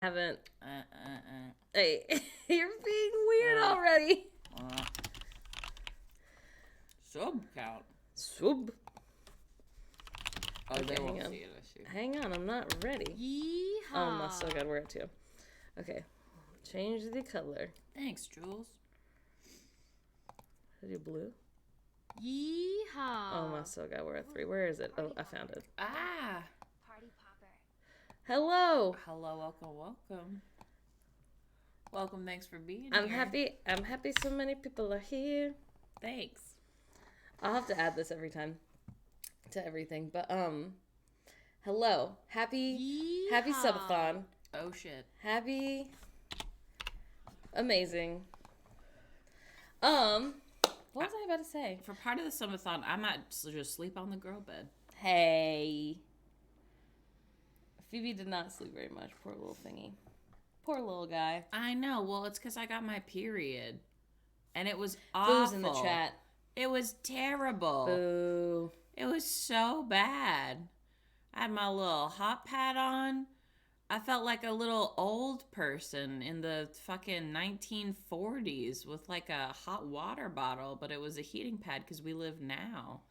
Haven't. Hey, you're being weird already. Sub count. Sub. Oh, Okay, they won't hang on. see it, I see. Hang on, I'm not ready. Yeehaw. I still gotta wear it too. Okay, change the color. Thanks, Jules. Did you blue? Yeehaw. I still gotta wear a 3. Where is it? Oh, I found it. Ah. Party popper. Hello. Hello, welcome. Welcome, thanks for being I'm here. I'm happy so many people are here. Thanks. I'll have to add this every time to everything. But hello. Happy subathon. Oh, shit. Happy amazing. What was I about to say? For part of the subathon, I might just sleep on the girl bed. Hey. Phoebe did not sleep very much. Poor little thingy. Poor little guy. I know. Well, it's because I got my period. And it was awful. Boo's in the chat. It was terrible. Boo. It was so bad. I had my little hot pad on. I felt like a little old person in the fucking 1940s with like a hot water bottle, but it was a heating pad because we live now.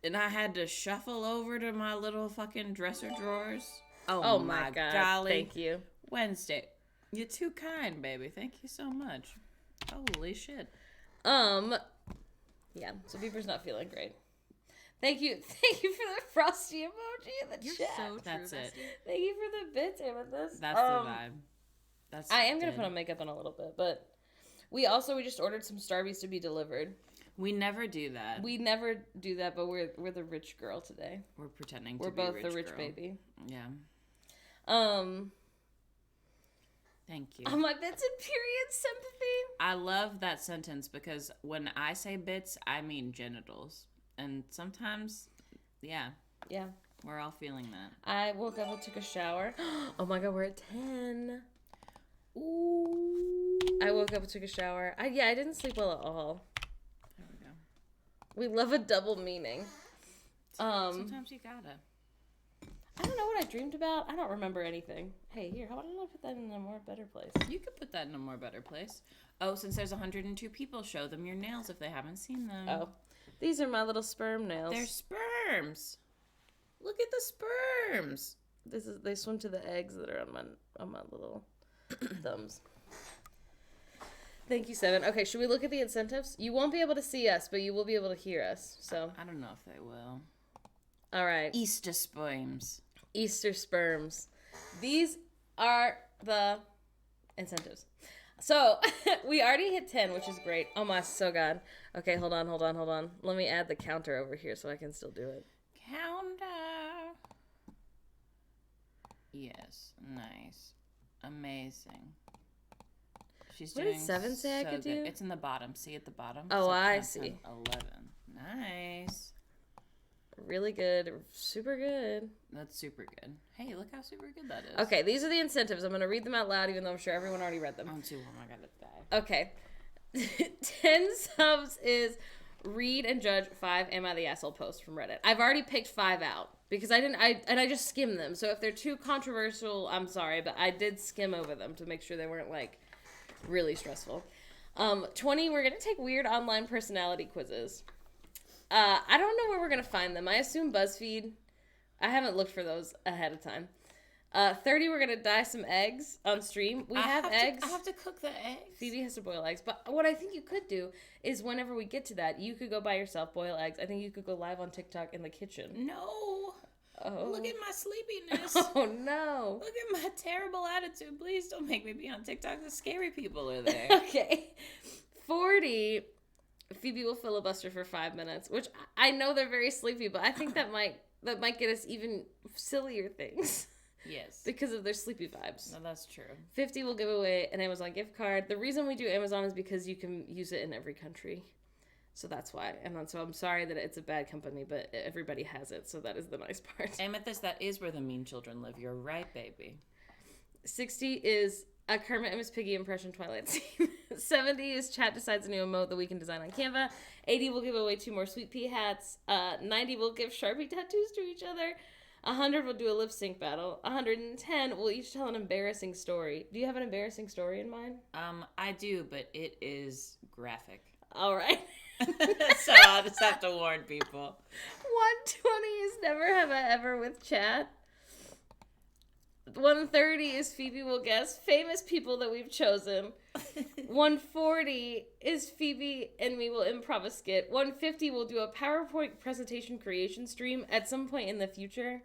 And I had to shuffle over to my little fucking dresser drawers. Oh my God. golly. Thank you. Wednesday. You're too kind, baby. Thank you so much. Holy shit. Yeah, so Beaver's not feeling great. Thank you for the frosty emoji in the You're chat. so true. That's it. bestie. Thank you for the bits, Amethyst. That's the vibe. That's I am gonna dead. put on makeup in a little bit, but we just ordered some Starbies to be delivered. We never do that. We never do that, but we're the rich girl today. We're pretending We're to be both the rich girl. baby. Yeah. Thank you. On my bits and period sympathy. I love that sentence because when I say bits, I mean genitals. And sometimes, yeah, Yeah. we're all feeling that. I woke up and took a shower. Oh my God, we're at 10. Ooh. I woke up and took a shower. I didn't sleep well at all. There we go. We love a double meaning. Sometimes you gotta. I don't know what I dreamed about. I don't remember anything. Hey, here, how about I put that in a more better place? You could put that in a more better place. Oh, since there's 102 people, show them your nails if they haven't seen them. Oh, these are my little sperm nails. They're sperms. Look at the sperms. They swim to the eggs that are on my little thumbs. Thank you, Seven. Okay, should we look at the incentives? You won't be able to see us, but you will be able to hear us. So, I don't know if they will. all right. Easter sperms. Easter sperms. These are the incentives. So, we already hit 10, which is great. Oh my, so God. Okay, hold on. Let me add the counter over here so I can still do it. Counter. Yes, nice. Amazing. She's What doing did 7 say I so could good. do? It's in the bottom. See at the bottom? Oh, So I 10, see. 10, 11. Nice. Really good. Super good. That's super good. Hey, look how super good that is. Okay, these are the incentives. I'm going to read them out loud, even though I'm sure everyone already read them. I'm too warm. I gotta die. Okay. 10 subs is read and judge 5 Am I the Asshole posts from Reddit. I've already picked 5 out because I just skimmed them. So if they're too controversial, I'm sorry, but I did skim over them to make sure they weren't like really stressful. 20, we're going to take weird online personality quizzes. I don't know where we're going to find them. I assume BuzzFeed. I haven't looked for those ahead of time. 30, we're going to dye some eggs on stream. We have eggs. I have to cook the eggs. Phoebe has to boil eggs. But what I think you could do is whenever we get to that, you could go by yourself, boil eggs. I think you could go live on TikTok in the kitchen. No. Oh. Look at my sleepiness. Oh, no. Look at my terrible attitude. Please don't make me be on TikTok. The scary people are there. Okay. 40, Phoebe will filibuster for 5 minutes, which I know they're very sleepy, but I think that might get us even sillier things. Yes. Because of their sleepy vibes. No, that's true. 50 will give away an Amazon gift card. The reason we do Amazon is because you can use it in every country. So that's why. And so I'm sorry that it's a bad company, but everybody has it. So that is the nice part. Amethyst, that is where the mean children live. You're right, baby. 60 is a Kermit and Miss Piggy impression Twilight scene. 70 is chat decides a new emote that we can design on Canva. 80 will give away 2 more Sweet Pea hats. 90 will give Sharpie tattoos to each other. 100 will do a lip sync battle. 110 will each tell an embarrassing story. Do you have an embarrassing story in mind? I do, but it is graphic. All right. So I'll just have to warn people. 120 is never have I ever with Chad. 130 is Phoebe will guess famous people that we've chosen. 140 is Phoebe and me will improv a skit. 150 will do a PowerPoint presentation creation stream at some point in the future.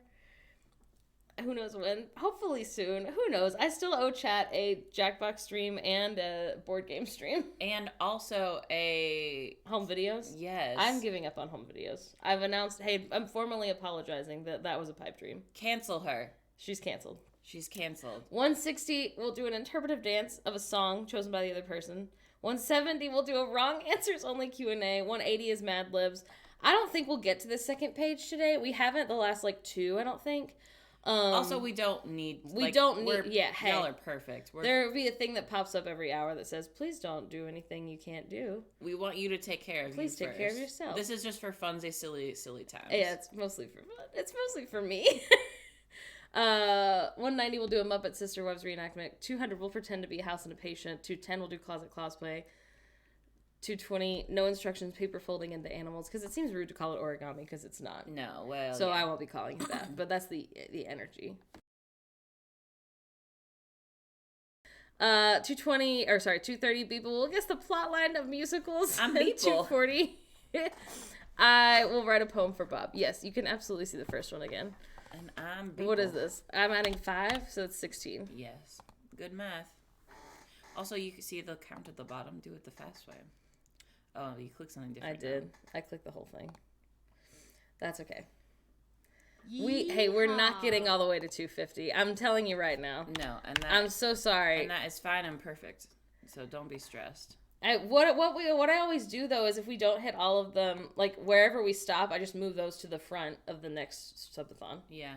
Who knows when? Hopefully soon. Who knows? I still owe Chat a Jackbox stream and a board game stream. And also a... Home videos? Yes. I'm giving up on home videos. I've announced, hey, I'm formally apologizing that was a pipe dream. Cancel her. She's canceled. She's canceled. 160 will do an interpretive dance of a song chosen by the other person. 170 will do a wrong answers only Q&A. 180 is Mad Libs. I don't think we'll get to the second page today. We haven't the last, two, I don't think. Also, we don't need... Hey. Y'all are perfect. There will be a thing that pops up every hour that says, please don't do anything you can't do. We want you to take care of you Please take care of yourself. This is just for funsies, silly times. Yeah, it's mostly for fun. It's mostly for me. 190 will do a Muppet Sister Wives reenactment. 200 will pretend to be a house and a patient. 210 will do closet cosplay. 220, no instructions, paper folding into animals, because it seems rude to call it origami, because it's not. No, well, So yeah. I won't be calling it that, but that's the energy. 230 people will guess the plot line of musicals. I'm people. 240, I will write a poem for Bob. Yes, you can absolutely see the first one again. And I'm people. What is this? I'm adding 5, so it's 16. Yes. Good math. Also, you can see the count at the bottom. Do it the fast way. Oh, you clicked something different. I did. I clicked the whole thing. That's okay. We're not getting all the way to 250. I'm telling you right now. No, and that... I'm so sorry. And that is fine and perfect. So don't be stressed. What I always do, though, is if we don't hit all of them, wherever we stop, I just move those to the front of the next subathon. Yeah.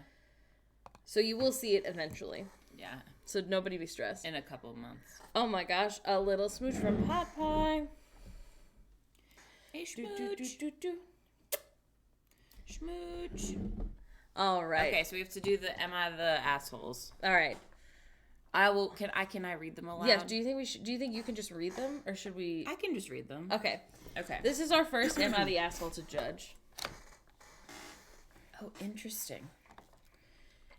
So you will see it eventually. Yeah. So nobody be stressed. In a couple of months. Oh my gosh, a little smooch from Pot Pie. Hey, smooch. Smooch. All right. Okay, so we have to do the Am I the Assholes? All right. I will. Can I read them aloud? Yeah. Do you think you can just read them, or should we? I can just read them. Okay. Okay. This is our first Am I the Asshole to judge. Oh, interesting.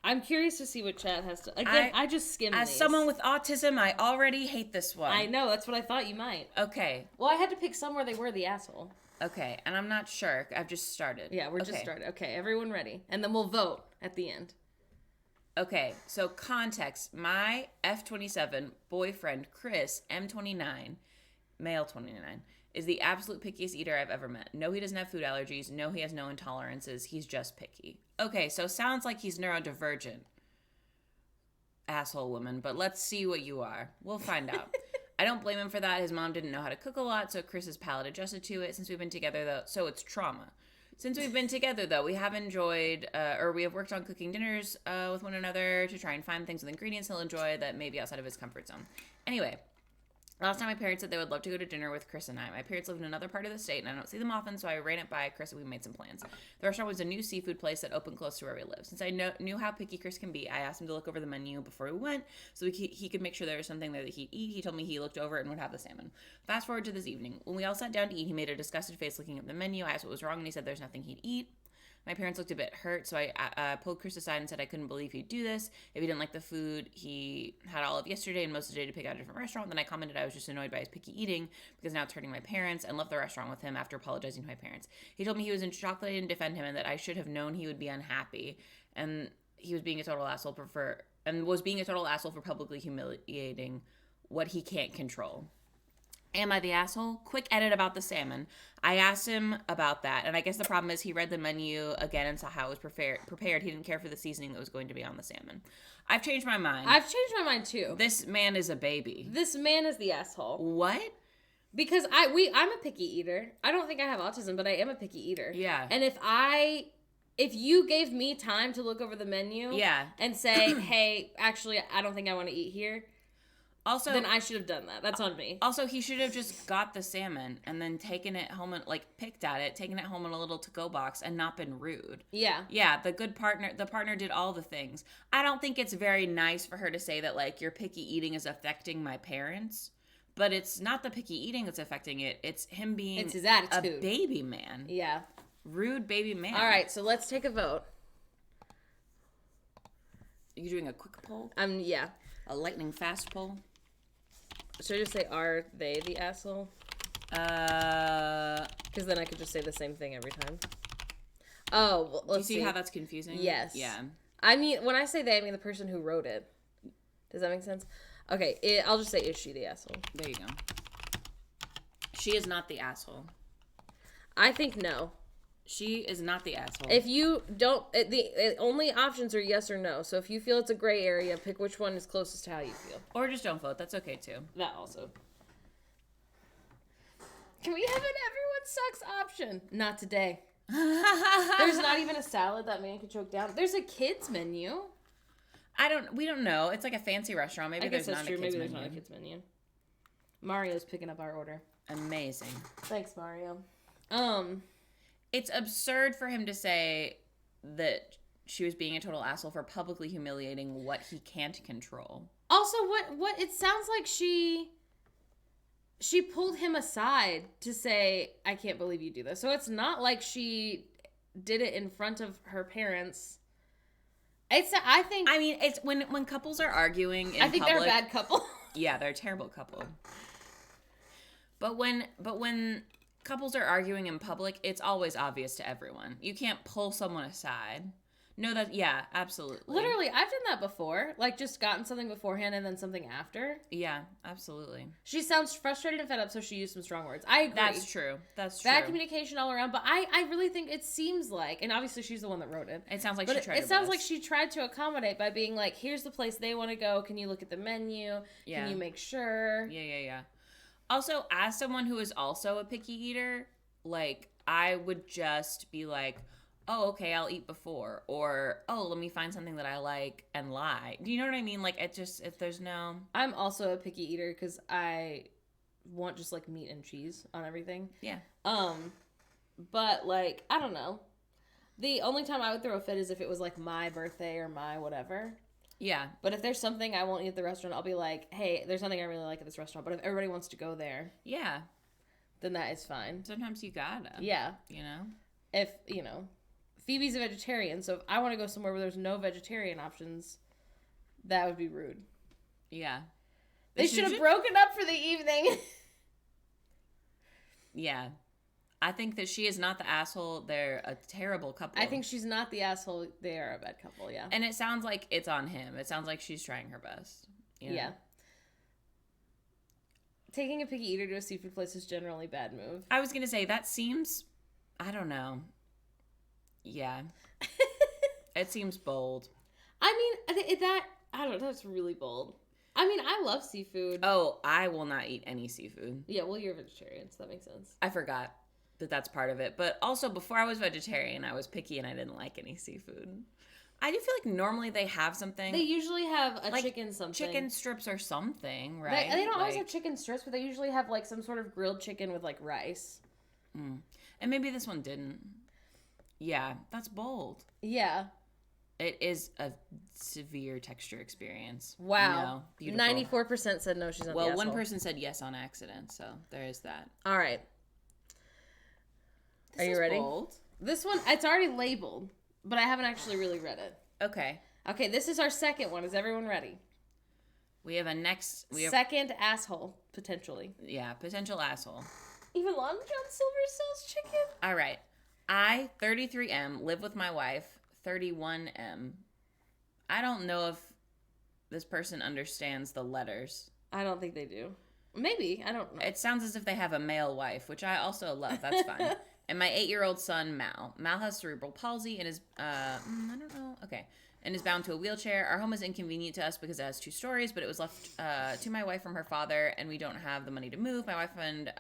I'm curious to see what Chad has to... Again, I just skimmed As these. someone with autism, I already hate this one. I know, that's what I thought you might. Okay. Well, I had to pick some where they were the asshole. Okay, and I'm not sure. I've just started. Yeah, we're just started. Okay, everyone ready. And then we'll vote at the end. Okay, so context. My F27 boyfriend, Chris, M29, male 29, is the absolute pickiest eater I've ever met. No, he doesn't have food allergies. No, he has no intolerances. He's just picky. Okay, so sounds like he's neurodivergent. Asshole woman, but let's see what you are. We'll find out. I don't blame him for that. His mom didn't know how to cook a lot, so Chris's palate adjusted to it. Since we've been together, though, so it's trauma. Since we've been together, though, we have enjoyed, we have worked on cooking dinners with one another to try and find things with ingredients he'll enjoy that may be outside of his comfort zone. Anyway, last time my parents said they would love to go to dinner with Chris and I. My parents live in another part of the state, and I don't see them often, so I ran it by Chris and we made some plans. The restaurant was a new seafood place that opened close to where we live. Since I knew how picky Chris can be, I asked him to look over the menu before we went so he could make sure there was something there that he'd eat. He told me he looked over it and would have the salmon. Fast forward to this evening. When we all sat down to eat, he made a disgusted face looking at the menu. I asked what was wrong, and he said there's nothing he'd eat. My parents looked a bit hurt, so I pulled Chris aside and said I couldn't believe he'd do this. If he didn't like the food, he had all of yesterday and most of the day to pick out a different restaurant. Then I commented I was just annoyed by his picky eating because now it's hurting my parents, and left the restaurant with him after apologizing to my parents. He told me he was in shock that I didn't defend him and that I should have known he would be unhappy, and he was being a total asshole for publicly humiliating what he can't control. Am I the asshole? Quick edit about the salmon. I asked him about that, and I guess the problem is he read the menu again and saw how it was prepared. He didn't care for the seasoning that was going to be on the salmon. I've changed my mind. I've changed my mind, too. This man is a baby. This man is the asshole. What? Because I'm a picky eater. I don't think I have autism, but I am a picky eater. Yeah. And if you gave me time to look over the menu and say, hey, actually, I don't think I want to eat here, Also, then I should have done that. That's on me. Also, he should have just got the salmon and then taken it home and, like, picked at it, taken it home in a little to-go box and not been rude. Yeah. Yeah, the partner did all the things. I don't think it's very nice for her to say that, like, your picky eating is affecting my parents. But it's not the picky eating that's affecting it. It's him being It's his attitude. A baby man. Yeah. Rude baby man. All right, so let's take a vote. Are you doing a quick poll? Yeah. A lightning fast poll? Should I just say, are they the asshole? Because then I could just say the same thing every time. Oh, well, let's see. Do you see how that's confusing? Yes. Yeah. I mean, when I say they, I mean the person who wrote it. Does that make sense? Okay, I'll just say, is she the asshole? There you go. She is not the asshole. I think no. She is not the asshole. If you don't, the only options are yes or no. So if you feel it's a gray area, pick which one is closest to how you feel. Or just don't vote. That's okay, too. That also. Can we have an everyone sucks option? Not today. There's not even a salad that man could choke down. There's a kids menu. We don't know. It's like a fancy restaurant. Maybe there's not a kids menu. Maybe there's not a kids menu. Mario's picking up our order. Amazing. Thanks, Mario. It's absurd for him to say that she was being a total asshole for publicly humiliating what he can't control. Also, what it sounds like she pulled him aside to say, I can't believe you do this. So it's not like she did it in front of her parents. It's when couples are arguing in public, they're a bad couple. Yeah, they're a terrible couple. But when couples are arguing in public, it's always obvious to everyone. You can't pull someone aside. No, yeah, absolutely. Literally, I've done that before. Like, just gotten something beforehand and then something after. Yeah, absolutely. She sounds frustrated and fed up, so she used some strong words. I agree. That's true. Bad communication all around, but I really think it seems like, and obviously she's the one that wrote it. It sounds like she tried. It sounds like she tried to accommodate by being like, here's the place they want to go. Can you look at the menu? Yeah. Can you make sure? Yeah. Also, as someone who is also a picky eater, like, I would just be like, oh, okay, I'll eat before. Or, oh, let me find something that I like and lie. Do you know what I mean? Like, if there's no... I'm also a picky eater because I want just, like, meat and cheese on everything. Yeah. But, like, I don't know. The only time I would throw a fit is if it was, like, my birthday or my whatever. Yeah. But if there's something I won't eat at the restaurant, I'll be like, hey, there's something I really like at this restaurant. But if everybody wants to go there... Yeah. Then that is fine. Sometimes you gotta. Yeah. You know? If, you know... Phoebe's a vegetarian, so if I want to go somewhere where there's no vegetarian options, that would be rude. Yeah. They should have broken up for the evening. Yeah. I think that she is not the asshole. They're a terrible couple. I think she's not the asshole. They are a bad couple, yeah. And it sounds like it's on him. It sounds like she's trying her best. You know? Yeah. Taking a picky eater to a seafood place is generally a bad move. I was going to say, that seems... I don't know. Yeah. It seems bold. I mean, I don't know, that's really bold. I mean, I love seafood. Oh, I will not eat any seafood. Yeah, well, you're a vegetarian, so that makes sense. I forgot that that's part of it. But also, before I was vegetarian, I was picky and I didn't like any seafood. I do feel like normally they have something. They usually have a chicken something. Chicken strips or something, right? They don't always have chicken strips, but they usually have, like, some sort of grilled chicken with, like, rice. And maybe this one didn't. Yeah, that's bold. Yeah. It is a severe texture experience. Wow. No, beautiful. 94% said no, she's not the asshole. Well, one person said yes on accident, so there is that. All right. Are you ready? Bold. This one, it's already labeled, but I haven't actually really read it. Okay. Okay, this is our second one. Is everyone ready? We have second asshole, potentially. Yeah, potential asshole. Even Long John Silver sells chicken? All right. I, 33M, live with my wife, 31M. I don't know if this person understands the letters. I don't think they do. Maybe. I don't know. It sounds as if they have a male wife, which I also love. That's fine. And my 8-year-old son, Mal. Mal has cerebral palsy and is, I don't know. Okay. And is bound to a wheelchair. Our home is inconvenient to us because it has 2 stories, but it was left to my wife from her father, and we don't have the money to move. My wife and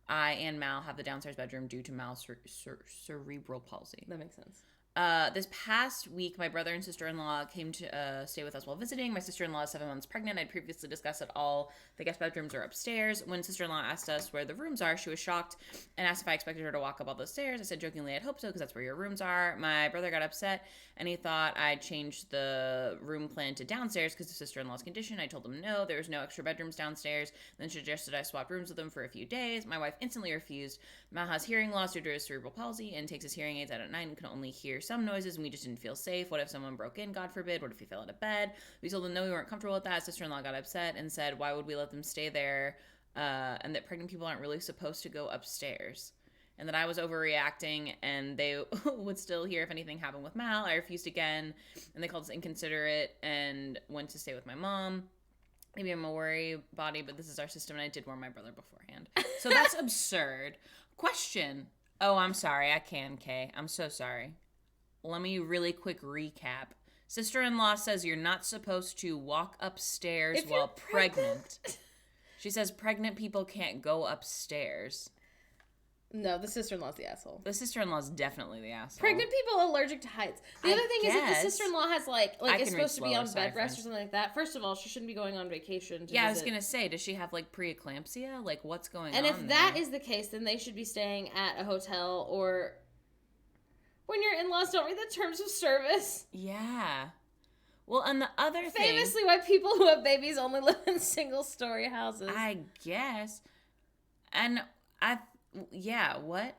I and Mal have the downstairs bedroom due to Mal's cerebral palsy. That makes sense. This past week, my brother and sister-in-law came to stay with us while visiting. My sister-in-law is 7 months pregnant. I'd previously discussed that all the guest bedrooms are upstairs. When sister-in-law asked us where the rooms are, she was shocked and asked if I expected her to walk up all those stairs. I said jokingly I'd hope so because that's where your rooms are. My brother got upset and he thought I'd changed the room plan to downstairs because of sister-in-law's condition. I told him no, there was no extra bedrooms downstairs. Then suggested I swap rooms with him for a few days. My wife instantly refused. Mal has hearing loss due to his cerebral palsy and takes his hearing aids out at night and can only hear some noises, and we just didn't feel safe. What if someone broke in, God forbid? What if he fell out of bed? We told them no, we weren't comfortable with that. Sister-in-law got upset and said, why would we let them stay there? And that pregnant people aren't really supposed to go upstairs. And that I was overreacting and they would still hear if anything happened with Mal. I refused again and they called us inconsiderate and went to stay with my mom. Maybe I'm a worry body, but this is our system and I did warn my brother beforehand. So that's absurd. Question. Oh, I'm sorry. I can, Kay. I'm so sorry. Let me really quick recap. Sister-in-law says you're not supposed to walk upstairs while pregnant. She says pregnant people can't go upstairs. No, the sister-in-law's the asshole. The sister-in-law's definitely the asshole. Pregnant people are allergic to heights. The other thing is that the sister-in-law has is supposed to be on bed rest or something like that. First of all, she shouldn't be going on vacation. I was gonna say, does she have like preeclampsia? Like what's going on? And if that is the case, then they should be staying at a hotel or when your in-laws don't read the terms of service. Yeah. Well, and the other thing... Famously, why people who have babies only live in single-story houses. I guess. And what?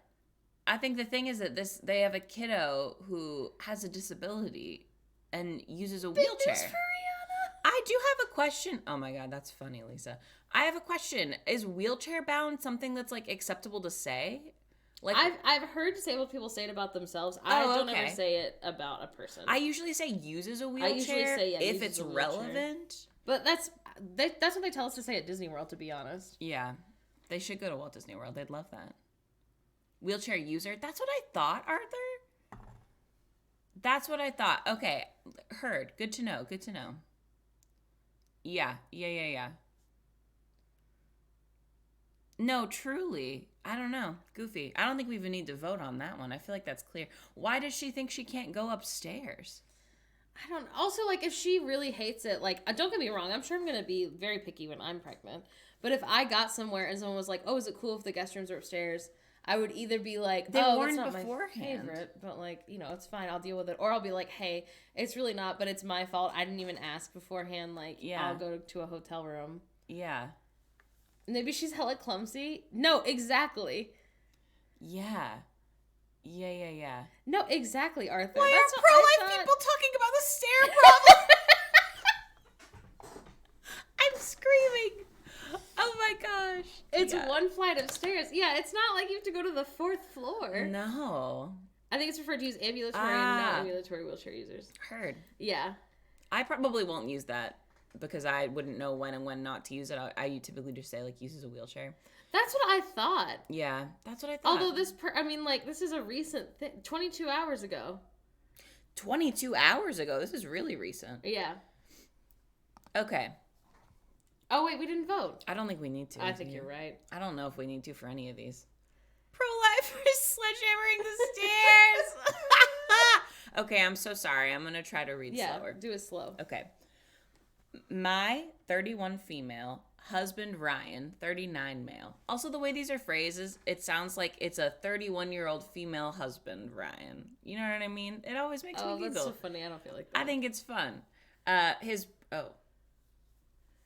I think the thing is that they have a kiddo who has a disability and uses a wheelchair. Big news for Rihanna. I do have a question. Oh my God, that's funny, Lisa. I have a question. Is wheelchair bound something that's like acceptable to say? Like I've heard disabled people say it about themselves. I don't ever say it about a person. I usually say uses a wheelchair. I usually say if it's relevant. But that's what they tell us to say at Disney World, to be honest. Yeah. They should go to Walt Disney World. They'd love that. Wheelchair user. That's what I thought, Arthur. That's what I thought. Okay. Heard. Good to know. Good to know. Yeah. No, truly. I don't know. Goofy. I don't think we even need to vote on that one. I feel like that's clear. Why does she think she can't go upstairs? I don't... Also, if she really hates it, don't get me wrong. I'm sure I'm going to be very picky when I'm pregnant. But if I got somewhere and someone was like, oh, is it cool if the guest rooms are upstairs? I would either be like, that's not beforehand. My favorite, but it's fine. I'll deal with it. Or I'll be like, hey, it's really not, but it's my fault. I didn't even ask beforehand. I'll go to a hotel room. Yeah. Maybe she's hella clumsy. No, exactly. Yeah. No, exactly, Arthur. Why are pro-life people talking about the stair problem? I'm screaming. Oh my gosh. It's one flight of stairs. Yeah, it's not like you have to go to the 4th floor. No. I think it's referred to use ambulatory and non-ambulatory wheelchair users. Heard. Yeah. I probably won't use that because I wouldn't know when and when not to use it. I typically just say, uses a wheelchair. That's what I thought. Yeah, that's what I thought. Although this is a recent thing. 22 hours ago. 22 hours ago? This is really recent. Yeah. Okay. Oh, wait, we didn't vote. I don't think we need to. I think you're right. I don't know if we need to for any of these. Pro-lifers sledgehammering the stairs. Okay, I'm so sorry. I'm going to try to read slower. Do it slow. Okay. My 31 female, husband Ryan, 39 male. Also, the way these are phrased, it sounds like it's a 31-year-old female husband, Ryan. You know what I mean? It always makes me giggle. Oh, that's so funny. I don't feel like that. I think it's fun.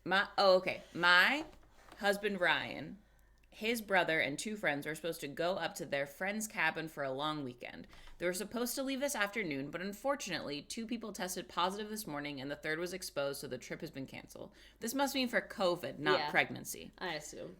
My husband Ryan, his brother, and 2 friends were supposed to go up to their friend's cabin for a long weekend. They were supposed to leave this afternoon, but unfortunately, 2 people tested positive this morning and the 3rd was exposed, so the trip has been canceled. This must mean for COVID, not pregnancy. I assume.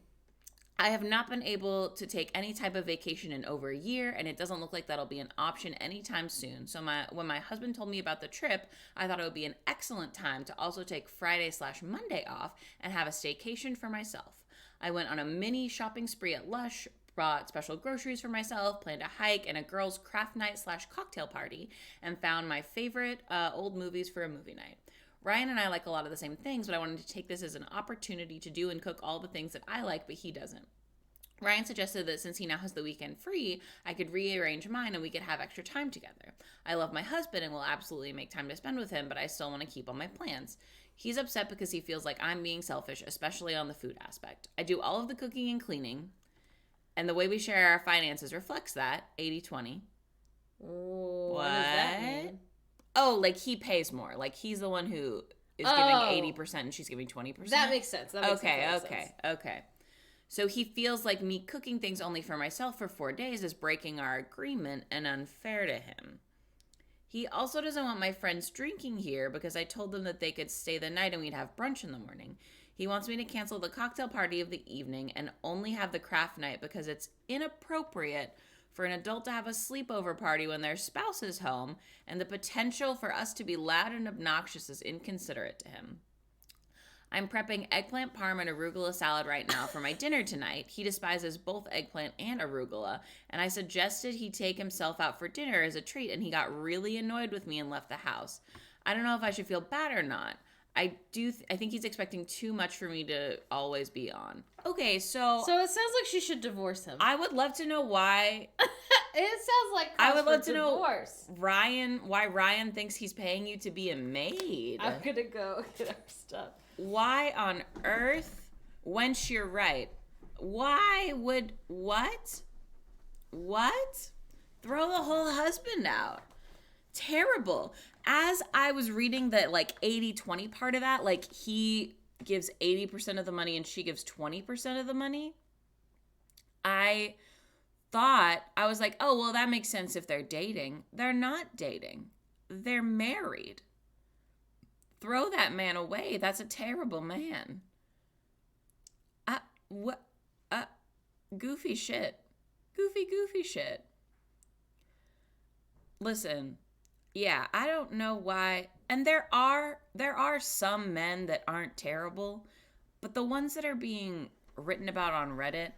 I have not been able to take any type of vacation in over a year, and it doesn't look like that'll be an option anytime soon. So when my husband told me about the trip, I thought it would be an excellent time to also take Friday/Monday off and have a staycation for myself. I went on a mini shopping spree at Lush, brought special groceries for myself, planned a hike and a girls' craft night/cocktail party, and found my favorite old movies for a movie night. Ryan and I like a lot of the same things, but I wanted to take this as an opportunity to do and cook all the things that I like, but he doesn't. Ryan suggested that since he now has the weekend free, I could rearrange mine and we could have extra time together. I love my husband and will absolutely make time to spend with him, but I still want to keep all my plans. He's upset because he feels like I'm being selfish, especially on the food aspect. I do all of the cooking and cleaning, and the way we share our finances reflects that, 80-20. What does that mean? Oh, like he pays more. Like he's the one who is giving 80% and she's giving 20%. That makes sense. Okay. So he feels like me cooking things only for myself for 4 days is breaking our agreement and unfair to him. He also doesn't want my friends drinking here because I told them that they could stay the night and we'd have brunch in the morning. He wants me to cancel the cocktail party of the evening and only have the craft night because it's inappropriate for an adult to have a sleepover party when their spouse is home, and the potential for us to be loud and obnoxious is inconsiderate to him. I'm prepping eggplant parm and arugula salad right now for my dinner tonight. He despises both eggplant and arugula, and I suggested he take himself out for dinner as a treat, and he got really annoyed with me and left the house. I don't know if I should feel bad or not. I think he's expecting too much for me to always be on. Okay, so it sounds like she should divorce him. I would love to know why. It sounds like I would love to divorce. know why Ryan thinks he's paying you to be a maid. I'm gonna go get our stuff. Why on earth, wench, you're right. Why would, what? Throw the whole husband out. Terrible. As I was reading that, like, 80-20 part of that, like, he gives 80% of the money and she gives 20% of the money, I was like, oh, well, that makes sense if they're dating. They're not dating. They're married. Throw that man away. That's a terrible man. Goofy shit. Goofy shit. Listen, yeah, I don't know why. And there are some men that aren't terrible, but the ones that are being written about on Reddit,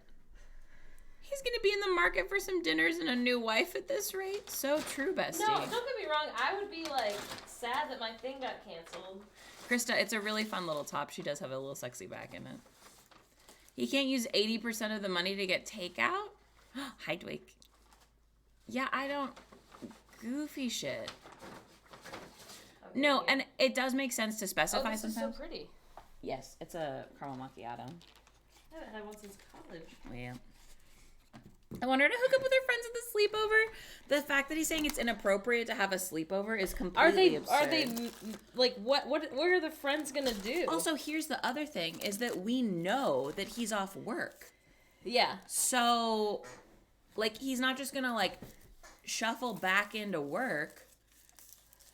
he's going to be in the market for some dinners and a new wife at this rate. So true, bestie. No, don't get me wrong. I would be, like, sad that my thing got canceled. Krista, it's a really fun little top. She does have a little sexy back in it. He can't use 80% of the money to get takeout? Hi, Dwight. Yeah, I don't... Goofy shit. Okay, no, and it does make sense to specify this sometimes. Is so pretty. Yes, it's a caramel macchiato. I haven't had one since college. Yeah. I want her to hook up with her friends at the sleepover. The fact that he's saying it's inappropriate to have a sleepover is completely absurd. Are they like what are the friends gonna do? Also, here's the other thing: is that we know that he's off work. Yeah. So, like, he's not just gonna like shuffle back into work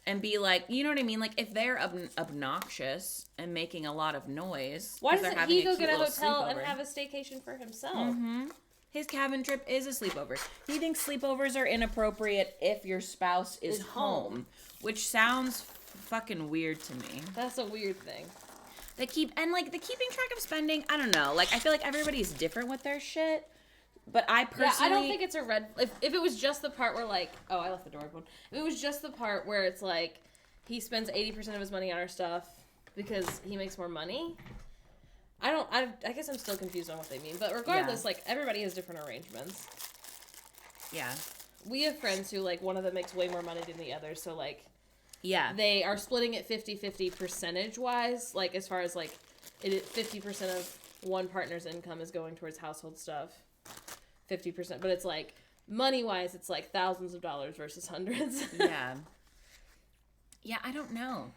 and be like, you know what I mean? Like, if they're obnoxious and making a lot of noise, why doesn't he go get a hotel and have a staycation for himself? Mm-hmm. His cabin trip is a sleepover. He thinks sleepovers are inappropriate if your spouse is home, which sounds fucking weird to me. That's a weird thing. The keeping track of spending, I don't know. Like, I feel like everybody's different with their shit. But I personally... Yeah, I don't think it's a red... If it was just the part where, like... Oh, I left the door open. If it was just the part where it's, like, he spends 80% of his money on our stuff because he makes more money... I guess I'm still confused on what they mean. But regardless, like, everybody has different arrangements. Yeah. We have friends who, like, one of them makes way more money than the other. So, like... Yeah. They are splitting it 50-50 percentage-wise. Like, as far as, like, 50% of one partner's income is going towards household stuff. 50%. But it's, like, money-wise, it's, like, thousands of dollars versus hundreds. Yeah. Yeah, I don't know.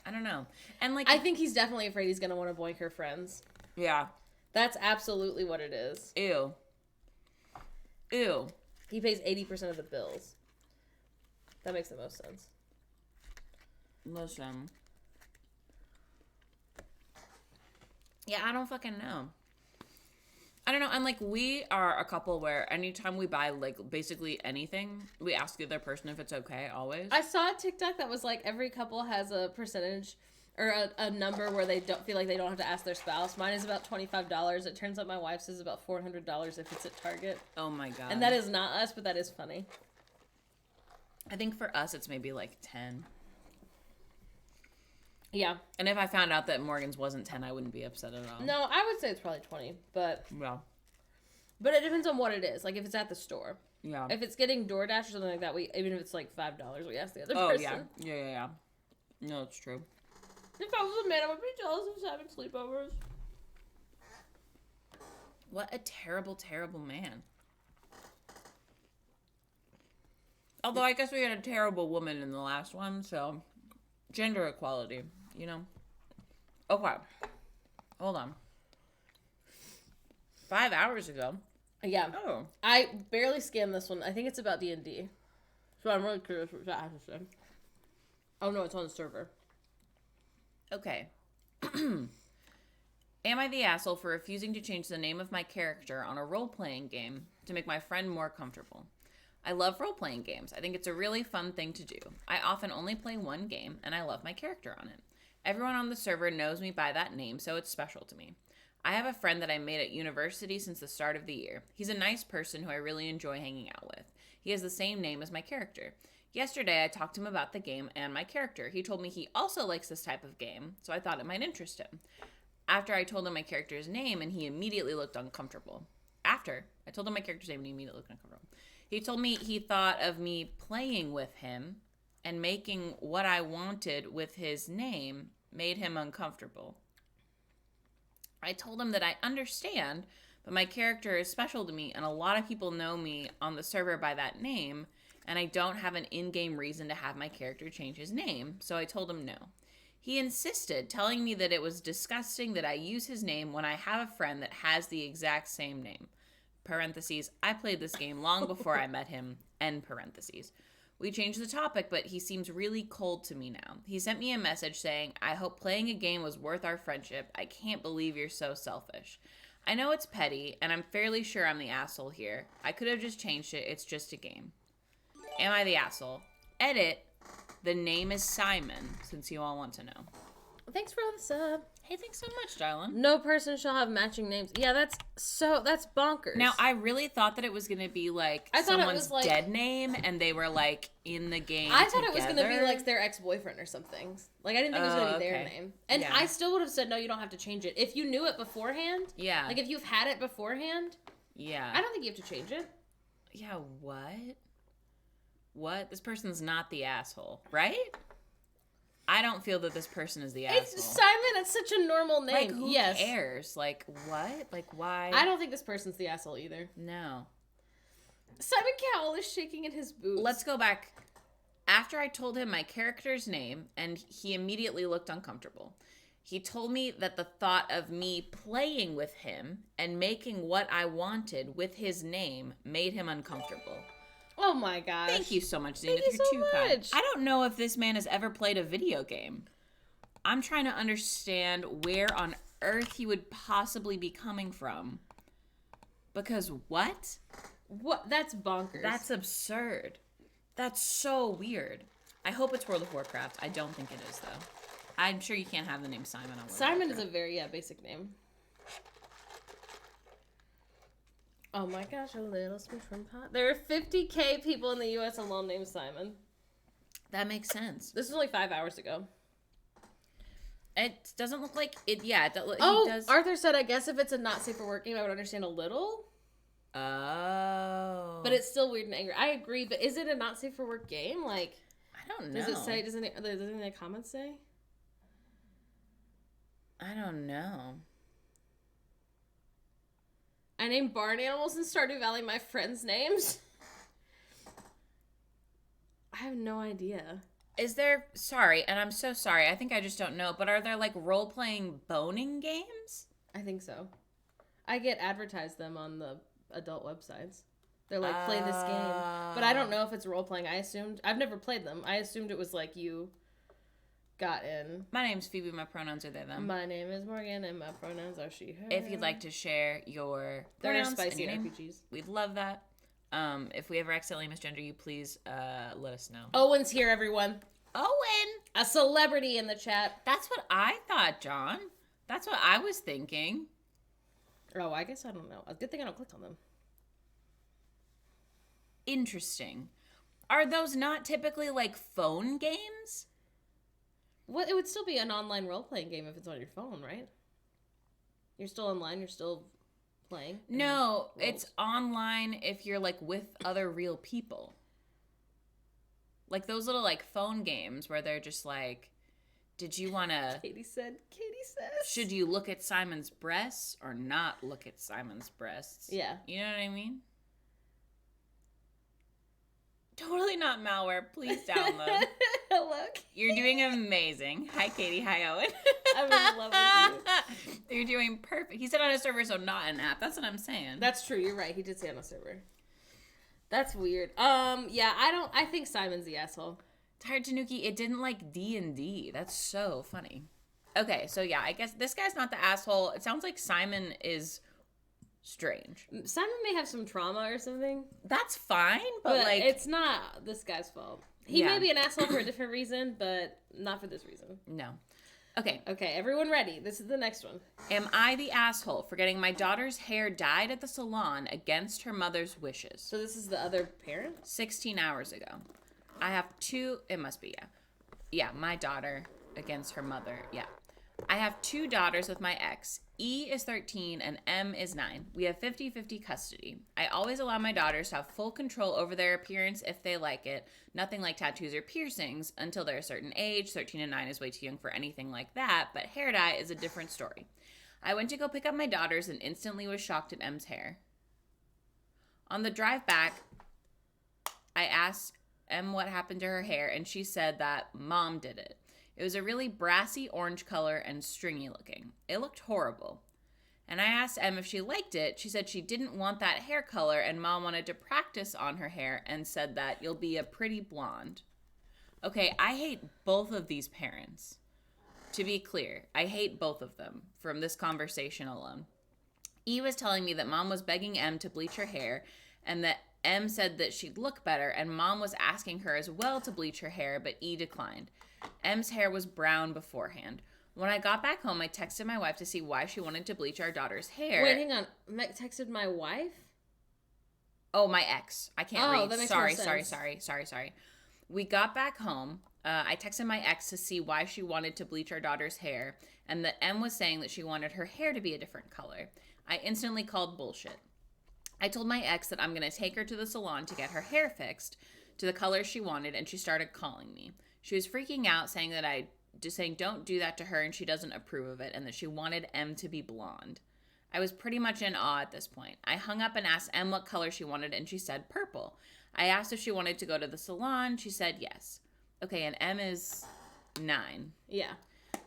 And, like... I think he's definitely afraid he's going to want to boink her friends. Yeah. That's absolutely what it is. Ew. He pays 80% of the bills. That makes the most sense. Listen. Yeah, I don't fucking know. I don't know. And, like, we are a couple where anytime we buy, like, basically anything, we ask the other person if it's okay, always. I saw a TikTok that was, like, every couple has a percentage or a number where they don't feel like they don't have to ask their spouse. Mine is about $25. It turns out my wife's is about $400 if it's at Target. Oh, my God. And that is not us, but that is funny. I think for us, it's maybe, like, 10. Yeah. And if I found out that Morgan's wasn't 10, I wouldn't be upset at all. No, I would say it's probably 20, but... Well. But it depends on what it is. Like, if it's at the store. Yeah. If it's getting DoorDash or something like that, even if it's like $5, we ask the other Oh, person. yeah. No, it's true. If I was a man, I would be jealous of having sleepovers. What a terrible, terrible man. Although I guess we had a terrible woman in the last one, so gender equality, you know? Okay. Hold on. 5 hours ago. Yeah. Oh. I barely scanned this one. I think it's about D&D. So I'm really curious what that has to say. Oh, no, it's on the server. Okay. Am I the asshole for refusing to change the name of my character on a role-playing game to make my friend more comfortable? I love role-playing games. I think it's a really fun thing to do. I often only play one game, and I love my character on it. Everyone on the server knows me by that name, so it's special to me. I have a friend that I made at university since the start of the year. He's a nice person who I really enjoy hanging out with. He has the same name as my character. Yesterday, I talked to him about the game and my character. He told me he also likes this type of game, so I thought it might interest him. After I told him my character's name, and he immediately looked uncomfortable. He told me he thought of me playing with him and making what I wanted with his name made him uncomfortable. I told him that I understand, but my character is special to me, and a lot of people know me on the server by that name, and I don't have an in-game reason to have my character change his name, so I told him no. He insisted, telling me that it was disgusting that I use his name when I have a friend that has the exact same name. Parentheses, I played this game long before I met him. End parentheses. We changed the topic, but he seems really cold to me now. He sent me a message saying, I hope playing a game was worth our friendship. I can't believe you're so selfish. I know it's petty, and I'm fairly sure I'm the asshole here. I could have just changed it. It's just a game. Am I the asshole? Edit. The name is Simon, since you all want to know. Thanks for the sub. Hey, thanks so much, darling. No person shall have matching names. Yeah, that's bonkers. Now, I really thought that it was going to be like someone's dead name, and they were like in the game I thought it was going to be like their ex-boyfriend or something. Like, I didn't think it was going to be their name. And I still would have said, no, you don't have to change it. If you knew it beforehand. Yeah. Like, if you've had it beforehand. Yeah. I don't think you have to change it. Yeah, what? What? This person's not the asshole, right? I don't feel that this person is the asshole. It's Simon. It's such a normal name. Like, who cares? Like, what? Like, why? I don't think this person's the asshole either. No. Simon Cowell is shaking in his boots. Let's go back. After I told him my character's name, and he immediately looked uncomfortable. He told me that the thought of me playing with him and making what I wanted with his name made him uncomfortable. Oh my gosh. Thank you so much, Zenith. Thank you so much. I don't know if this man has ever played a video game. I'm trying to understand where on earth he would possibly be coming from. Because what? What? That's bonkers. That's absurd. That's so weird. I hope it's World of Warcraft. I don't think it is, though. I'm sure you can't have the name Simon on World of Warcraft. Simon is a very, basic name. Oh my gosh, a little smooch from pot. There are 50,000 people in the U.S. alone named Simon. That makes sense. This was only 5 hours ago. It doesn't look like it. Yeah. Arthur said, I guess if it's a not safe for work game, I would understand a little. Oh. But it's still weird and angry. I agree, but is it a not safe for work game? Like, I don't know. Does it say, doesn't the comments say? I don't know. I named barn animals in Stardew Valley my friends' names. I have no idea. Is there, sorry, and I'm so sorry, I think I just don't know, but are there like role-playing boning games? I think so. I get advertised them on the adult websites. They're like, play this game. But I don't know if it's role-playing. I've never played them. I assumed it was like you got in. My name's Phoebe, my pronouns are they, them. My name is Morgan, and my pronouns are she, her. If you'd like to share your They're pronouns spicy and your RPGs. Name, we'd love that. If we ever accidentally misgender you, please let us know. Owen's here, everyone. Owen! A celebrity in the chat. That's what I thought, John. That's what I was thinking. Oh, I guess I don't know. A good thing I don't click on them. Interesting. Are those not typically like phone games? Well, it would still be an online role-playing game if it's on your phone, right? You're still online, you're still playing. No, it's online if you're, like, with other real people. Like, those little, like, phone games where they're just like, did you want to... Katie says. Should you look at Simon's breasts or not look at Simon's breasts? Yeah. You know what I mean? Totally not malware. Please download. Look. You're doing amazing. Hi, Katie. Hi, Owen. I'm in love with you. You're doing perfect. He said on a server, so not an app. That's what I'm saying. That's true. You're right. He did say on a server. That's weird. Yeah, I think Simon's the asshole. Tired Tanuki, it didn't like D&D. That's so funny. Okay, so yeah, I guess this guy's not the asshole. It sounds like Simon is strange. Simon may have some trauma or something. That's fine, but like... it's not this guy's fault. He may be an asshole for a different reason, but not for this reason. No. Okay. Okay, everyone ready. This is the next one. Am I the asshole for getting my daughter's hair dyed at the salon against her mother's wishes? So this is the other parent? 16 hours ago. I have two... It must be, yeah. Yeah, my daughter against her mother. Yeah. I have 2 daughters with my ex. E is 13 and M is 9. We have 50-50 custody. I always allow my daughters to have full control over their appearance if they like it. Nothing like tattoos or piercings until they're a certain age. 13 and 9 is way too young for anything like that, but hair dye is a different story. I went to go pick up my daughters and instantly was shocked at M's hair. On the drive back, I asked M what happened to her hair, and she said that Mom did it. It was a really brassy orange color and stringy looking. It looked horrible. And I asked Em if she liked it. She said she didn't want that hair color and Mom wanted to practice on her hair and said that you'll be a pretty blonde. Okay, I hate both of these parents. To be clear, I hate both of them from this conversation alone. E was telling me that Mom was begging Em to bleach her hair and that Em said that she'd look better and Mom was asking her as well to bleach her hair, but E declined. Em's hair was brown beforehand. When I got back home, I texted my wife to see why she wanted to bleach our daughter's hair. Wait, hang on. Texted my wife? Oh, my ex. I can't read. That makes Sorry, more sense. sorry. We got back home. I texted my ex to see why she wanted to bleach our daughter's hair, and that Em was saying that she wanted her hair to be a different color. I instantly called bullshit. I told my ex that I'm going to take her to the salon to get her hair fixed to the color she wanted, and she started calling me. She was freaking out, saying don't do that to her, and she doesn't approve of it, and that she wanted Em to be blonde. I was pretty much in awe at this point. I hung up and asked Em what color she wanted, and she said purple. I asked if she wanted to go to the salon. She said yes. Okay, and Em is 9. Yeah.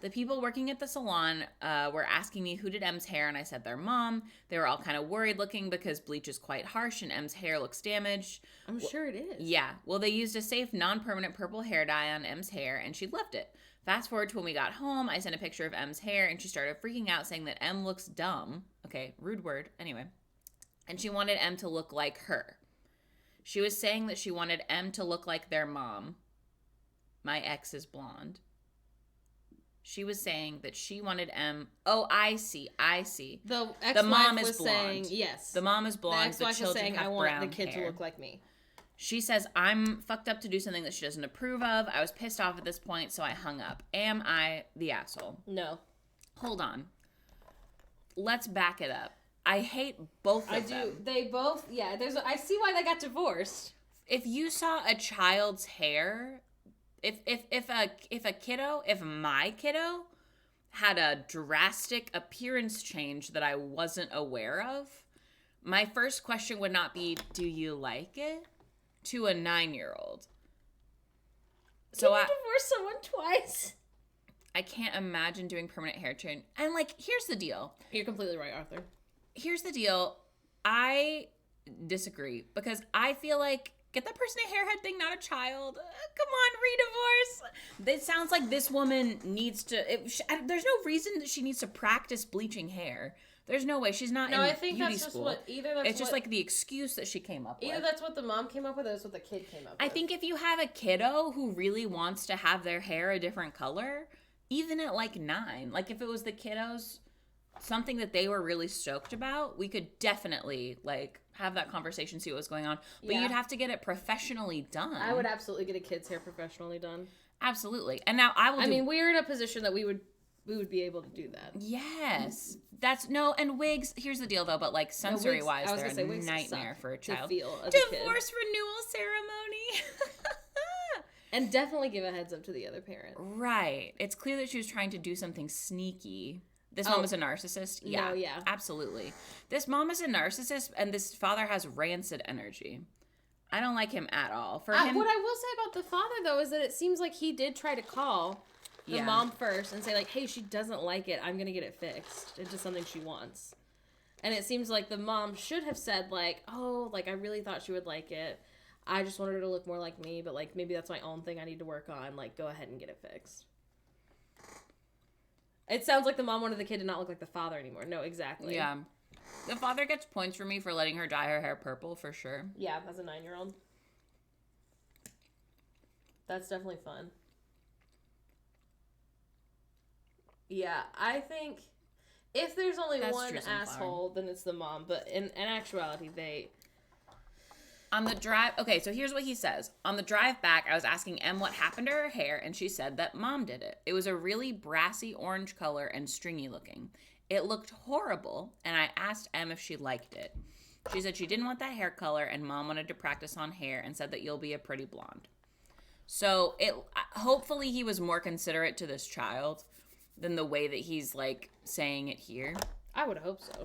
The people working at the salon were asking me who did Em's hair, and I said their mom. They were all kind of worried looking because bleach is quite harsh and Em's hair looks damaged. I'm sure it is. Yeah. Well, they used a safe, non-permanent purple hair dye on Em's hair, and she loved it. Fast forward to when we got home, I sent a picture of Em's hair, and she started freaking out, saying that Em looks dumb. Okay, rude word. Anyway. And she wanted Em to look like her. She was saying that she wanted Em to look like their mom. My ex is blonde. She was saying that she wanted Em. Oh, I see. The mom is was blonde. Saying yes. The mom is blonde. The ex-wife was saying, I want the kid to look like me. She says, I'm fucked up to do something that she doesn't approve of. I was pissed off at this point, so I hung up. Am I the asshole? No. Hold on. Let's back it up. I hate both of them. I do. They both, yeah. I see why they got divorced. If you saw a child's hair... If my kiddo had a drastic appearance change that I wasn't aware of, my first question would not be, do you like it? To a 9-year-old. So Can you divorce someone twice? I can't imagine doing permanent hair change. And like, here's the deal. You're completely right, Arthur. Here's the deal. I disagree because I feel like get that person a hairhead thing, not a child. Come on, re-divorce. It sounds like this woman needs to... there's no reason that she needs to practice bleaching hair. There's no way. She's not in beauty school. No, I think that's just what... It's just like the excuse that she came up with. Either that's what the mom came up with or that's what the kid came up with. I think if you have a kiddo who really wants to have their hair a different color, even at like 9, like if it was the kiddos... something that they were really stoked about, we could definitely like have that conversation, see what was going on. But you'd have to get it professionally done. I would absolutely get a kid's hair professionally done. Absolutely. And now I mean, we're in a position that we would we would be able to do that. Yes. That's no, and wigs, here's the deal though, but like sensory wise, I was they're gonna say, a wigs nightmare suck for a to child. feel as a kid. Divorce renewal ceremony. And definitely give a heads up to the other parent. Right. It's clear that she was trying to do something sneaky. This mom is a narcissist? Yeah. No, yeah. Absolutely. This mom is a narcissist, and this father has rancid energy. I don't like him at all. For him, What I will say about the father, though, is that it seems like he did try to call the mom first and say, like, hey, she doesn't like it. I'm going to get it fixed into something she wants. And it seems like the mom should have said, like, oh, like, I really thought she would like it. I just wanted her to look more like me, but, like, maybe that's my own thing I need to work on. Like, go ahead and get it fixed. It sounds like the mom wanted the kid to not look like the father anymore. No, exactly. Yeah. The father gets points for me for letting her dye her hair purple, for sure. Yeah, as a 9-year-old. That's definitely fun. Yeah, I think if there's only one asshole, then it's the mom. But in actuality, they... On the drive... Okay, so here's what he says. On the drive back, I was asking Em what happened to her hair, and she said that mom did it. It was a really brassy orange color and stringy looking. It looked horrible, and I asked Em if she liked it. She said she didn't want that hair color, and mom wanted to practice on hair and said that you'll be a pretty blonde. So hopefully he was more considerate to this child than the way that he's, like, saying it here. I would hope so.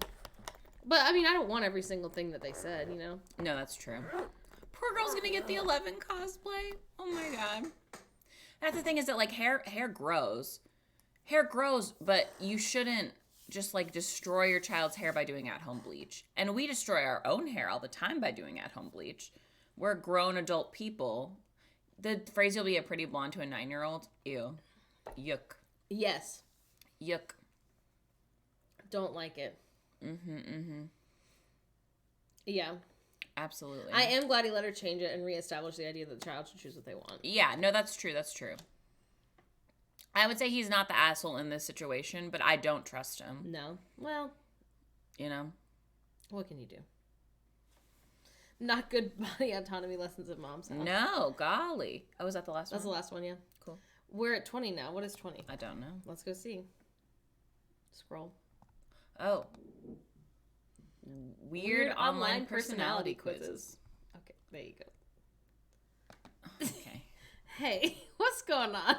But, I mean, I don't want every single thing that they said, you know? No, that's true. Poor girl's gonna get the 11 cosplay. Oh, my God. That's the thing is that, like, hair grows. Hair grows, but you shouldn't just, like, destroy your child's hair by doing at-home bleach. And we destroy our own hair all the time by doing at-home bleach. We're grown adult people. The phrase, you'll be a pretty blonde to a 9-year-old, ew. Yuck. Yes. Yuck. Don't like it. Mm-hmm. Yeah. Absolutely. I am glad he let her change it and reestablish the idea that the child should choose what they want. Yeah, no, that's true. That's true. I would say he's not the asshole in this situation, but I don't trust him. No. Well. You know? What can you do? Not good body autonomy lessons at mom's house. No, golly. Oh, is that the last one? That's the last one, yeah. Cool. We're at 20 now. What is 20? I don't know. Let's go see. Scroll. Oh. Weird online personality quizzes. Okay, there you go. Okay. Hey, what's going on?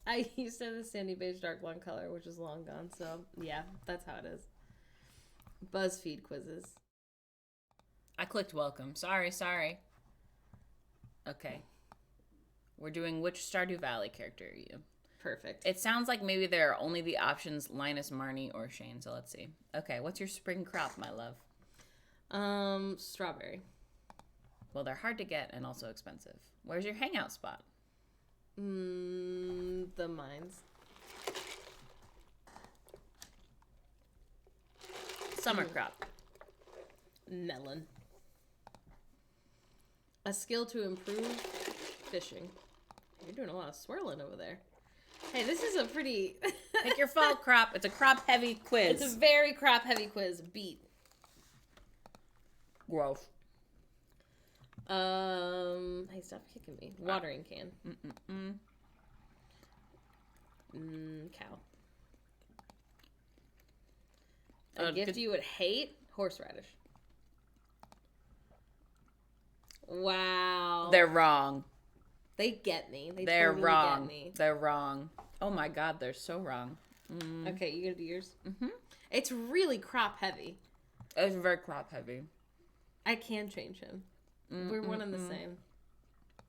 I used to have the sandy beige dark blonde color, which is long gone, so yeah, that's how it is. BuzzFeed quizzes. I clicked welcome. Sorry. Okay. We're doing which Stardew Valley character are you? Perfect. It sounds like maybe there are only the options Linus, Marnie, or Shane, so let's see. Okay, what's your spring crop, my love? Strawberry. Well, they're hard to get and also expensive. Where's your hangout spot? The mines. Summer crop. Melon. A skill to improve fishing. You're doing a lot of swirling over there. Hey, this is a pretty... Pick your fall crop. It's a crop-heavy quiz. It's a very crop-heavy quiz. Beat. Gross. Hey, stop kicking me. Watering can. Cow. A gift you would hate? Horseradish. Wow. They're wrong. They get me. They're totally wrong. Get me. They're wrong. Oh my God, they're so wrong. Okay, you gonna do yours? Mm-hmm. It's really crop heavy. It's very crop heavy. I can change him. We're one and the same.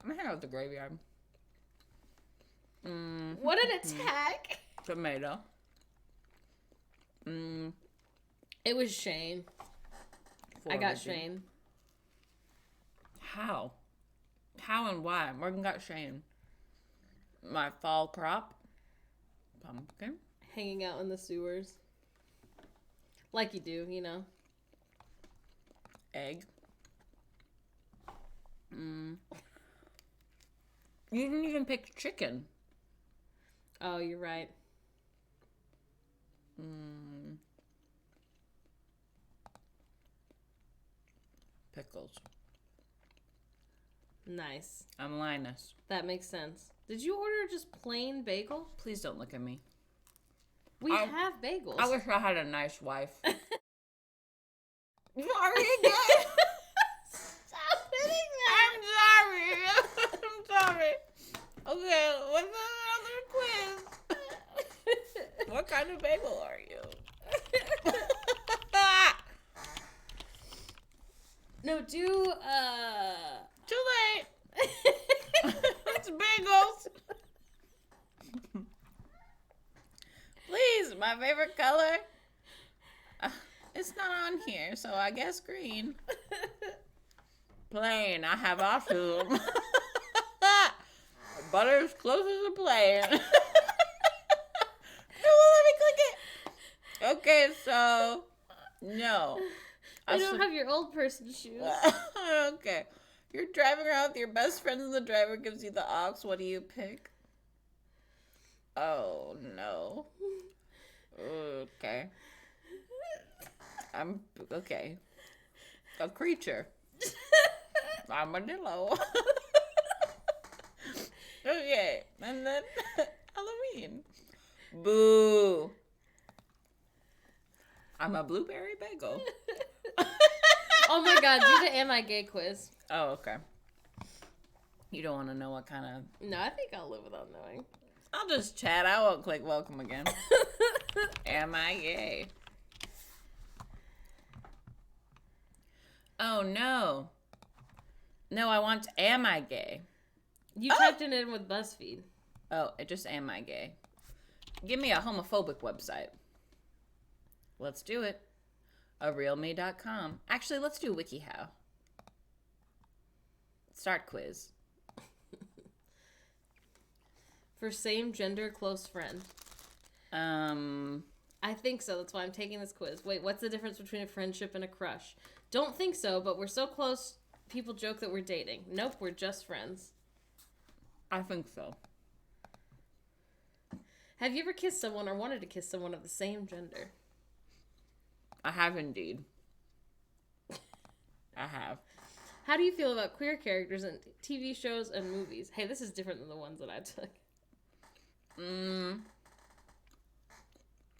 I'm gonna hang out with the graveyard. What an attack! Tomato. It was Shane. I got Shane. How? How and why? Morgan got Shane. My fall crop. Pumpkin. Hanging out in the sewers. Like you do, you know. Egg. You didn't even pick chicken. Oh, you're right. Pickles. Nice. I'm Linus. That makes sense. Did you order just plain bagel? Please don't look at me. We have bagels. I wish I had a nice wife. Sorry again. Stop hitting that. I'm sorry. Okay, what's another quiz? What kind of bagel are you? No, do, Too late. It's bagels. Please, my favorite color. It's not on here, so I guess green. Plain. I have awesome. Butter's closest to plain. No, let me click it. Okay, so no. I don't have your old person shoes. Okay. You're driving around with your best friend and the driver gives you the aux. What do you pick? Oh, no. Okay. Okay. A creature. Armadillo. Okay. And then Halloween. Boo. I'm a blueberry bagel. Oh my god, do the Am I Gay quiz. Oh, okay. You don't want to know what kind of... No, I think I'll live without knowing. I'll just chat. I won't click welcome again. Am I gay? Oh, no. No, I want am I gay? You typed it in with BuzzFeed. Oh, it just am I gay? Give me a homophobic website. Let's do it. arealme.com. Actually, let's do WikiHow. Start quiz. For same gender close friend. I think so. That's why I'm taking this quiz. Wait, what's the difference between a friendship and a crush? Don't think so, but we're so close, people joke that we're dating. Nope, we're just friends. I think so. Have you ever kissed someone or wanted to kiss someone of the same gender? I have indeed. I have. How do you feel about queer characters in TV shows and movies? Hey, this is different than the ones that I took.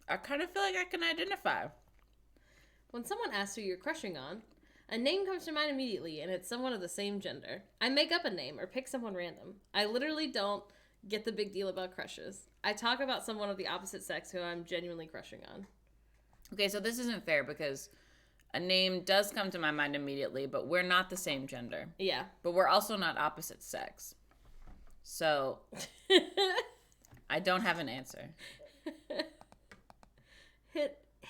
I kind of feel like I can identify. When someone asks who you're crushing on, a name comes to mind immediately, and it's someone of the same gender. I make up a name or pick someone random. I literally don't get the big deal about crushes. I talk about someone of the opposite sex who I'm genuinely crushing on. Okay, so this isn't fair because a name does come to my mind immediately, but we're not the same gender. Yeah. But we're also not opposite sex. So I don't have an answer.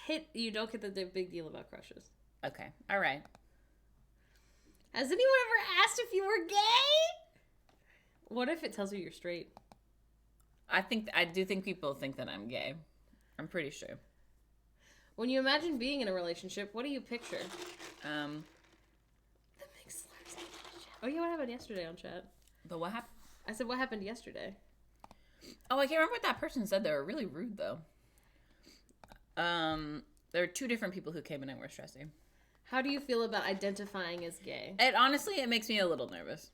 Hit, you don't get the big deal about crushes. Okay, all right. Has anyone ever asked if you were gay? What if it tells you you're straight? I do think people think that I'm gay. I'm pretty sure. When you imagine being in a relationship, what do you picture? The big slurs. Oh yeah, what happened yesterday on chat? The what happened? I said, what happened yesterday? Oh, I can't remember what that person said. They were really rude, though. There were two different people who came in and were stressing. How do you feel about identifying as gay? It makes me a little nervous.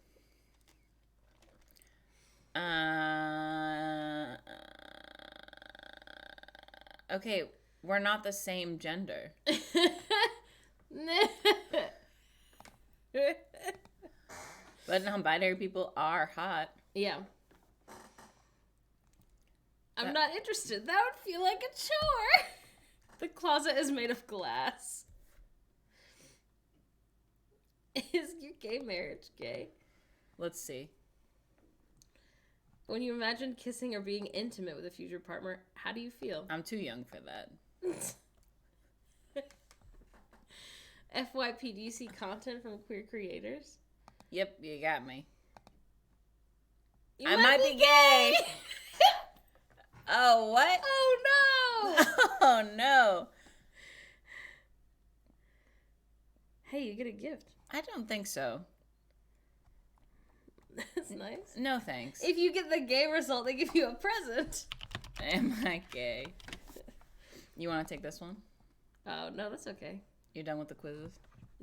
Okay, we're not the same gender. But non-binary people are hot. Yeah. I'm not interested. That would feel like a chore. The closet is made of glass. Is your gay marriage gay? Let's see. When you imagine kissing or being intimate with a future partner, how do you feel? I'm too young for that. FYPDC content from queer creators? Yep, you got me. You I might be gay! Oh, what? Oh, no! Oh, no. Hey, you get a gift. I don't think so. That's nice. No, thanks. If you get the gay result, they give you a present. Am I gay? You want to take this one? Oh, no, that's okay. You're done with the quizzes?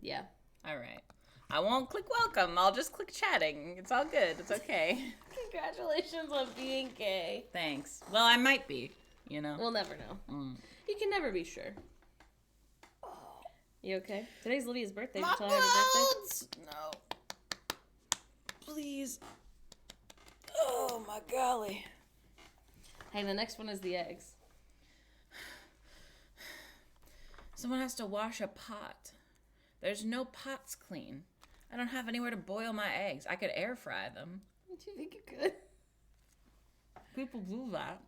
Yeah. All right. I won't click welcome. I'll just click chatting. It's all good. It's okay. Congratulations on being gay. Thanks. Well, I might be, you know. We'll never know. You can never be sure. You okay? Today's Lydia's birthday. Did you tell her happy birthday? No. Please. Oh, my golly. Hey, the next one is the eggs. Someone has to wash a pot. There's no pots clean. I don't have anywhere to boil my eggs. I could air fry them. Do you think you could? People do that.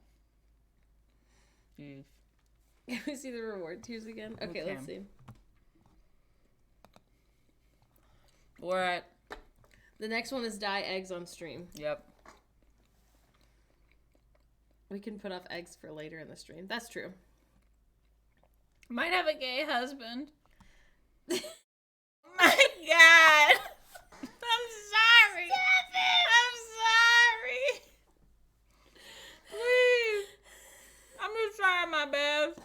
Jeez. Can we see the reward tiers again? Okay, let's see. We're at... The next one is dye eggs on stream. Yep. We can put off eggs for later in the stream. That's true. Might have a gay husband. My God. I'm sorry. I'm sorry. Please. I'm just trying my best.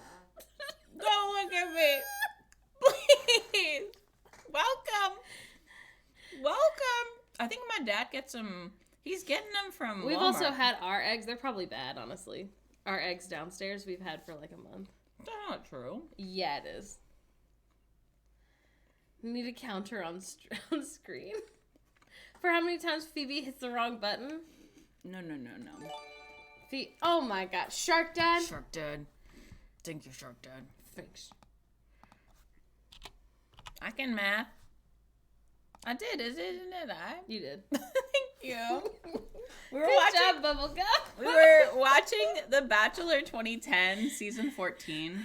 Don't look at me. Please. Welcome. I think my dad gets them. He's getting them from We've Walmart. also had our eggs. They're probably bad, honestly. Our eggs downstairs we've had for like a month. That's not true. Yeah, it is. We need a counter on screen. For how many times Phoebe hits the wrong button? No. Oh my god. Shark Dad? Shark Dad. Thank you, Shark Dad. Thanks. I can math. I did, isn't it? You did. Thank you. Good job, Bubblegum. We were watching The Bachelor 2010, season 14.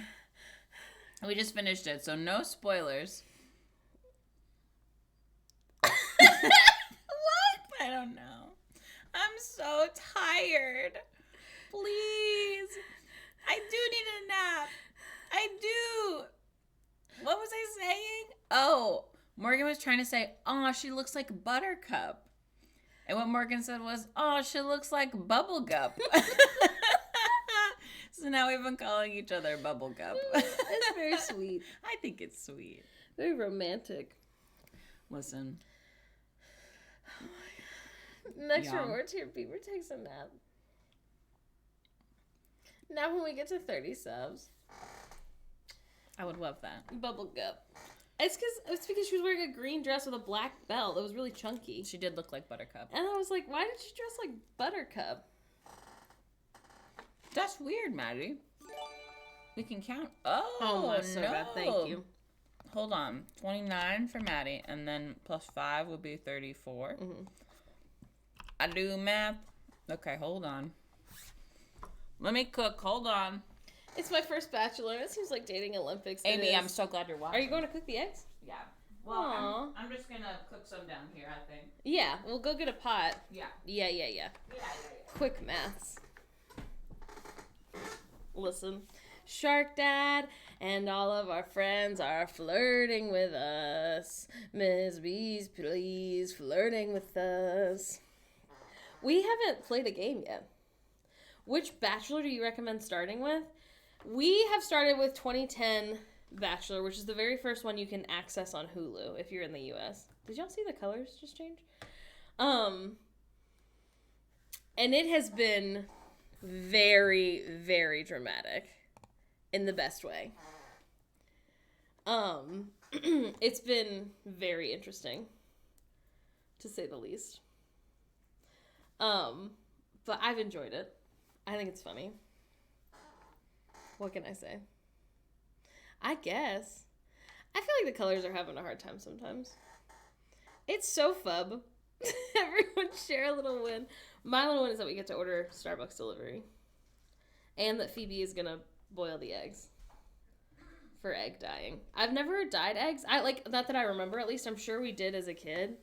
We just finished it, so no spoilers. What? I don't know. I'm so tired. Please. I do need a nap. I do. What was I saying? Oh, Morgan was trying to say, oh, she looks like Buttercup. And what Morgan said was, oh, she looks like Bubblegup. So now we've been calling each other Bubblegup. It's very sweet. I think it's sweet. Very romantic. Listen. Next reward tier, Beaver takes a nap. Now when we get to 30 subs. I would love that. Bubblegup. It's because she was wearing a green dress with a black belt. It was really chunky. She did look like Buttercup. And I was like, why did she dress like Buttercup? That's weird, Maddie. We can count. Oh, my so bad. Thank you. Hold on. 29 for Maddie, and then plus 5 would be 34. Mm-hmm. I do math. Okay, hold on. Let me cook. Hold on. It's my first Bachelor. It seems like dating Olympics. Amy, I'm so glad you're watching. Are you going to cook the eggs? Yeah. Well, I'm just going to cook some down here, I think. Yeah, we'll go get a pot. Yeah. Yeah. Quick maths. Listen. Shark Dad and all of our friends are flirting with us. Miss B's, please, flirting with us. We haven't played a game yet. Which Bachelor do you recommend starting with? We have started with 2010 Bachelor, which is the very first one you can access on Hulu if you're in the US. Did y'all see the colors just change? And it has been very, very dramatic in the best way. It's been very interesting, to say the least. But I've enjoyed it. I think it's funny. What can I say? I guess. I feel like the colors are having a hard time sometimes. It's so fub. Everyone share a little win. My little win is that we get to order Starbucks delivery. And that Phoebe is going to boil the eggs for egg dyeing. I've never dyed eggs. Not that I remember, at least. I'm sure we did as a kid.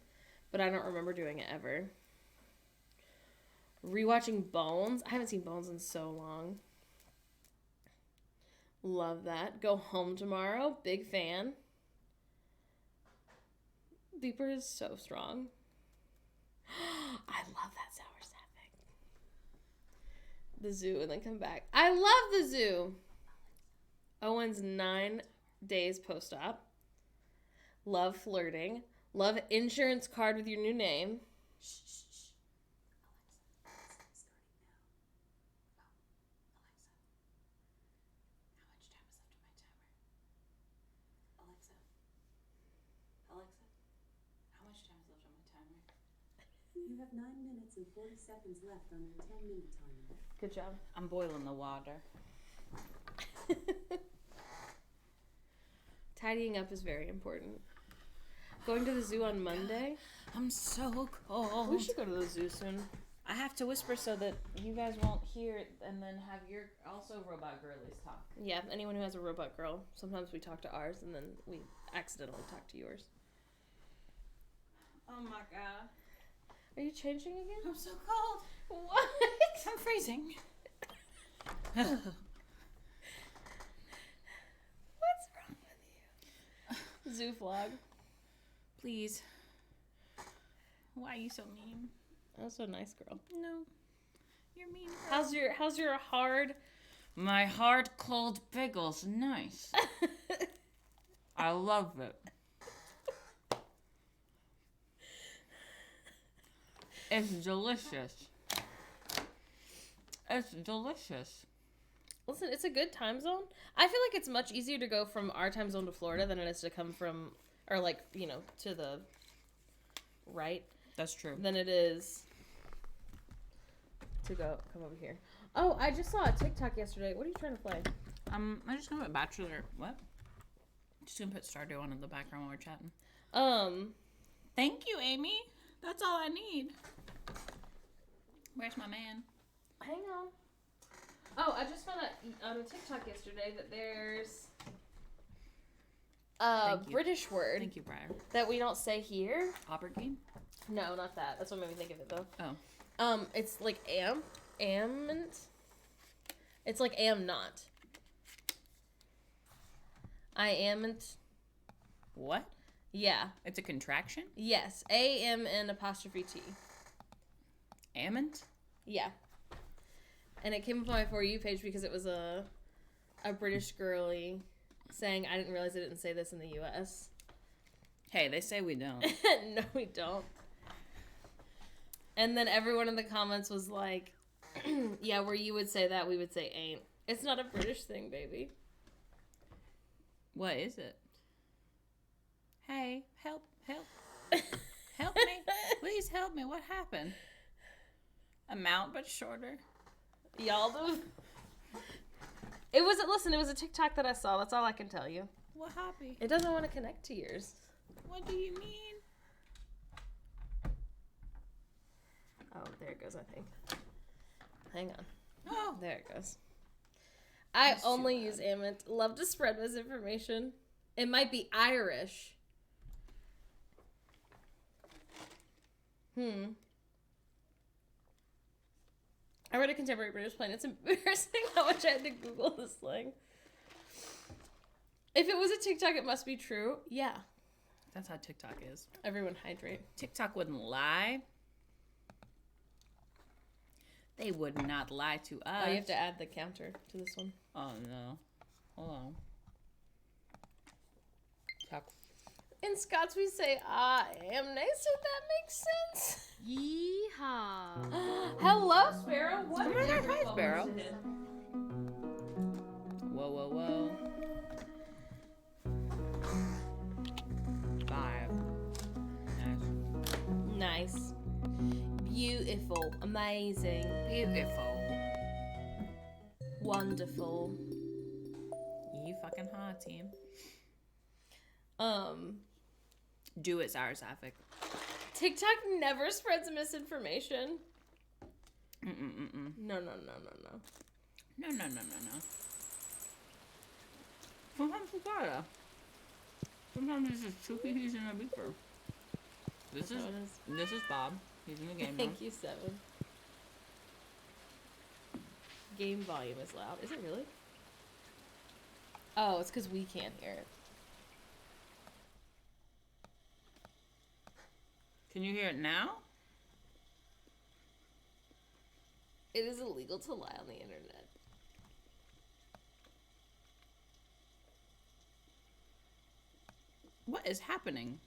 But I don't remember doing it ever. Rewatching Bones. I haven't seen Bones in so long. Love that. Go Home Tomorrow. Big fan. Beeper is so strong. I love that sour sapping. The zoo and then come back. I love the zoo. Owen's 9 days post-op. Love flirting. Love insurance card with your new name. Shh, shh, shh. Alexa, it's starting now. Oh, Alexa. How much time is left on my timer? Alexa. Alexa. How much time is left on my timer? You have 9 minutes and 40 seconds left on your 10-minute timer. Good job. I'm boiling the water. Tidying up is very important. Going to the zoo on Monday. I'm so cold. We should go to the zoo soon. I have to whisper so that you guys won't hear it, and then have your also robot girlies talk. Yeah, anyone who has a robot girl. Sometimes we talk to ours and then we accidentally talk to yours. Oh my god. Are you changing again? I'm so cold. What? I'm freezing. What's wrong with you? Zoo vlog. Please. Why are you so mean? That was so nice, girl. No. You're mean, girl. How's your hard? My hard cold pickle's nice. I love it. It's delicious. It's delicious. Listen, it's a good time zone. I feel like it's much easier to go from our time zone to Florida than it is to come from, or like, you know, to the right. That's true. Than it is to come over here. Oh, I just saw a TikTok yesterday. What are you trying to play? I'm just gonna put Bachelor. What? Just gonna put Stardew on in the background while we're chatting. Thank you, Amy. That's all I need. Where's my man? Hang on. Oh, I just found out on a TikTok yesterday that there's a British word. Thank you, Briar. That we don't say here. Aubergine? No, not that. That's what made me think of it though. Oh. It's like amment. It's like am not. I amn't. What? Yeah. It's a contraction? Yes. AMN''T. Amment? Yeah. And it came up on my For You page because it was a British girly saying, I didn't realize I didn't say this in the US. Hey, they say we don't. No, we don't. And then everyone in the comments was like, yeah, where you would say that, we would say ain't. It's not a British thing, baby. What is it? Hey, help. Help me. Please help me. What happened? Amount, but shorter. Y'all do. It was a TikTok that I saw. That's all I can tell you. What hobby? It doesn't want to connect to yours. What do you mean? Oh, there it goes, I think. Hang on. Oh. There it goes. I only use Amment. Love to spread misinformation. It might be Irish. I read a contemporary British plan. It's embarrassing how much I had to Google this slang. If it was a TikTok, it must be true. Yeah. That's how TikTok is. Everyone hydrate. TikTok wouldn't lie. They would not lie to us. Oh, you have to add the counter to this one. Oh, no. Hold on. Talk. In Scots, we say, I am nice, if that makes sense. Yeehaw. Hello, Sparrow. What Oh my God, hi, Sparrow. to him? Whoa. 5. Nice. Beautiful. Amazing. Beautiful. Wonderful. You fucking hot, team. Do it, Sour Sapphic. TikTok never spreads misinformation. No. No. Sometimes you gotta. Sometimes it's just 2 PPs in a beeper. This is Bob. He's in the game room. Thank you, 7. Game volume is loud. Is it really? Oh, it's because we can't hear it. Can you hear it now? It is illegal to lie on the internet. What is happening?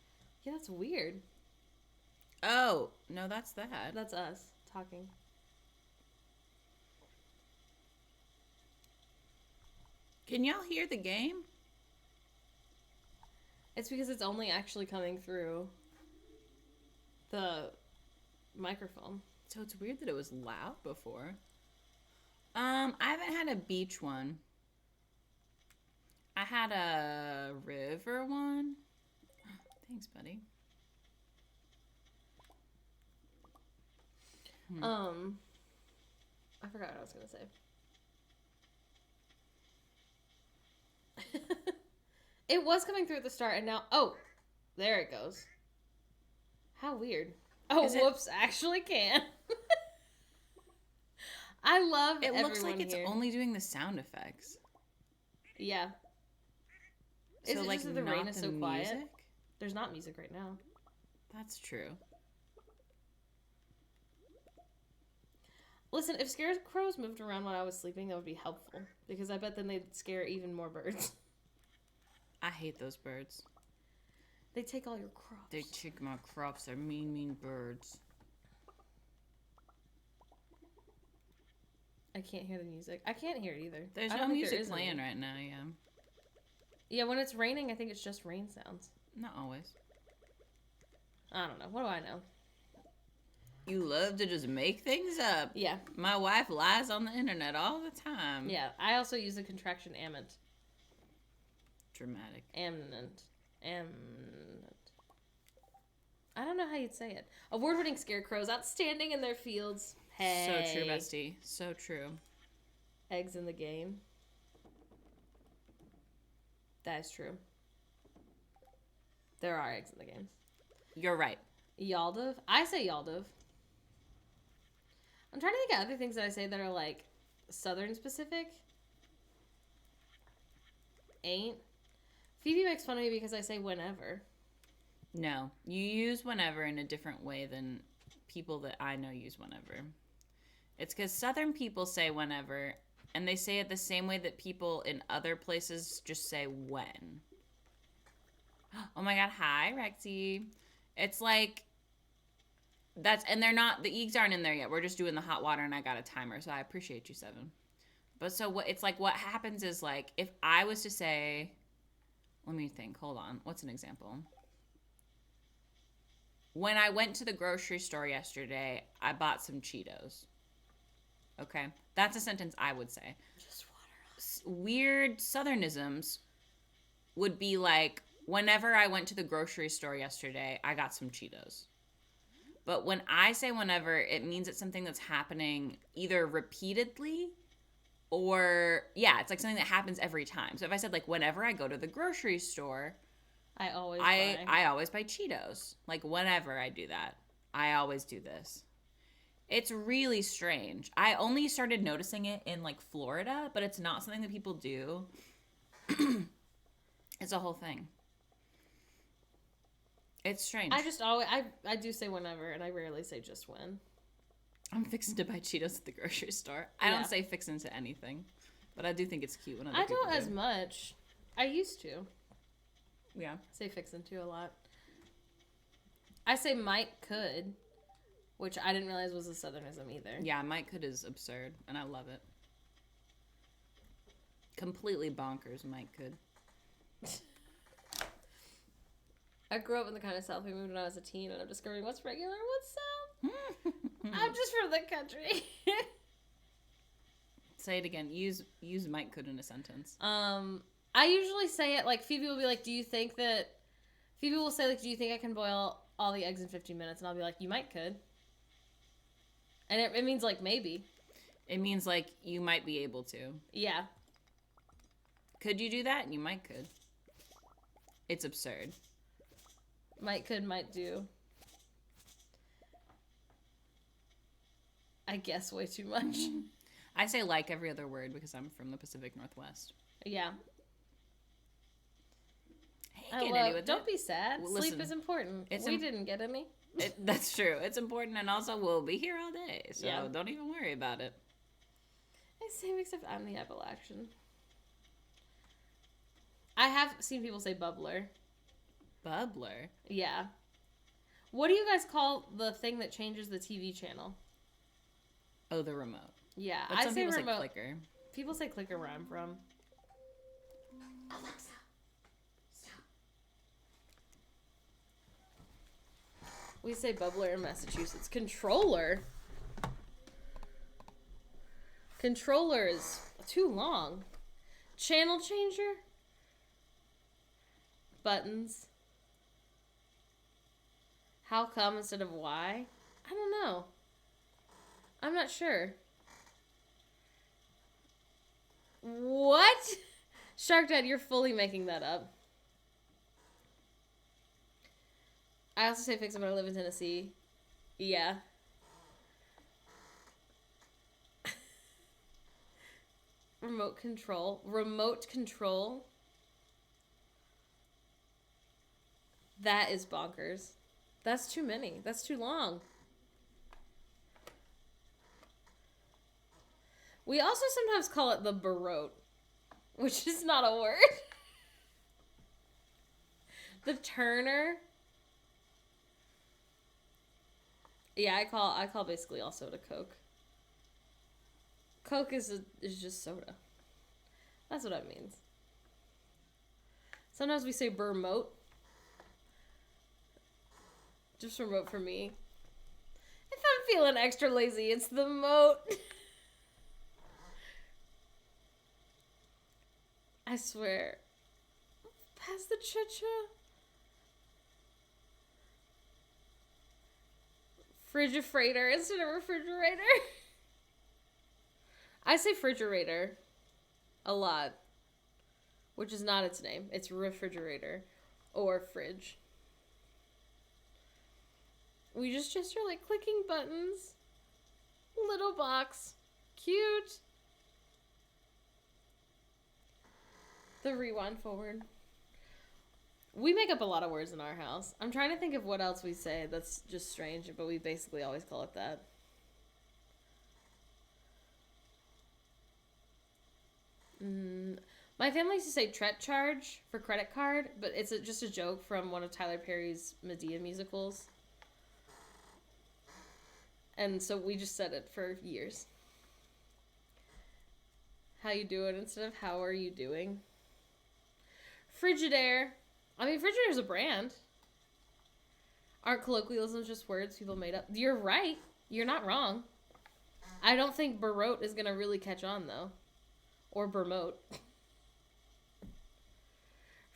Yeah, that's weird. Oh, no, that's that. That's us talking. Can y'all hear the game? It's because it's only actually coming through the microphone. So it's weird that it was loud before. I haven't had a beach one. I had a river one. Thanks, buddy. I forgot what I was gonna say. It was coming through at the start, and now there it goes. How weird. Oh, whoops! Actually, can. I love. It looks like it's here. only doing the sound effects. Yeah. So Is it like just that the not rain is the so quiet? music? There's not music right now. That's true. Listen, if scarecrows moved around when I was sleeping, that would be helpful. Because I bet then they'd scare even more birds. I hate those birds. They take all your crops. They take my crops. They're mean, mean birds. I can't hear the music. I can't hear it either. There's I no don't think music there is playing any. right now, yeah. Yeah, when it's raining, I think it's just rain sounds. Not always. I don't know. What do I know? You love to just make things up. Yeah. My wife lies on the internet all the time. Yeah. I also use the contraction amnent. Dramatic. Amnent. I don't know how you'd say it. Award-winning scarecrows outstanding in their fields. Hey. So true, bestie. So true. Eggs in the game. That is true. There are eggs in the game. You're right. Yaldiv. I say Yaldiv. I'm trying to think of other things that I say that are like southern specific. Ain't. Phoebe makes fun of me because I say whenever. No. You use whenever in a different way than people that I know use whenever. It's because southern people say whenever, and they say it the same way that people in other places just say when. Oh my god, hi, Rexy. It's like... and they're not, the eeks aren't in there yet. We're just doing the hot water and I got a timer, so I appreciate you, Seven. But so it's like what happens is like, if I was to say, let me think, hold on. What's an example? When I went to the grocery store yesterday, I bought some Cheetos. Okay? That's a sentence I would say. Just water. Weird southernisms would be like, whenever I went to the grocery store yesterday, I got some Cheetos. But when I say whenever, it means it's something that's happening either repeatedly or, yeah, it's like something that happens every time. So if I said, like, whenever I go to the grocery store, I always I always buy Cheetos. Like, whenever I do that, I always do this. It's really strange. I only started noticing it in, like, Florida, but it's not something that people do. It's a whole thing. It's strange. I just always, I do say whenever, and I rarely say just when. I'm fixing to buy Cheetos at the grocery store. I don't say fixing to anything, but I do think it's cute when other people don't do. as much. I used to. Yeah. I say fixing to a lot. I say might, could, which I didn't realize was a southernism either. Yeah, might could is absurd, and I love it. Completely bonkers, might could. I grew up in the kind of South we moved when I was a teen, and I'm discovering what's regular and what's South. I'm just from the country. Say it again. Use might could in a sentence. I usually say it like Phoebe will be like, "Do you think that?" Phoebe will say like, "Do you think I can boil all the eggs in 15 minutes?" And I'll be like, "You might could." And it means like maybe. It means like you might be able to. Yeah. Could you do that? You might could. It's absurd. Might could, might do. I guess way too much. I say like every other word because I'm from the Pacific Northwest. Yeah. Hey, don't be sad. Well, Sleep listen, is important. We didn't get any. That's true. It's important, and also we'll be here all day, so Yeah. don't even worry about it. Same, except I'm the Appalachian. I have seen people say bubbler. Bubbler. Yeah. What do you guys call the thing that changes the TV channel? Oh, the remote. Yeah, But I some say people remote. say clicker. People say clicker where I'm from. Alexa, stop. We say bubbler in Massachusetts. Controller. Controller is too long. Channel changer. Buttons. How come instead of why? I don't know. I'm not sure. What? Shark Dad, you're fully making that up. I also say fix it, but I live in Tennessee. Yeah. Remote control. Remote control. That is bonkers. That's too many. That's too long. We also sometimes call it the barote, which is not a word. The turner. Yeah, I call basically all soda Coke. Coke is just soda. That's what that means. Sometimes we say bermote. Just remote for me. If I'm feeling extra lazy, it's the moat. I swear. Pass the cha-cha. Frigifrator instead of refrigerator. I say refrigerator a lot, which is not its name. It's refrigerator or fridge. We just are like clicking buttons. Little box. Cute. The rewind forward. We make up a lot of words in our house. I'm trying to think of what else we say that's just strange, but we basically always call it that. My family used to say Tret charge for credit card, but it's just a joke from one of Tyler Perry's Medea musicals. And so we just said it for years. How you doing instead of how are you doing? Frigidaire. I mean, Frigidaire is a brand. Aren't colloquialisms just words people made up? You're right. You're not wrong. I don't think barote is going to really catch on, though. Or bermote.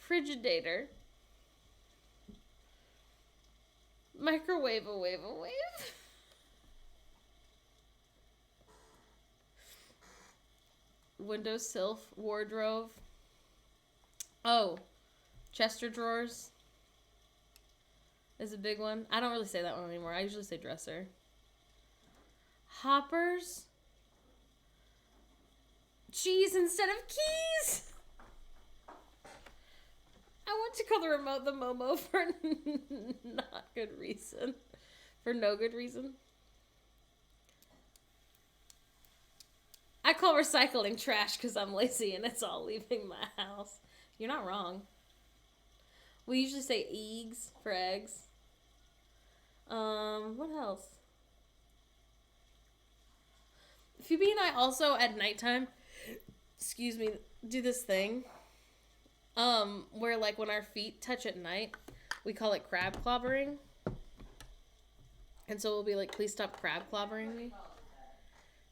Frigidator. Microwave a wave a wave. Windowsill wardrobe. Oh, Chester drawers is a big one. I don't really say that one anymore. I usually say dresser. Hoppers. Cheese instead of keys. I want to call the remote the Momo for not good reason. For no good reason. I call recycling trash because I'm lazy and it's all leaving my house. You're not wrong. We usually say eggs for eggs. What else? Phoebe and I also at nighttime, excuse me, do this thing. Where like when our feet touch at night, we call it crab clobbering. And so we'll be like, please stop crab clobbering me.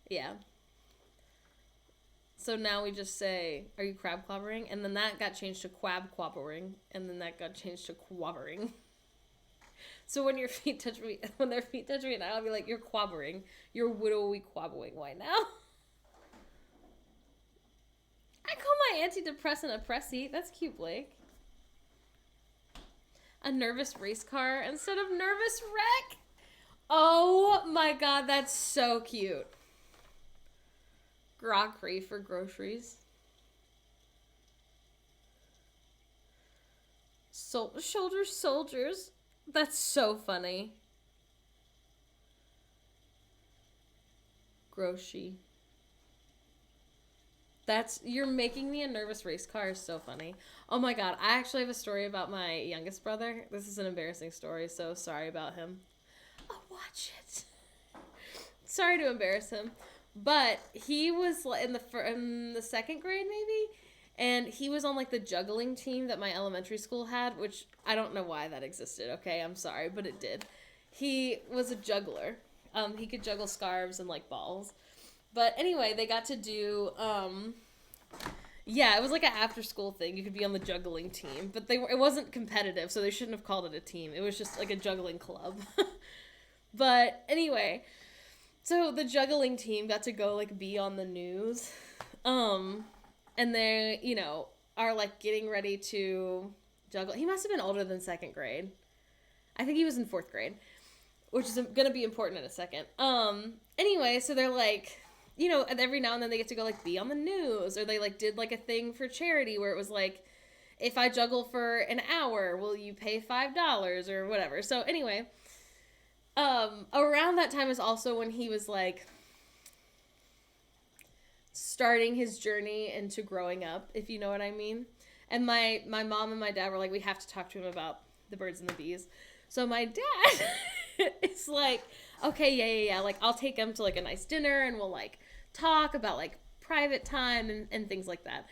Yeah. So now we just say, are you crab clobbering? And then that got changed to quab quabbering. And then that got changed to quabbering. So when your feet touch me, when their feet touch me, and I'll be like, you're quabbering. You're widowy quabbling right now. I call my antidepressant a pressy. That's cute, Blake. A nervous race car instead of nervous wreck. Oh my god, that's so cute. Grockery for groceries. Shoulder soldiers. That's so funny. Grocery. You're making me a nervous race car is so funny. Oh my god, I actually have a story about my youngest brother. This is an embarrassing story, so sorry about him. I'll watch it. Sorry to embarrass him. But he was in the second grade maybe, and he was on like the juggling team that my elementary school had, which I don't know why that existed, okay? I'm sorry, but it did. He was a juggler. He could juggle scarves and like balls. But anyway, they got to do yeah, it was like an after school thing. You could be on the juggling team, but it wasn't competitive, so they shouldn't have called it a team. It was just like a juggling club. But anyway, so the juggling team got to go like be on the news. And they, are like getting ready to juggle. He must have been older than second grade. I think he was in fourth grade, which is going to be important in a second. Anyway, so they're like, every now and then they get to go like be on the news, or they like did like a thing for charity where it was like, if I juggle for an hour, will you pay $5 or whatever? So anyway, around that time is also when he was like starting his journey into growing up, if you know what I mean. And my mom and my dad were like, we have to talk to him about the birds and the bees. So my dad is like, okay, yeah, like I'll take him to like a nice dinner and we'll like talk about like private time and things like that.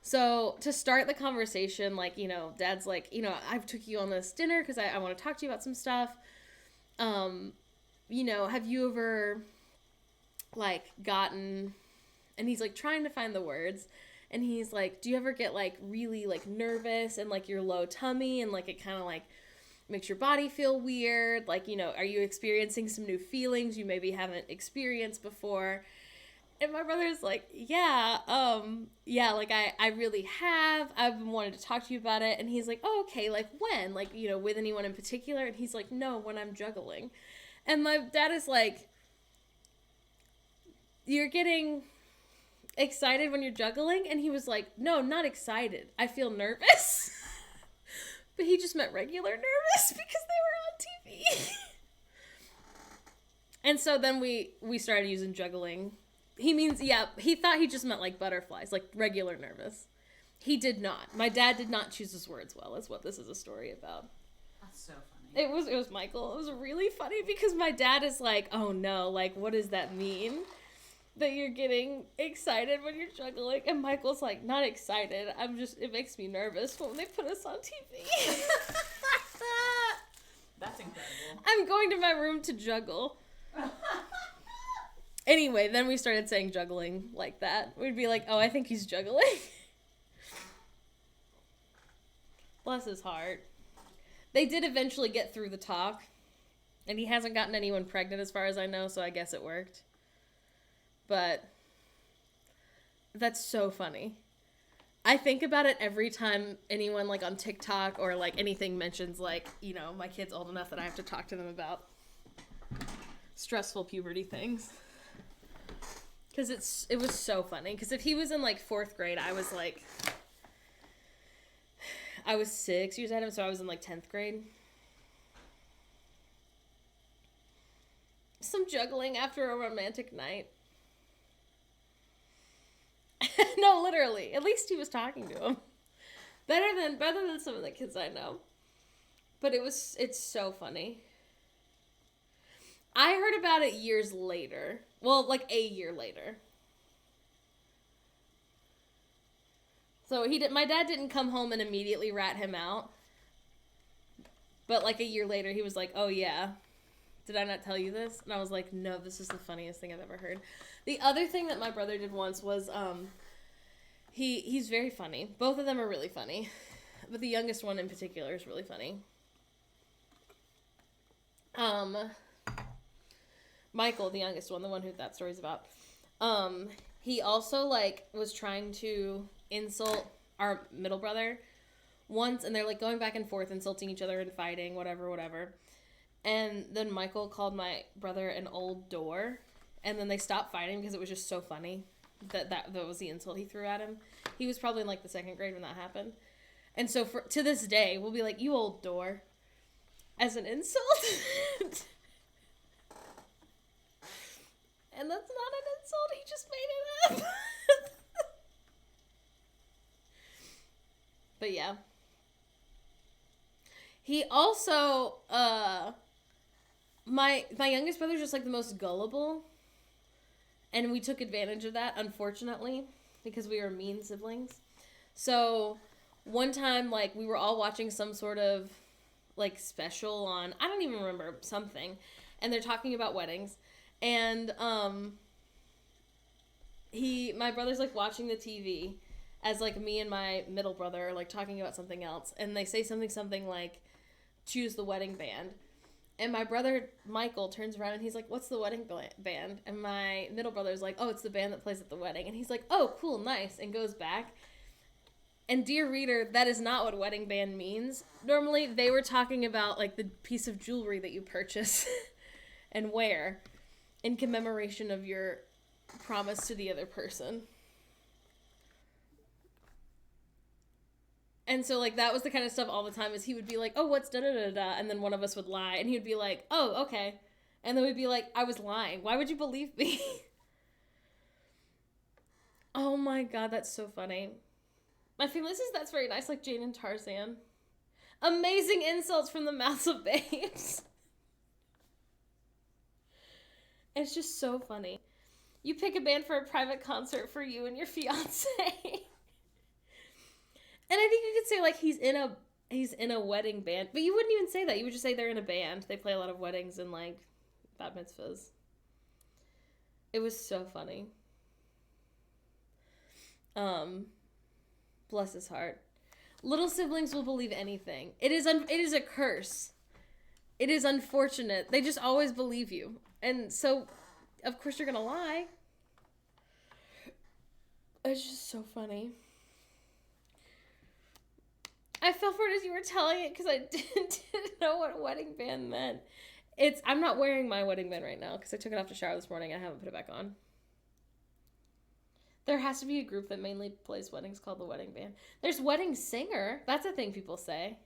So to start the conversation, like, dad's like, I took you on this dinner because I want to talk to you about some stuff. Have you ever like gotten, and he's like trying to find the words, and he's like, do you ever get like really like nervous and like your low tummy and like it kind of like makes your body feel weird? Like, are you experiencing some new feelings you maybe haven't experienced before? And my brother's like, yeah, like I really have. I've been wanting to talk to you about it. And he's like, oh, okay, like when? Like, with anyone in particular? And he's like, no, when I'm juggling. And my dad is like, you're getting excited when you're juggling? And he was like, no, not excited. I feel nervous. But he just meant regular nervous because they were on TV. And so then we started using juggling. He thought he just meant like butterflies, like regular nervous. He did not. My dad did not choose his words well, is what this is a story about. That's so funny. It was Michael. It was really funny because my dad is like, oh no, like what does that mean? That you're getting excited when you're juggling? And Michael's like, not excited. It makes me nervous when they put us on TV. That's incredible. I'm going to my room to juggle. Anyway, then we started saying juggling like that. We'd be like, oh, I think he's juggling. Bless his heart. They did eventually get through the talk. And he hasn't gotten anyone pregnant as far as I know, so I guess it worked. But that's so funny. I think about it every time anyone like on TikTok or like anything mentions like, my kid's old enough that I have to talk to them about stressful puberty things. Because it was so funny. Because if he was in like fourth grade, I was 6 years ahead of him, so I was in like 10th grade. Some juggling after a romantic night. No, literally. At least he was talking to him. Better than some of the kids I know. But it's so funny. I heard about it years later. Well, like a year later. So my dad didn't come home and immediately rat him out. But like a year later, he was like, oh yeah, did I not tell you this? And I was like, no, this is the funniest thing I've ever heard. The other thing that my brother did once was, he's very funny. Both of them are really funny. But the youngest one in particular is really funny. Michael, the youngest one, the one who that story's about, he also, like, was trying to insult our middle brother once, and they're, like, going back and forth, insulting each other and fighting, whatever. And then Michael called my brother an old door, and then they stopped fighting because it was just so funny that was the insult he threw at him. He was probably in, like, the second grade when that happened. And so, to this day, we'll be like, you old door, as an insult. And that's not an insult, he just made it up. But yeah. He also, my youngest brother's just like the most gullible. And we took advantage of that, unfortunately, because we were mean siblings. So one time, like, we were all watching some sort of, like, special on, I don't even remember, something. And they're talking about weddings. And, my brother's, like, watching the TV as, like, me and my middle brother are, like, talking about something else. And they say something like, choose the wedding band. And my brother, Michael, turns around and he's like, what's the wedding band? And my middle brother's like, oh, it's the band that plays at the wedding. And he's like, oh, cool, nice, and goes back. And dear reader, that is not what wedding band means. Normally, they were talking about, like, the piece of jewelry that you purchase and wear in commemoration of your promise to the other person. And so, like, that was the kind of stuff all the time, is he would be like, oh, what's da-da-da-da, and then one of us would lie, and he would be like, oh, okay. And then we'd be like, I was lying. Why would you believe me? Oh my god, that's so funny. My family says that's very nice, like Jane and Tarzan. Amazing insults from the mouths of babes. It's just so funny. You pick a band for a private concert for you and your fiance. And I think you could say, like, he's in a wedding band. But you wouldn't even say that. You would just say they're in a band. They play a lot of weddings and, like, bat mitzvahs. It was so funny. Bless his heart. Little siblings will believe anything. It is a curse. It is unfortunate. They just always believe you. And so, of course, you're gonna lie. It's just so funny. I fell for it as you were telling it because I didn't know what wedding band meant. I'm not wearing my wedding band right now because I took it off to shower this morning and I haven't put it back on. There has to be a group that mainly plays weddings called the wedding band. There's wedding singer. That's a thing people say.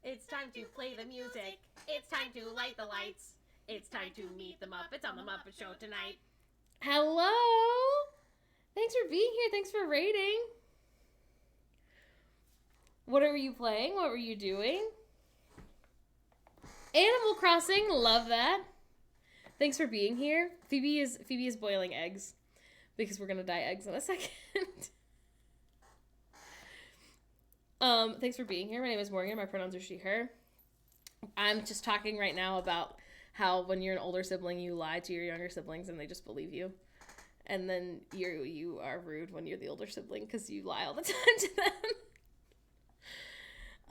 It's time to play the music. It's time to light the lights. It's time to meet the Muppets on the Muppet Show tonight. Hello. Thanks for being here. Thanks for rating. What were you playing? What were you doing? Animal Crossing. Love that. Thanks for being here. Phoebe is boiling eggs because we're going to dye eggs in a second. Thanks for being here. My name is Morgan. My pronouns are she, her. I'm just talking right now about how when you're an older sibling, you lie to your younger siblings and they just believe you. And then you are rude when you're the older sibling because you lie all the time to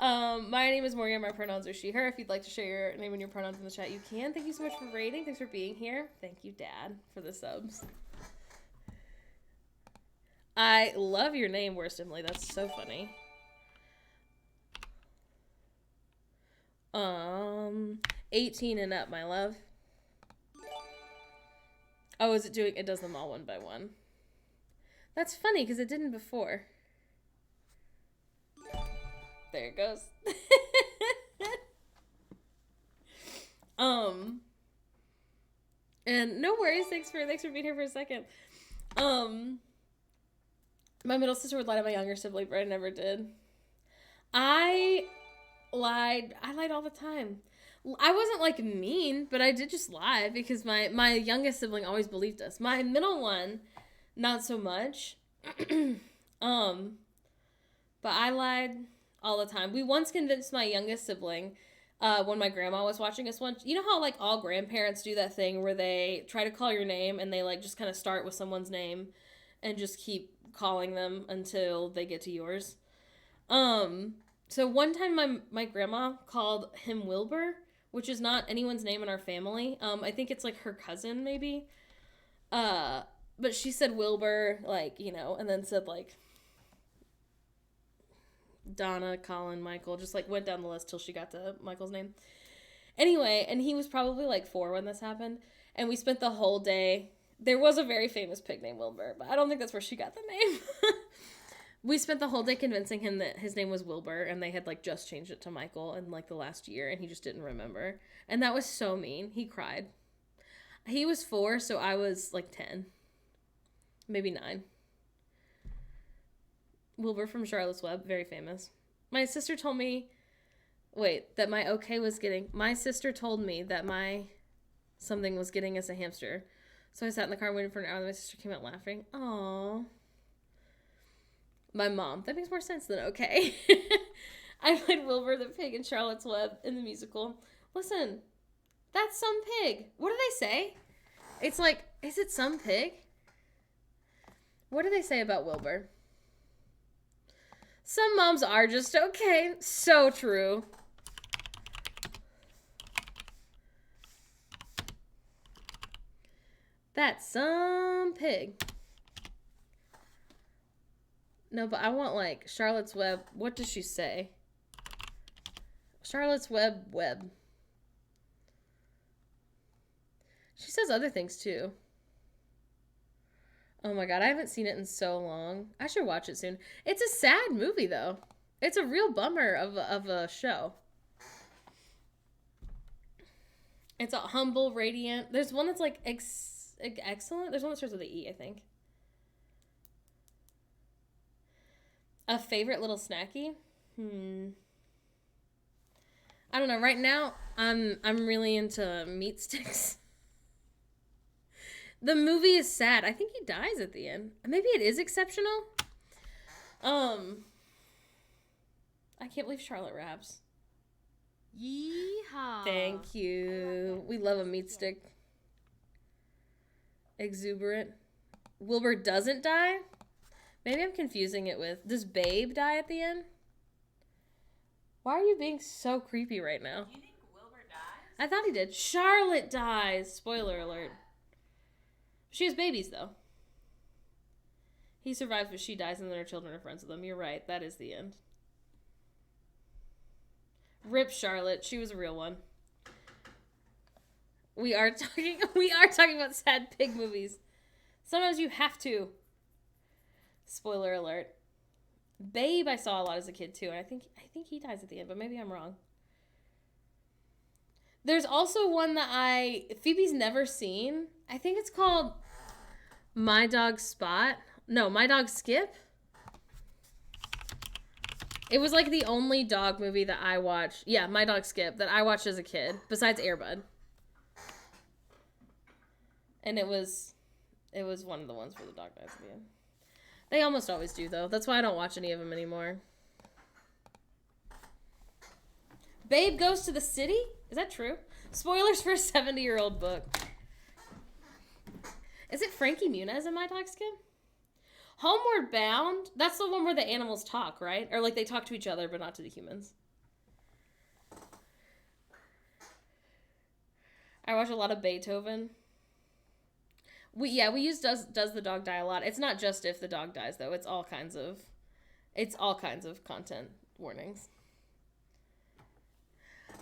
them. My name is Morgan. My pronouns are she, her. If you'd like to share your name and your pronouns in the chat, you can. Thank you so much for rating. Thanks for being here. Thank you, Dad, for the subs. I love your name, Worst Emily. That's so funny. 18 and up, my love. Oh, is it doing? It does them all one by one. That's funny because it didn't before. There it goes. And no worries. Thanks for being here for a second. My middle sister would lie to my younger sibling, but I never did. I lied all the time. I wasn't, like, mean, but I did just lie because my youngest sibling always believed us. My middle one, not so much. But I lied all the time. We once convinced my youngest sibling, when my grandma was watching us once. You know how, like, all grandparents do that thing where they try to call your name and they, like, just kind of start with someone's name and just keep calling them until they get to yours? So one time my grandma called him Wilbur, which is not anyone's name in our family. I think it's, like, her cousin, maybe. But she said Wilbur, like, you know, and then said, like, Donna, Colin, Michael, just, like, went down the list till she got to Michael's name. Anyway, and he was probably, like, 4 when this happened, and we spent the whole day. There was a very famous pig named Wilbur, but I don't think that's where she got the name. We spent the whole day convincing him that his name was Wilbur, and they had, like, just changed it to Michael in, like, the last year, and he just didn't remember. And that was so mean. He cried. He was 4, so I was, like, 10. Maybe 9. Wilbur from Charlotte's Web, very famous. My sister told me, that my my sister told me that my something was getting us a hamster. So I sat in the car waiting for an hour and my sister came out laughing. Aww. My mom, that makes more sense than okay. I played Wilbur the pig in Charlotte's Web in the musical. Listen, that's some pig. What do they say? It's like, is it some pig? What do they say about Wilbur? Some moms are just okay. So true. That's some pig. No, but I want like Charlotte's Web. What does she say? Charlotte's Web. She says other things too. Oh my god, I haven't seen it in so long. I should watch it soon. It's a sad movie though. It's a real bummer of a show. It's a humble, radiant. There's one that's like excellent. There's one that starts with an E, I think. A favorite little snacky? I don't know. Right now, I'm really into meat sticks. The movie is sad. I think he dies at the end. Maybe it is exceptional. I can't believe Charlotte raps. Yeehaw. Thank you. We love a meat stick. Exuberant. Wilbur doesn't die? Maybe I'm confusing it with... Does Babe die at the end? Why are you being so creepy right now? You think Wilbur dies? I thought he did. Charlotte dies. Spoiler alert. She has babies, though. He survives, but she dies, and then her children are friends with him. You're right. That is the end. Rip Charlotte. She was a real one. We are talking about sad pig movies. Sometimes you have to. Spoiler alert. Babe I saw a lot as a kid too, and I think he dies at the end, but maybe I'm wrong. There's also one that Phoebe's never seen. I think it's called My Dog Spot. No, My Dog Skip. It was like the only dog movie that I watched. Yeah, My Dog Skip that I watched as a kid, besides Air Bud. And it was one of the ones where the dog dies at the end. They almost always do, though. That's why I don't watch any of them anymore. Babe Goes to the City? Is that true? Spoilers for a 70-year-old book. Is it Frankie Muniz in My Dog Skip? Homeward Bound? That's the one where the animals talk, right? Or like they talk to each other, but not to the humans. I watch a lot of Beethoven. We use does the dog die a lot. It's not just if the dog dies though. It's all kinds of content warnings.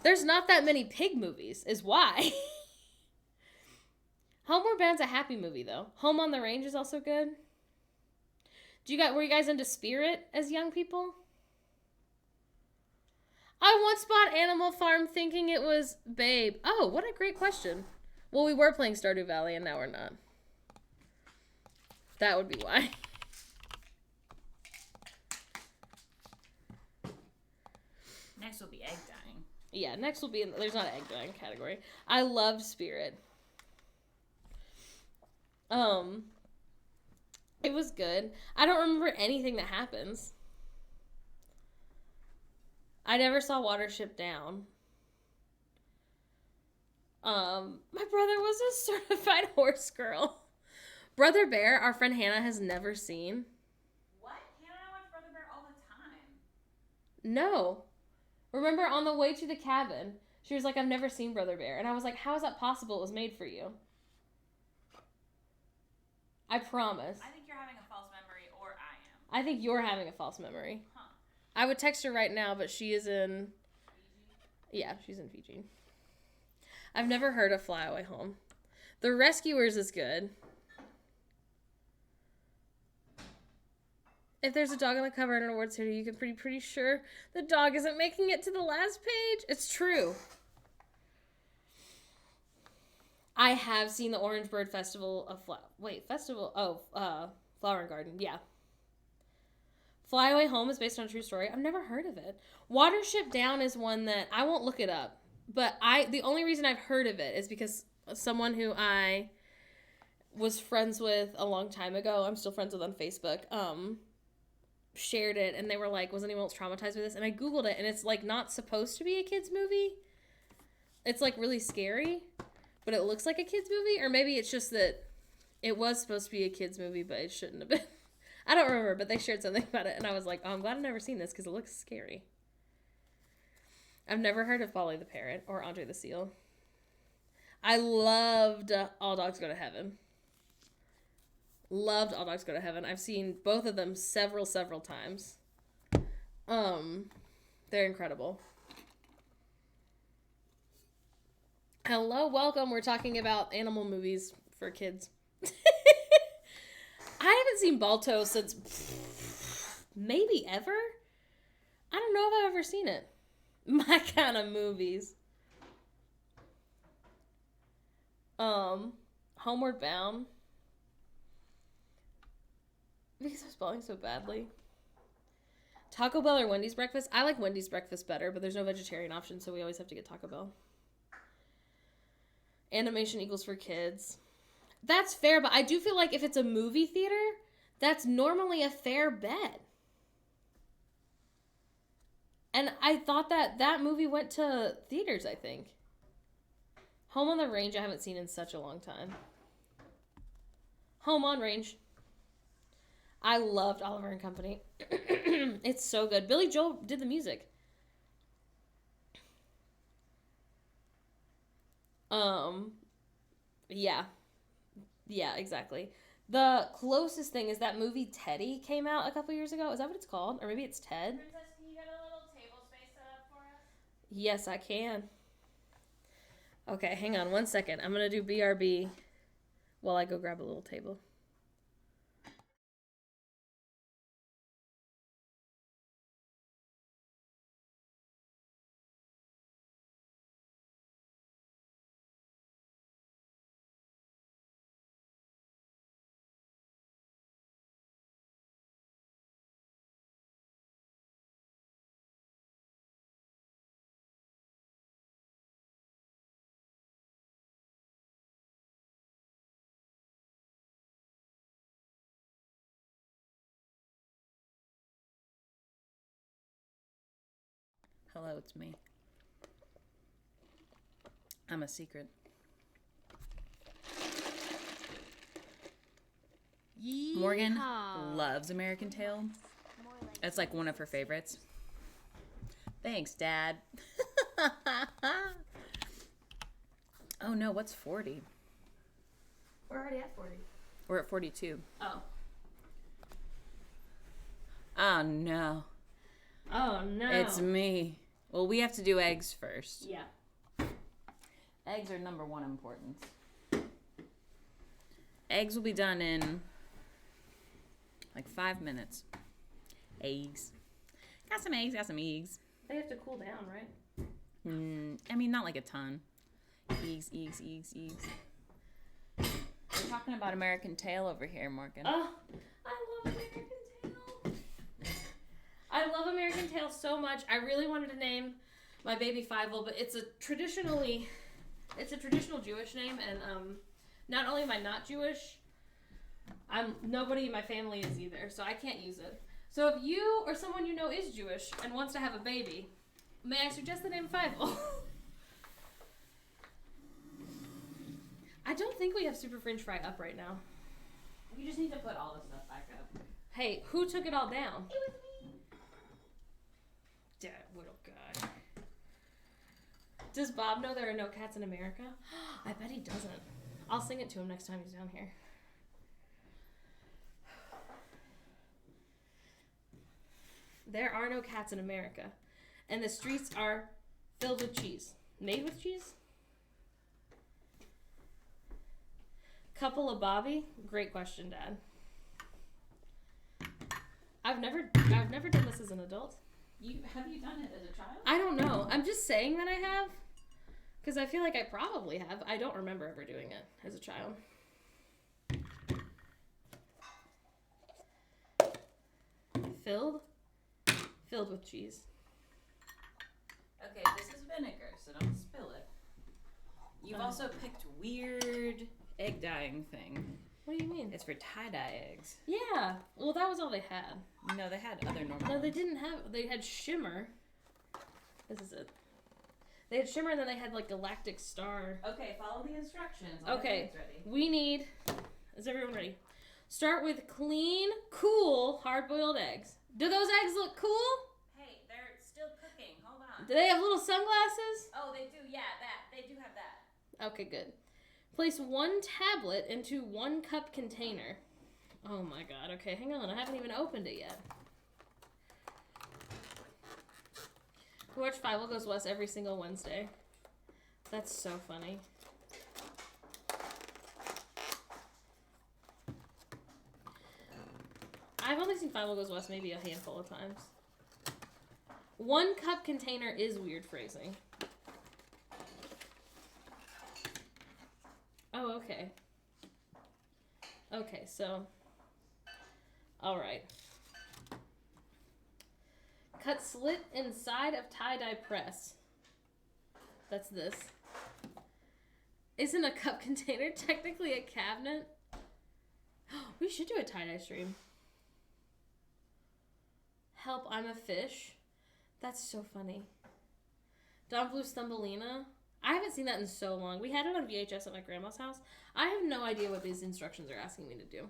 There's not that many pig movies, is why. Homeward Bound's a happy movie though. Home on the Range is also good. Were you guys into Spirit as young people? I once bought Animal Farm thinking it was Babe. Oh, what a great question. Well, we were playing Stardew Valley and now we're not. That would be why. Next will be egg dying. Yeah, next will be there's not an egg dying category. I loved Spirit. It was good. I don't remember anything that happens. I never saw Watership Down. My brother was a certified horse girl. Brother Bear, our friend Hannah has never seen. What? Hannah and I watch Brother Bear all the time. No. Remember on the way to the cabin, she was like, I've never seen Brother Bear. And I was like, how is that possible? It was made for you. I promise. I think you're having a false memory, or I am. I think you're having a false memory. Huh. I would text her right now, but she is in... Fiji? Yeah, she's in Fiji. I've never heard of Fly Away Home. The Rescuers is good. If there's a dog on the cover in an award ceremony, you can be pretty sure the dog isn't making it to the last page. It's true. I have seen the Orange Bird Festival of Flower and Garden. Yeah. Fly Away Home is based on a true story. I've never heard of it. Watership Down is one that I won't look it up, but the only reason I've heard of it is because someone who I was friends with a long time ago, I'm still friends with on Facebook, shared it, and they were like, was anyone else traumatized with this? And I Googled it, and it's like not supposed to be a kid's movie. It's like really scary, but it looks like a kid's movie, or maybe it's just that it was supposed to be a kid's movie, but it shouldn't have been. I don't remember, but they shared something about it, and I was like, oh, I'm glad I've never seen this because it looks scary. I've never heard of Polly the Parrot or Andre the Seal. I loved All Dogs Go to Heaven. Loved All Dogs Go to Heaven. I've seen both of them several times. They're incredible. Hello, welcome. We're talking about animal movies for kids. I haven't seen Balto since maybe ever. I don't know if I've ever seen it. My kind of movies. Homeward Bound. Because I'm spelling so badly. Taco Bell or Wendy's breakfast? I like Wendy's breakfast better, but there's no vegetarian option, so we always have to get Taco Bell. Animation equals for kids. That's fair, but I do feel like if it's a movie theater, that's normally a fair bet. And I thought that movie went to theaters, I think. Home on the Range I haven't seen in such a long time. Home on Range. I loved Oliver and Company. It's so good. Billy Joel did the music. Yeah. Yeah, exactly. The closest thing is that movie Teddy came out a couple years ago. Is that what it's called? Or maybe it's Ted? Princess, can you get a little table space set up for us? Yes, I can. Okay, hang on 1 second. I'm going to do BRB while I go grab a little table. Hello, it's me. I'm a secret. Morgan loves American Tail. It's like one of her favorites. Thanks, Dad. Oh no, what's 40? We're already at 40. We're at 42. Oh. Oh no. Oh, no. It's me. Well, we have to do eggs first. Yeah. Eggs are number one importance. Eggs will be done in like 5 minutes. Eggs. Got some eggs, got some eggs. They have to cool down, right? I mean, not like a ton. Eggs. We're talking about American Tail over here, Morgan. Oh, I love American Tail. I love American Tail so much. I really wanted to name my baby Fievel, but it's a traditional Jewish name, and not only am I not Jewish, nobody in my family is either, so I can't use it. So if you or someone you know is Jewish and wants to have a baby, may I suggest the name Fievel? I don't think we have Super French Fry up right now. We just need to put all this stuff back up. Hey, who took it all down? It was me. Dad, little guy. Does Bob know there are no cats in America? I bet he doesn't. I'll sing it to him next time he's down here. There are no cats in America. And the streets are filled with cheese. Made with cheese? Couple of Bobby? Great question, Dad. I've never done this as an adult. Have you done it as a child? I don't know. I'm just saying that I have. Because I feel like I probably have. I don't remember ever doing it as a child. Filled? Filled with cheese. Okay, this is vinegar, so don't spill it. You've also picked weird egg dyeing thing. What do you mean? It's for tie-dye eggs. Yeah. Well, that was all they had. No, they had other normal No, they ones. didn't have. They had shimmer. This is it. They had shimmer, and then they had like galactic star. Okay, follow the instructions. I'll get Okay. the eggs ready. We need. Is everyone ready? Start with clean, cool, hard-boiled eggs. Do those eggs look cool? Hey, they're still cooking. Hold on. Do they have little sunglasses? Oh, they do. Yeah, that. They do have that. Okay, good. Place 1 tablet into 1 cup container. Oh my god. Okay, hang on. I haven't even opened it yet. We watch Five Goes West every single Wednesday. That's so funny. I've only seen Five Goes West maybe a handful of times. 1 cup container is weird phrasing. Oh, okay. Okay, so. Alright. Cut slit inside of tie-dye press. That's this. Isn't a cup container technically a cabinet? We should do a tie-dye stream. Help, I'm a fish. That's so funny. Don Blue Stumbleina. I haven't seen that in so long. We had it on VHS at my grandma's house. I have no idea what these instructions are asking me to do.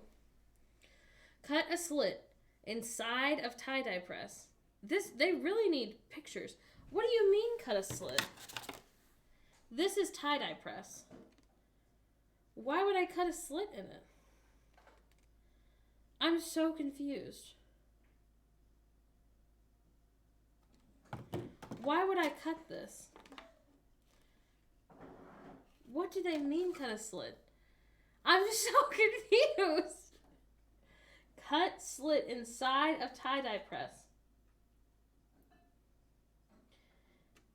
Cut a slit inside of tie-dye press. They really need pictures. What do you mean cut a slit? This is tie-dye press. Why would I cut a slit in it? I'm so confused. Why would I cut this? What do they mean cut a slit? I'm so confused. Cut slit inside of tie-dye press.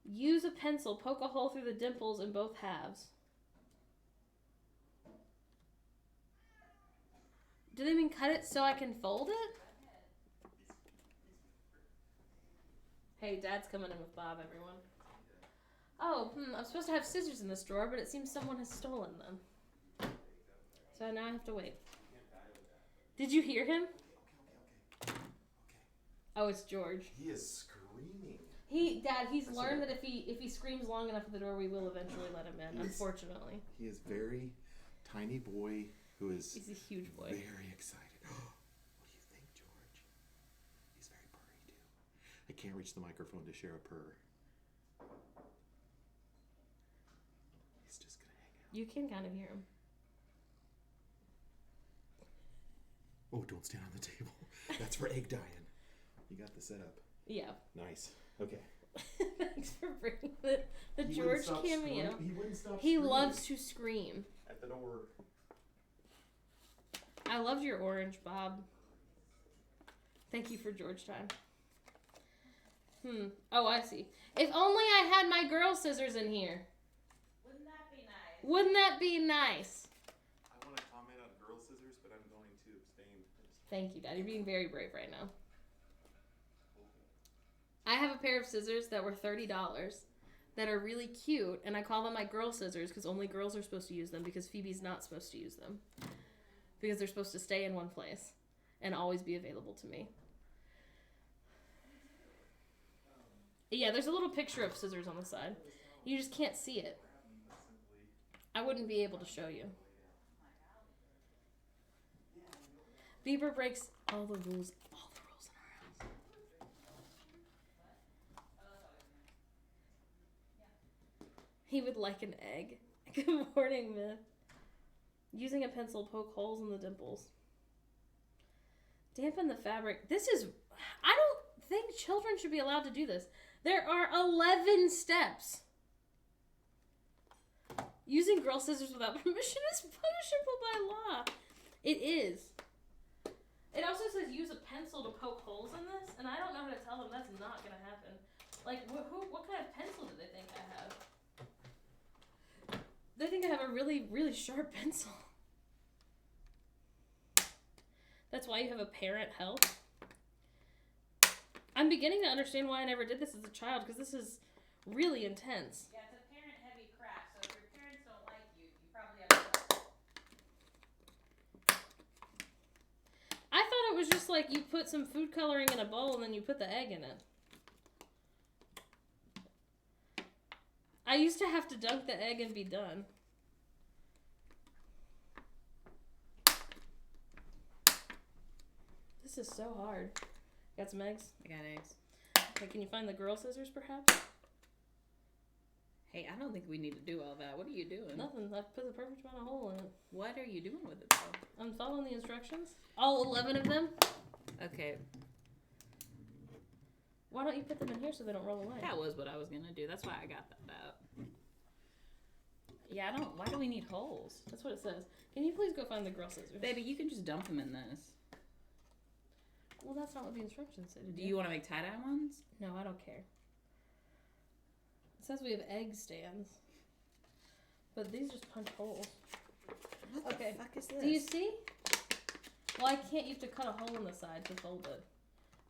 Use a pencil, poke a hole through the dimples in both halves. Do they mean cut it so I can fold it? Hey, Dad's coming in with Bob, everyone. Oh, I'm supposed to have scissors in this drawer, but it seems someone has stolen them. So now I have to wait. Did you hear him? Okay. Oh, it's George. He is screaming. Dad, he's That's learned okay. that if he screams long enough at the door, we will eventually let him in, unfortunately. He is very tiny boy who is He's a huge boy. very excited. What do you think, George? He's very purry too. I can't reach the microphone to share a purr. He's just gonna hang out. You can kind of hear him. Oh, don't stand on the table. That's for egg dyeing. You got the setup. Yeah. Nice. Okay. Thanks for bringing the He George wouldn't stop cameo. He wouldn't stop He screaming loves to scream. at the door. I loved your orange, Bob. Thank you for George time. Oh, I see. If only I had my girl scissors in here. Wouldn't that be nice? Wouldn't that be nice? I want to comment on girl scissors, but I'm going to abstain. Thank you, Dad. You're being very brave right now. I have a pair of scissors that were $30 that are really cute, and I call them my girl scissors because only girls are supposed to use them because Phoebe's not supposed to use them. Because they're supposed to stay in one place and always be available to me. Yeah, there's a little picture of scissors on the side. You just can't see it. I wouldn't be able to show you. Bieber breaks all the rules in our house. He would like an egg. Good morning, Myth. Using a pencil, poke holes in the dimples. Dampen the fabric. I don't think children should be allowed to do this. There are 11 steps. Using girl scissors without permission is punishable by law. It is. It also says use a pencil to poke holes in this, and I don't know how to tell them that's not going to happen. Like, what kind of pencil do they think I have? They think I have a really, really sharp pencil. That's why you have a parent help. I'm beginning to understand why I never did this as a child, because this is really intense. Yeah, it's a parent-heavy craft, so if your parents don't like you, you probably have trouble. I thought it was just like you put some food coloring in a bowl and then you put the egg in it. I used to have to dunk the egg and be done. This is so hard. Got some eggs? I got eggs. Okay, can you find the girl scissors, perhaps? Hey, I don't think we need to do all that. What are you doing? Nothing. I put the perfect amount of hole in it. What are you doing with it, though? I'm following the instructions. All 11 of them? Okay, Why don't you put them in here so they don't roll away? that was what I was gonna do. That's why I got that out. Yeah, I don't. Why do we need holes? That's what it says. Can you please go find the girl scissors? Baby, you can just dump them in this. Well, that's not what the instructions say to Do you want to make tie-dye ones? No, I don't care. It says we have egg stands. But these just punch holes. What Okay. the fuck is this? Do you see? Well, I can't. You have to cut a hole in the side to fold it.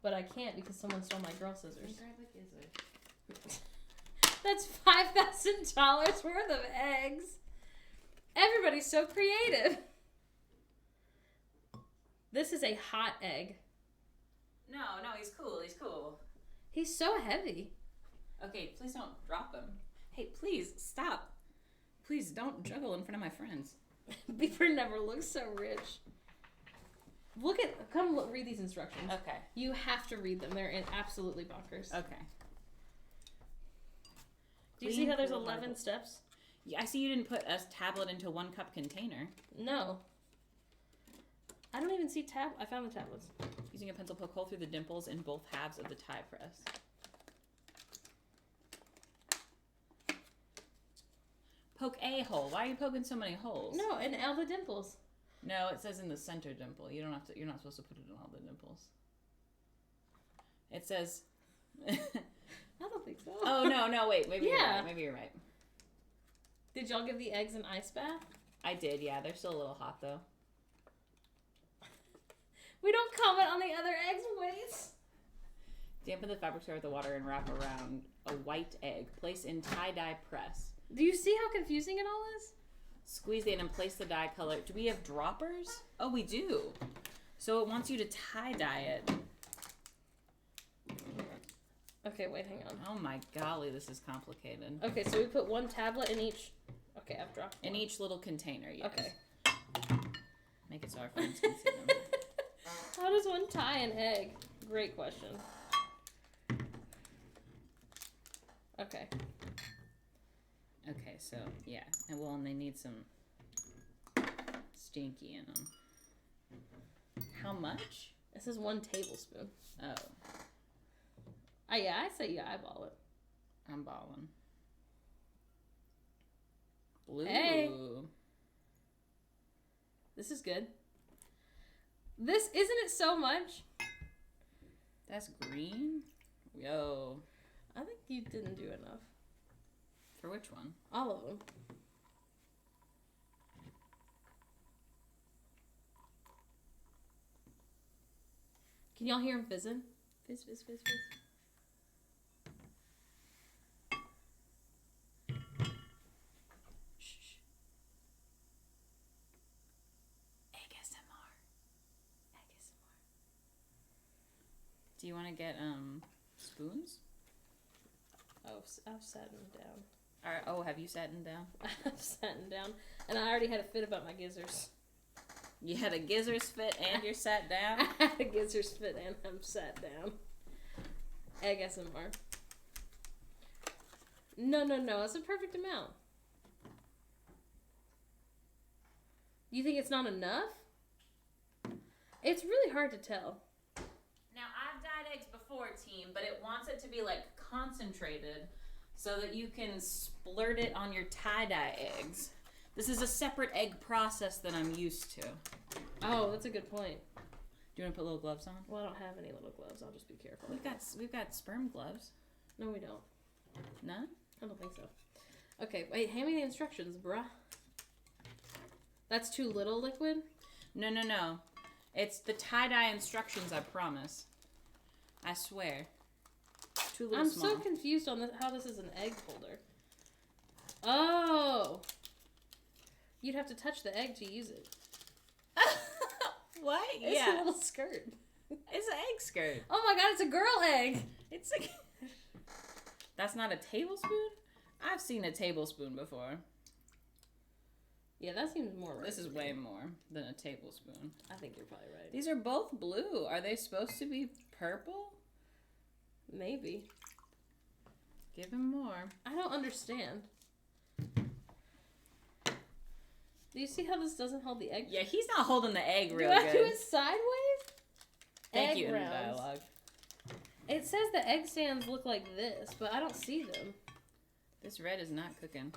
But I can't because someone stole my girl scissors. Grab a gizzard. That's $5,000 worth of eggs. Everybody's so creative. This is a hot egg. No, he's cool. He's cool. He's so heavy. Okay, please don't drop him. Hey, please stop. Please don't juggle in front of my friends. Beaver never looked so rich. Read these instructions. Okay. You have to read them. They're absolutely bonkers. Okay. Do you see how there's Clean, 11 steps? Yeah, I see you didn't put a tablet into 1 cup container. No. I don't even see I found the tablets. Using a pencil, poke hole through the dimples in both halves of the tie press. Poke a hole. Why are you poking so many holes? No, and all the dimples. No, it says in the center dimple. You don't have to. You're not supposed to put it in all the dimples. It says. I don't think so. Oh no! Wait, maybe you're right. Maybe you're right. Did y'all give the eggs an ice bath? I did. Yeah, they're still a little hot though. We don't comment on the other eggs' weights. Dampen the fabric square with the water and wrap around a white egg. Place in tie-dye press. Do you see how confusing it all is? Squeeze in and place the dye color. Do we have droppers? Oh, we do. So it wants you to tie-dye it. Okay, wait, hang on. Oh my golly, this is complicated. Okay, so we put 1 tablet in each. Okay, I've dropped In one. each little container, yes. Okay. Make it so our friends can see them. How does one tie an egg? Great question. Okay. Okay, so yeah, and they need some stinky in them. How much? This is 1 tablespoon. Oh, Yeah, I say you eyeball it. I'm balling. Blue. Hey. This is good. Isn't it so much? That's green? Yo. I think you didn't do enough. For which one? All of them. Can y'all hear him fizzing? Fizz, fizz, fizz, fizz. Shh. ASMR. Do you want to get spoons? Oh, I've sat him down. Oh, have you sat down? I've sat him down. And I already had a fit about my gizzards. You had a gizzards fit and you're sat down? I had a gizzards fit and I'm sat down. Egg SMR. No. It's a perfect amount. You think it's not enough? It's really hard to tell. Now, I've dyed eggs before, team, but it wants it to be, like, concentrated so that you can splurt it on your tie-dye eggs. This is a separate egg process that I'm used to. Oh, that's a good point. Do you want to put little gloves on? Well, I don't have any little gloves. I'll just be careful. We've got sperm gloves. No, we don't. None? I don't think so. Okay, wait, hand me the instructions, bruh. That's too little liquid? No. It's the tie-dye instructions, I promise. I swear. Too little I'm small. so confused on how this is an egg holder. Oh! You'd have to touch the egg to use it. What? It's a little skirt. It's an egg skirt. Oh my god, it's a girl egg! It's a... That's not a tablespoon? I've seen a tablespoon before. Yeah, that seems more right. This is way more than a tablespoon. I think you're probably right. These are both blue. Are they supposed to be purple? Maybe. Give him more. I don't understand. Do you see how this doesn't hold the egg? Yeah, he's not holding the egg real Do I good. do it sideways? Thank Egg you in the rounds. dialogue. It says the egg stands look like this, but I don't see them. This red is not cooking.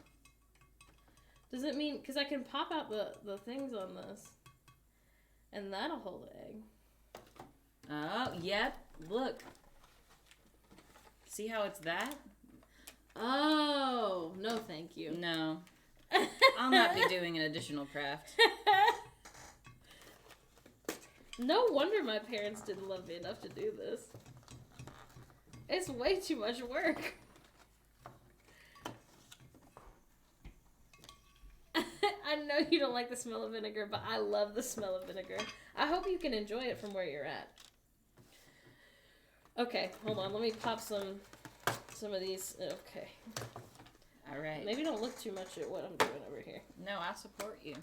Does it mean... Because I can pop out the things on this. And that'll hold the egg. Oh, yep. Look. See how it's that? Oh, no thank you. No. I'll not be doing an additional craft. No wonder my parents didn't love me enough to do this. It's way too much work. I know you don't like the smell of vinegar, but I love the smell of vinegar. I hope you can enjoy it from where you're at. Okay, hold on. Let me pop some of these. Okay. All right. Maybe don't look too much at what I'm doing over here. No, I'll support you.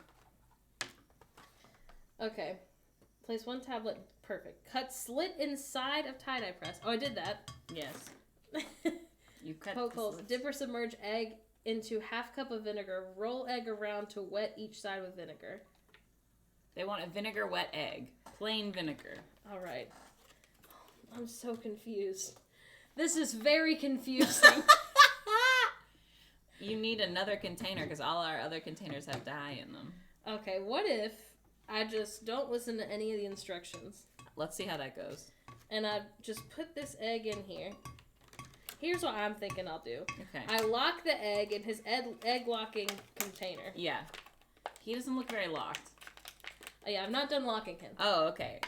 Okay. Place one tablet. Perfect. Cut slit inside of tie-dye press. Oh, I did that. Yes. You cut Poke the holes. slits. Dip or submerge egg into half cup of vinegar. Roll egg around to wet each side with vinegar. They want a vinegar wet egg. Plain vinegar. All right. I'm so confused. This is very confusing. You need another container because all our other containers have dye in them. Okay, what if I just don't listen to any of the instructions Let's see how that goes. and I just put this egg in here? Here's what I'm thinking I'll do. Okay. I lock the egg in his egg locking container. Yeah. He doesn't look very locked. Oh, yeah, I'm not done locking him. Oh, okay.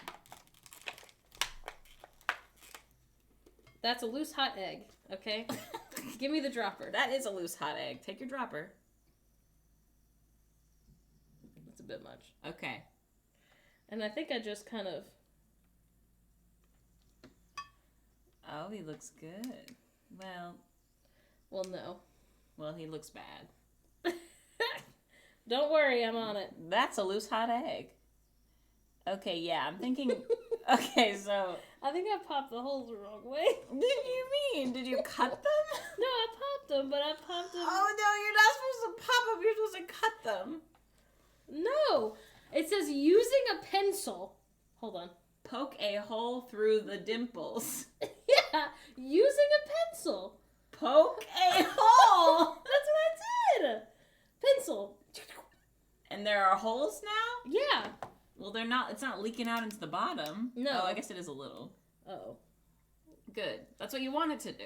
That's a loose hot egg, okay? Give me the dropper. That is a loose hot egg. Take your dropper. That's a bit much. Okay. And I think I just kind of... Oh, he looks good. Well, no. Well, he looks bad. Don't worry, I'm on it. That's a loose hot egg. Okay, yeah, I'm thinking... Okay, so... I think I popped the holes the wrong way. What do you mean? Did you cut them? No, I popped them, but I popped them... Oh, no, you're not supposed to pop them. You're supposed to cut them. No! It says using a pencil. Hold on. Poke a hole through the dimples. Yeah, using a pencil. Poke a hole! That's what I did. Pencil. And there are holes now? Yeah. Well, they're not. It's not leaking out into the bottom. No. Oh, I guess it is a little. Oh. Good. That's what you want it to do.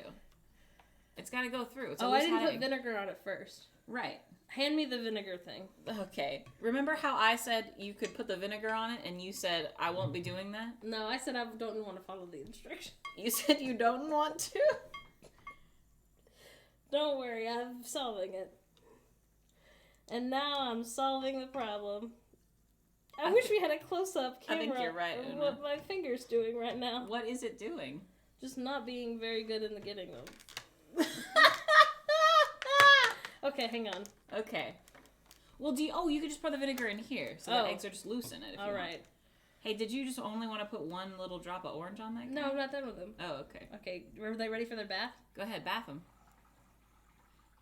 It's got to go through. It's a Oh, loose I didn't hot put egg. vinegar on it first. Right. Hand me the vinegar thing. Okay. Remember how I said you could put the vinegar on it, and you said I won't be doing that? No, I said I don't want to follow the instructions. You said you don't want to. Don't worry, I'm solving it. And now I'm solving the problem. I wish we had a close-up I camera think you're right, of Una. what my finger's doing right now. What is it doing? Just not being very good in the getting them. Okay, hang on. Okay. Well, you could just pour the vinegar in here, so the Oh. eggs are just loose in it. If All you right. Want. Hey, did you just only want to put one little drop of orange on that? No, I'm not done with them. Oh, okay. Okay, were they ready for their bath? Go ahead, bath them.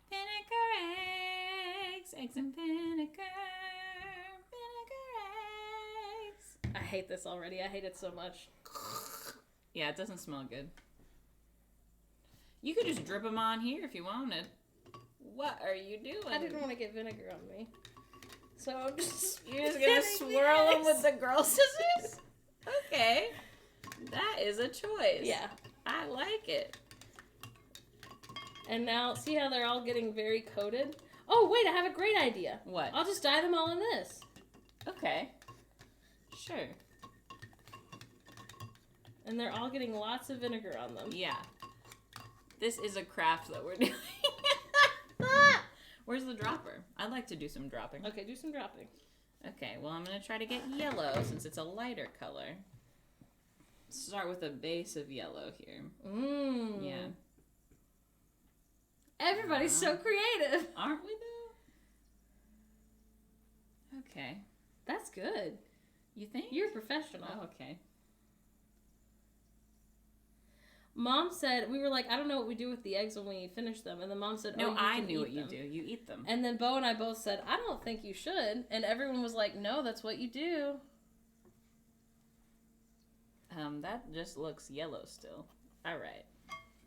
Vinegar eggs, eggs and vinegar eggs. I hate this already. I hate it so much. Yeah, it doesn't smell good. You could just drip them on here if you wanted. What are you doing? I didn't want to get vinegar on me. So I'm just... You're just gonna swirl them with the girl scissors? Okay. That is a choice. Yeah. I like it. And now, see how they're all getting very coated? Oh, wait, I have a great idea. What? I'll just dye them all in this. Okay. Sure. And they're all getting lots of vinegar on them. Yeah. This is a craft that we're doing. Where's the dropper? I'd like to do some dropping. Okay, do some dropping. Okay, well, I'm going to try to get yellow since it's a lighter color. Start with a base of yellow here. Mmm. Yeah. Everybody's so creative. Aren't we, though? Okay. That's good. You think? You're a professional. Oh, okay. Mom said, we were like, I don't know what we do with the eggs when we finish them. And then Mom said, No, you I can knew eat what you them. do. You eat them. And then Bo and I both said, I don't think you should. And everyone was like, no, that's what you do. That just looks yellow still. All right.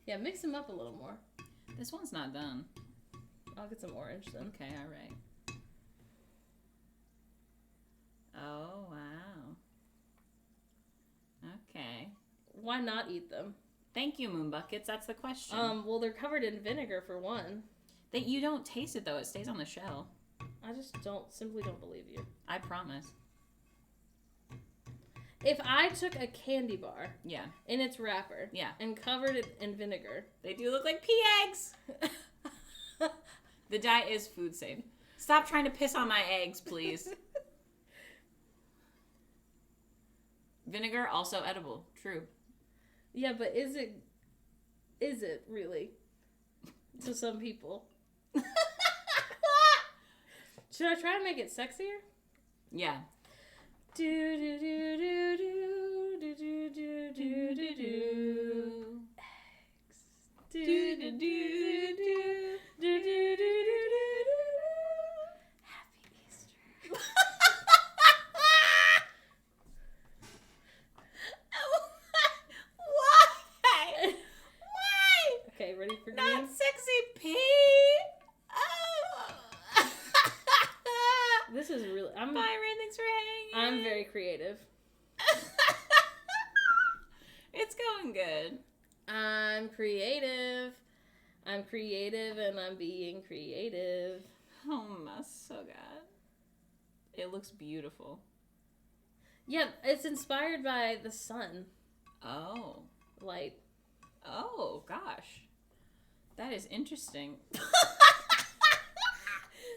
Yeah, mix them up a little more. This one's not done. I'll get some orange then. Okay, all right. Oh, wow. Okay. Why not eat them? Thank you, Moon Buckets. That's the question. Well, they're covered in vinegar for one. That you don't taste it, though. It stays on the shell. I just simply don't believe you. I promise. If I took a candy bar Yeah. in its wrapper Yeah. and covered it in vinegar, They do look like pea eggs. The dye is food safe. Stop trying to piss on my eggs, please. Vinegar, also edible. True. yeah, but is it really to some people? Should I try and make it sexier? Yeah. Do do do do do do do do do do. Eggs. Do do do do do do do do do. Happy Easter. Why? Why? Okay, ready for Not green? sexy pea. Oh. This is really. Byron, thanks for hanging. I'm very creative. It's going good. I'm creative. I'm creative and I'm being creative. Oh my so god. It looks beautiful. Yeah, it's inspired by the sun Oh. light. Oh gosh. That is interesting.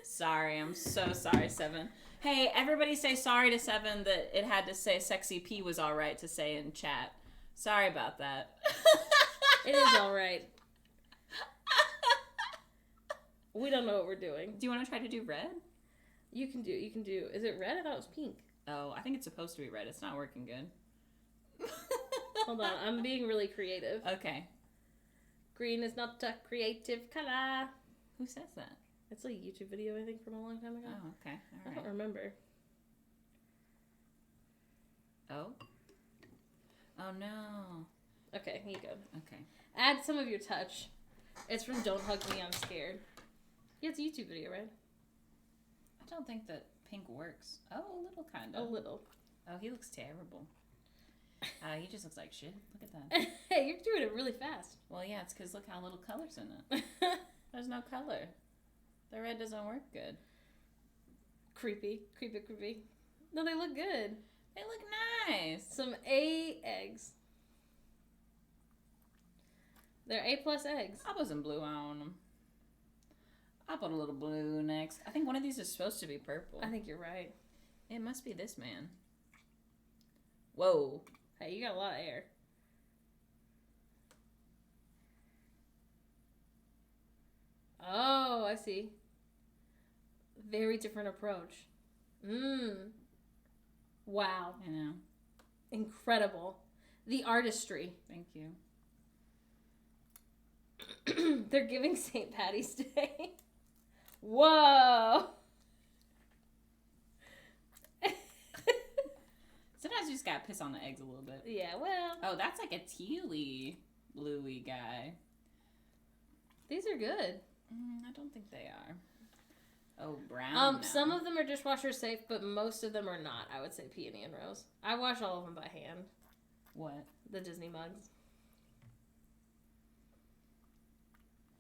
Sorry, I'm so sorry, Seven. Hey, everybody say sorry to Seven that it had to say sexy P was alright to say in chat. Sorry about that. It is all right. We don't know what we're doing. Do you want to try to do red? You can do. Is it red? I thought it was pink. Oh, I think it's supposed to be red. It's not working good. Hold on, I'm being really creative. Okay. Green is not a creative color. Who says that? It's a YouTube video, I think, from a long time ago. Oh, okay. I All don't right. remember. Oh. Oh no. Okay, here you go. Okay. Add some of your touch. It's from Don't Hug Me, I'm Scared. Yeah, it's a YouTube video, right? I don't think that pink works. Oh, a little kind A of. little. Oh, he looks terrible. He just looks like shit. Look at that. Hey, you're doing it really fast. Well, yeah, it's because look how little color's in it. There's no color. The red doesn't work good. Creepy. No, they look good. They look nice. Some A eggs. They're A+ eggs. I'll put some blue on them. I'll put a little blue next. I think one of these is supposed to be purple. I think you're right. It must be this man. Whoa. Hey, you got a lot of air. Oh, I see. Very different approach. Wow. I know. Incredible. The artistry. Thank you. They're giving St. Patty's Day. Whoa. Sometimes you just gotta piss on the eggs a little bit. Yeah, well, Oh, that's like a tealy, bluey guy. these are good. I don't think they are. Oh, brown. now. Some of them are dishwasher safe, but most of them are not. I would say Peony and Rose. I wash all of them by hand. What? The Disney mugs.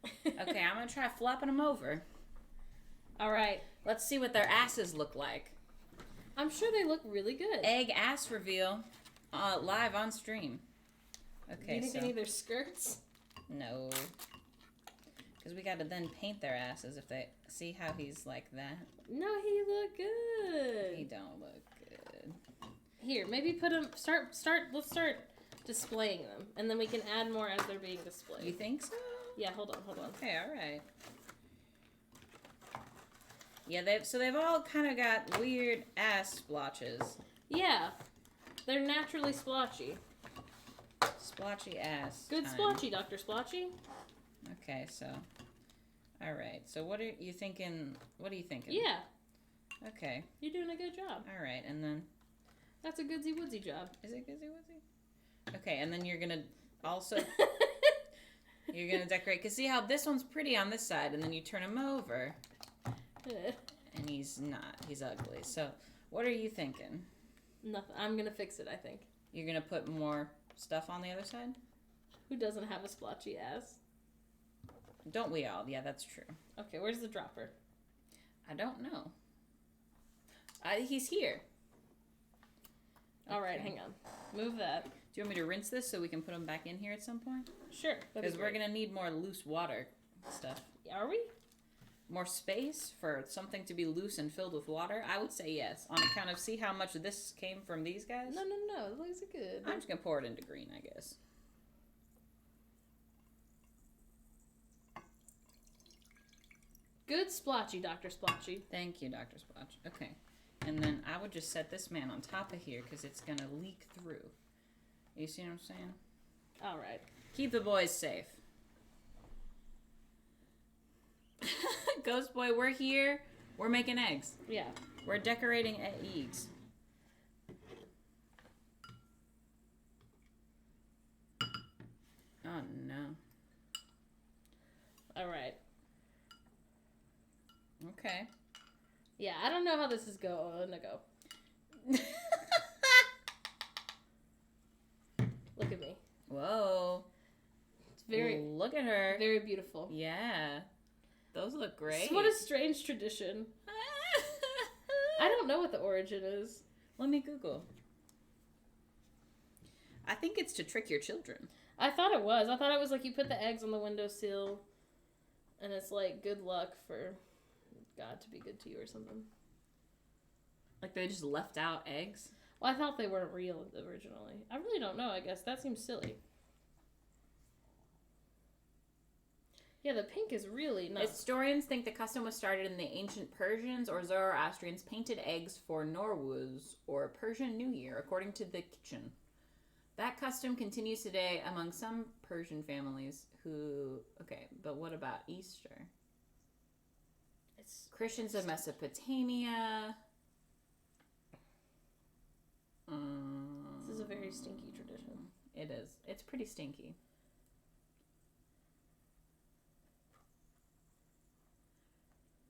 Okay, I'm gonna try flopping them over. All right. Let's see what their asses look like. I'm sure they look really good. Egg ass reveal, live on stream. Okay, you think so they need their skirts? no, because we got to then paint their asses if they see how he's like that. No, he look good. He don't look good. Here, maybe put them. Let's start displaying them, and then we can add more as they're being displayed. You think so? Yeah. Hold on. Okay, all right. Yeah, they've all kind of got weird ass splotches. Yeah, they're naturally splotchy. Splotchy ass. Good time. splotchy, Dr. Splotchy. Okay, so, all right. So what are you thinking? What are you thinking? Yeah, Okay. you're doing a good job. All right, and then That's a goodsy woodsy job. is it Gizzy Wizzy? Okay, and then you're gonna also you're gonna decorate. Cause see how this one's pretty on this side, and then you turn him over, and he's not. He's ugly. So what are you thinking? Nothing. I'm gonna fix it. I think. You're gonna put more stuff on the other side? Who doesn't have a splotchy ass? Don't we all? Yeah, that's true. Okay, where's the dropper? I don't know. He's here. All right, Okay. hang on. Move that. Do you want me to rinse this so we can put him back in here at some point? Sure. Because we're gonna need more loose water stuff. Are we? More space for something to be loose and filled with water? I would say yes. On account of see how much this came from these guys? No. It looks good. I'm just gonna pour it into green, I guess. Good splotchy, Dr. Splotchy. Thank you, Dr. Splotch. Okay. And then I would just set this man on top of here because it's gonna leak through. You see what I'm saying? All right. Keep the boys safe. Ghost Boy, we're here. We're making eggs. Yeah. We're decorating eggs. Oh no. All right. Okay. Yeah, I don't know how this is going to go. Look at me. Whoa. It's very, Look at her. very beautiful. Yeah. Those look great. What a strange tradition. I don't know what the origin is. Let me Google. I think it's to trick your children. I thought it was. I thought it was like you put the eggs on the windowsill, and it's like good luck for God to be good to you or something. Like they just left out eggs? Well, I thought they weren't real originally. I really don't know, I guess. That seems silly. Yeah, the pink is really nice. Historians think the custom was started in the ancient Persians or Zoroastrians painted eggs for Nowruz, or Persian New Year, according to the kitchen. That custom continues today among some Persian families who... Okay, but what about Easter? It's Christians of Mesopotamia. This is a very stinky tradition. It is. It's pretty stinky.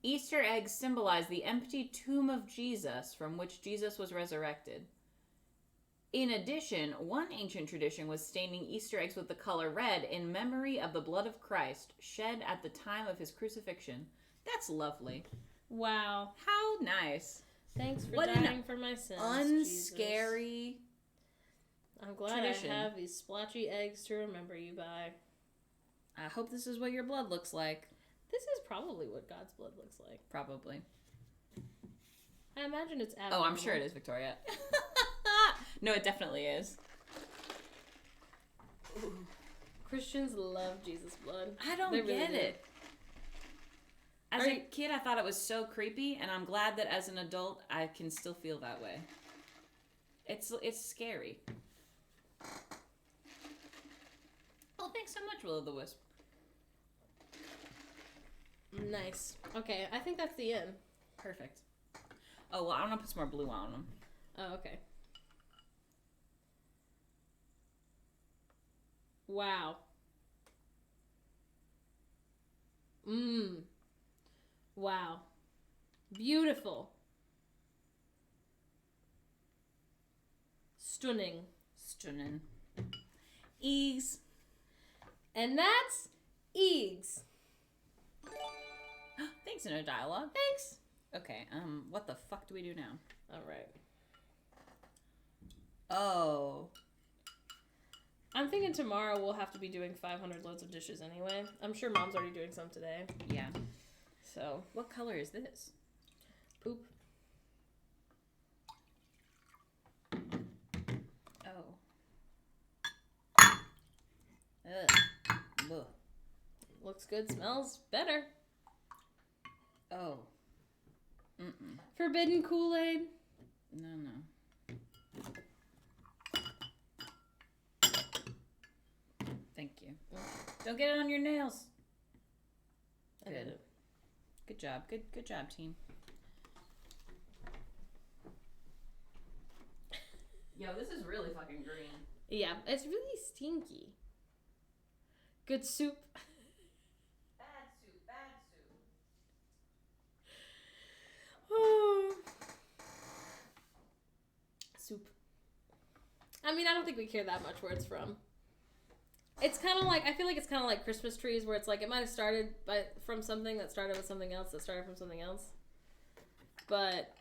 Easter eggs symbolize the empty tomb of Jesus from which Jesus was resurrected. In addition, one ancient tradition was staining Easter eggs with the color red in memory of the blood of Christ shed at the time of his crucifixion. That's lovely. Wow. How nice. Thanks for What an dying for my sins, Jesus. Unscary. I'm glad tradition. I have these splotchy eggs to remember you by. I hope this is what your blood looks like. This is probably what God's blood looks like. Probably. I imagine it's Oh, abnormal. I'm sure it is, Victoria. No, it definitely is. Christians love Jesus' blood. I don't They really get do. it. As Are a you- kid, I thought it was so creepy, and I'm glad that as an adult, I can still feel that way. It's scary. Oh, thanks so much, Will-o'-the-Wisp. Nice. Okay, I think that's the end. Perfect. Oh, well, I want to put some more blue on them. Oh, okay. Wow. Wow. Beautiful. Stunning. Stunning. Eggs. And that's eggs. Thanks, Inner Dialogue. Thanks. Okay, what the fuck do we do now? All right. Oh. I'm thinking tomorrow we'll have to be doing 500 loads of dishes anyway. I'm sure Mom's already doing some today. Yeah. So. What color is this? Poop. Oh. Ugh. Ugh. Looks good, smells better. Oh. Mm-mm. Forbidden Kool-Aid. No. Thank you. Don't get it on your nails. I did it. Good job. Good job, team. Yo, this is really fucking green. Yeah, it's really stinky. Good soup. Bad soup. Oh. Soup. I mean, I don't think we care that much where it's from. It's kind of like, I feel like it's kind of like Christmas trees where it's like, it might have started from something that started with something else that started from something else. But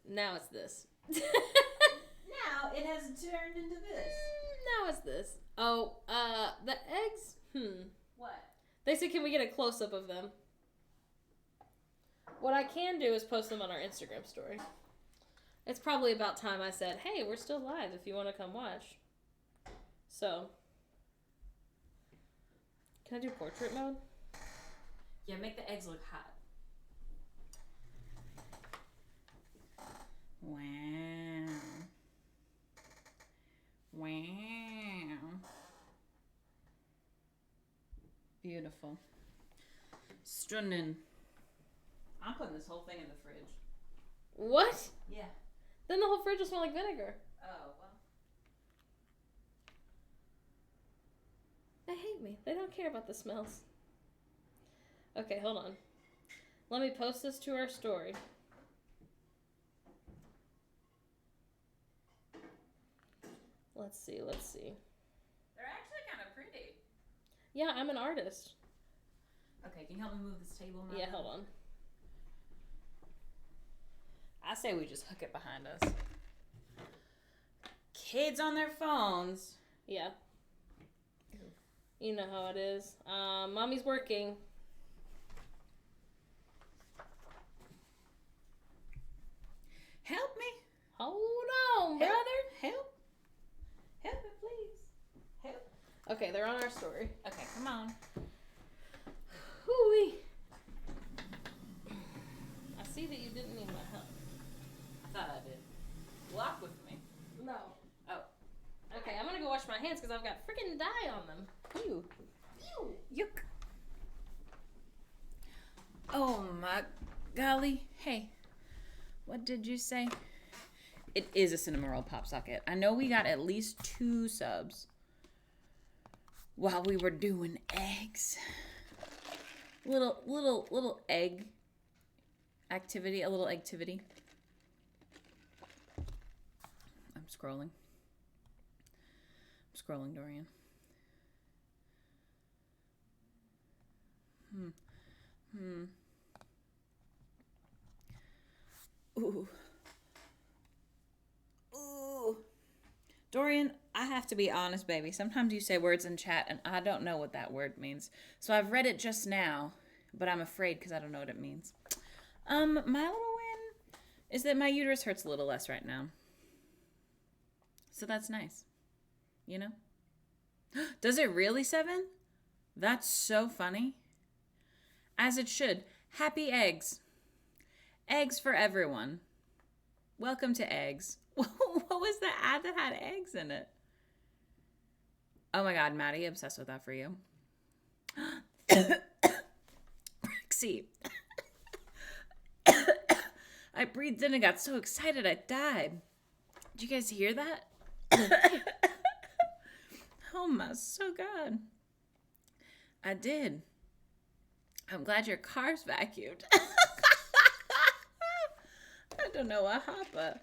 now it's this. Now it has turned into this. Now it's this. Oh, the eggs? What? They said, can we get a close-up of them? What I can do is post them on our Instagram story. It's probably about time I said, hey, we're still live if you want to come watch. So, can I do portrait mode? Yeah, make the eggs look hot. Wow. Beautiful. Stunning. I'm putting this whole thing in the fridge. What? Yeah. Then the whole fridge will smell like vinegar. Oh, well. They hate me. They don't care about the smells. Okay, hold on. Let me post this to our story. Let's see. They're actually kind of pretty. Yeah, I'm an artist. Okay, can you help me move this table? Yeah, hold on. I say we just hook it behind us. Kids on their phones. Yeah. You know how it is. Mommy's working. Help me. Hold on, brother. Help me, please. Help. Okay, they're on our story. Okay, come on. Hoo-wee. I see that you didn't need my help. I thought I did. Walk with me. No. Oh. Okay, I'm gonna go wash my hands because I've got freaking dye on them. Ew. Ew. Yuck. Oh my golly. Hey, what did you say? It is a Cinema Roll Pop Socket. I know we got at least 2 subs while we were doing eggs. Little egg activity, a little activity. I'm scrolling, Dorian. Ooh. Dorian, I have to be honest, baby. Sometimes you say words in chat and I don't know what that word means. So I've read it just now, but I'm afraid because I don't know what it means. My little win is that my uterus hurts a little less right now. So that's nice. You know? Does it really, 7? That's so funny. As it should. Happy eggs. Eggs for everyone. Welcome to eggs. What was the ad that had eggs in it? Oh my god, Maddie, obsessed with that for you. Rexy. I breathed in and got so excited I died. Did you guys hear that? Oh my so god. I did. I'm glad your car's vacuumed. I don't know what happened.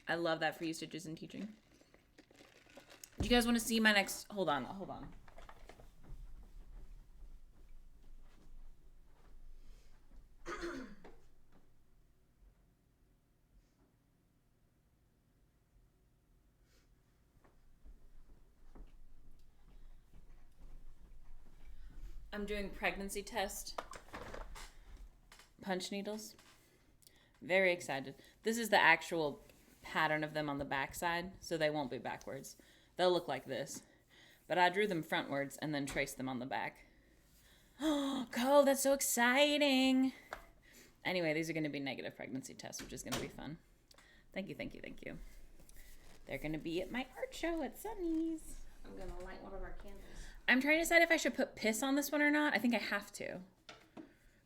I love that for you, Stitches and Teaching. Do you guys want to see my next... Hold on. I'm doing pregnancy test punch needles. Very excited. This is the actual pattern of them on the back side, so they won't be backwards. They'll look like this. But I drew them frontwards and then traced them on the back. Oh, Cole, that's so exciting. Anyway, these are going to be negative pregnancy tests, which is going to be fun. Thank you, thank you, thank you. They're going to be at my art show at Sunny's. I'm going to light one of our candles. I'm trying to decide if I should put piss on this one or not. I think I have to.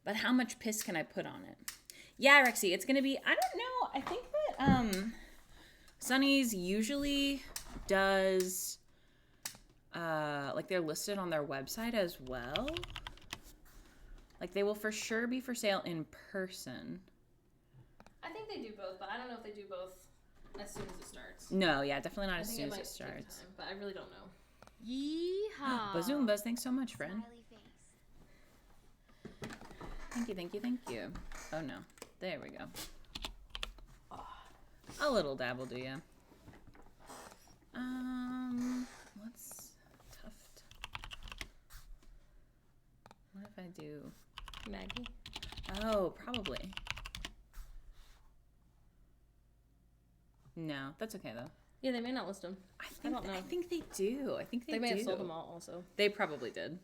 But how much piss can I put on it? Yeah, Rexy, it's going to be, I don't know. I think that Sunny's usually does, like they're listed on their website as well. Like they will for sure be for sale in person. I think they do both, but I don't know if they do both as soon as it starts. No, yeah, definitely not I as think soon as might it take starts. time, but I really don't know. Yeehaw. Bazoombas, thanks so much, friend. Smiley face. Thank you, thank you, thank you. Oh no, there we go. A little dab will do ya. What's Tuft? What if I do Maggie? Oh, probably. No, that's okay though. Yeah, they may not list them. I don't know. I think they do. I think They may do. have sold them all also. They probably did.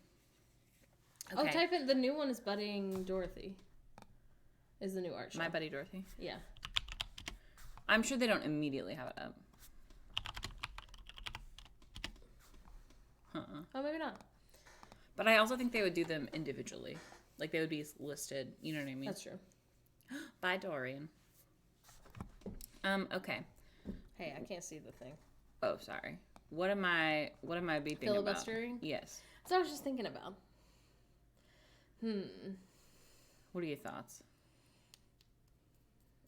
Okay. Oh, type in, the new one is Budding Dorothy. Is the new art show. My Buddy Dorothy. Yeah. I'm sure they don't immediately have it up. Oh, maybe not. But I also think they would do them individually. Like they would be listed. You know what I mean? That's true. Bye, Dorian. Okay. Hey, I can't see the thing. Oh, sorry. What am I beeping Filibustering? about? Yes. So I was just thinking about. What are your thoughts?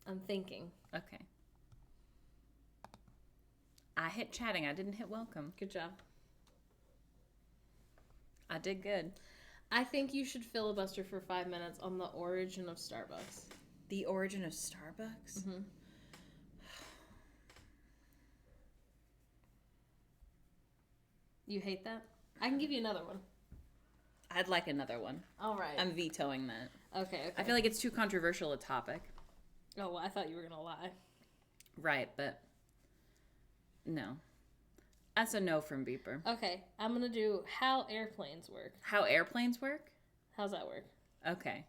I'm thinking. Okay. I hit chatting. I didn't hit welcome. Good job. I did good. I think you should filibuster for 5 minutes on the origin of Starbucks. The origin of Starbucks? Mm-hmm. You hate that? I can give you another one. I'd like another one. All right. I'm vetoing that. Okay. I feel like it's too controversial a topic. Oh, well, I thought you were gonna lie. Right, but no. That's a no from Beeper. Okay, I'm gonna do how airplanes work. How airplanes work? How's that work? Okay.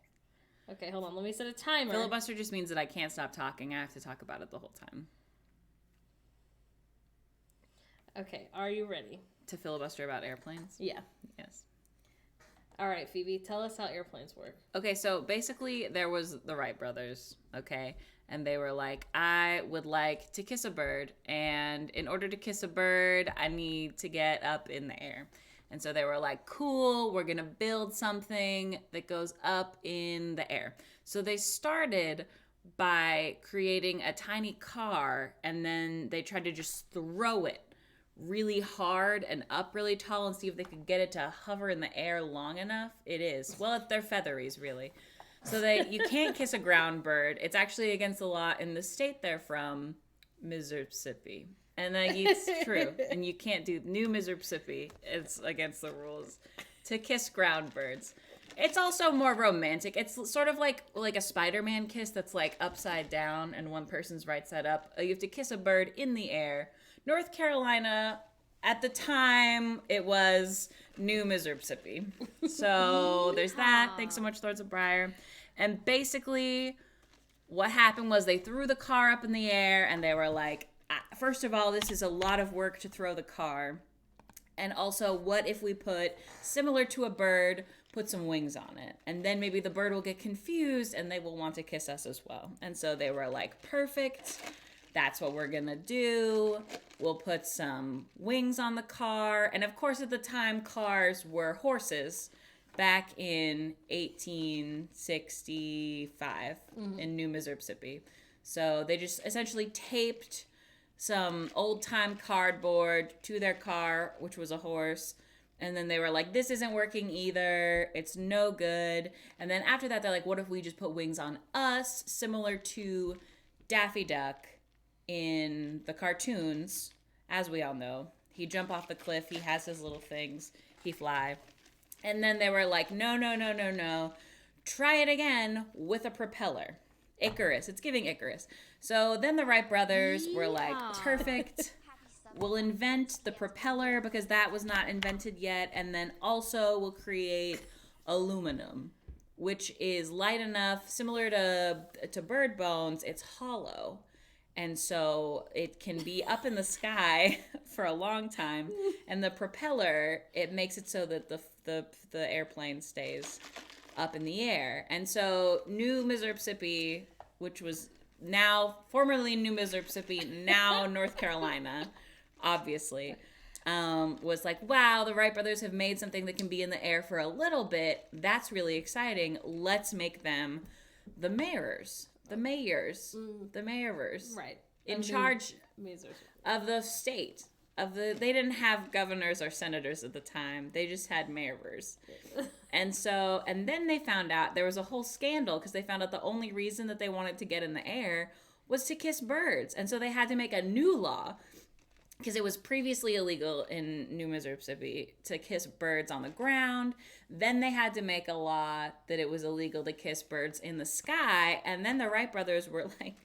Okay, hold on. Let me set a timer. Filibuster just means that I can't stop talking. I have to talk about it the whole time. Okay, are you ready? To filibuster about airplanes? Yeah. Yes. All right, Phoebe, tell us how airplanes work. Okay, so basically there was the Wright brothers, okay? And they were like, I would like to kiss a bird. And in order to kiss a bird, I need to get up in the air. And so they were like, cool, we're going to build something that goes up in the air. So they started by creating a tiny car, and then they tried to just throw it really hard and up really tall and see if they could get it to hover in the air long enough. It is. Well, they're featheries, really. So you can't kiss a ground bird. It's actually against the law in the state they're from, Mississippi. And it's true. And you can't do New Mississippi. It's against the rules to kiss ground birds. It's also more romantic. It's sort of like a Spider-Man kiss that's like upside down and one person's right side up. You have to kiss a bird in the air. North Carolina, at the time, it was New Mississippi. So there's that. Thanks so much, Lords of Briar. And basically, what happened was they threw the car up in the air, and they were like, first of all, this is a lot of work to throw the car. And also, what if we put, similar to a bird, put some wings on it? And then maybe the bird will get confused, and they will want to kiss us as well. And so they were like, perfect. That's what we're gonna do. We'll put some wings on the car. And of course, at the time, cars were horses back in 1865 in New Mississippi. So they just essentially taped some old-time cardboard to their car, which was a horse. And then they were like, this isn't working either. It's no good. And then after that, they're like, what if we just put wings on us, similar to Daffy Duck in the cartoons, as we all know. He'd jump off the cliff. He has his little things. He fly. And then they were like, no. Try it again with a propeller. Icarus. It's giving Icarus. So then the Wright brothers were like, perfect. We'll invent the propeller because that was not invented yet. And then also we'll create aluminum, which is light enough, similar to bird bones, it's hollow. And so it can be up in the sky for a long time. And the propeller, it makes it so that the airplane stays up in the air. And so New Mississippi, which was now formerly New Mississippi, now North Carolina, obviously, was like, wow, the Wright brothers have made something that can be in the air for a little bit. That's really exciting. Let's make them the mayors. Right. In charge of the state. They didn't have governors or senators at the time. They just had mayors. And then they found out there was a whole scandal because they found out the only reason that they wanted to get in the air was to kiss birds. And so they had to make a new law because it was previously illegal in New Mississippi to kiss birds on the ground. Then they had to make a law that it was illegal to kiss birds in the sky. And then the Wright brothers were like,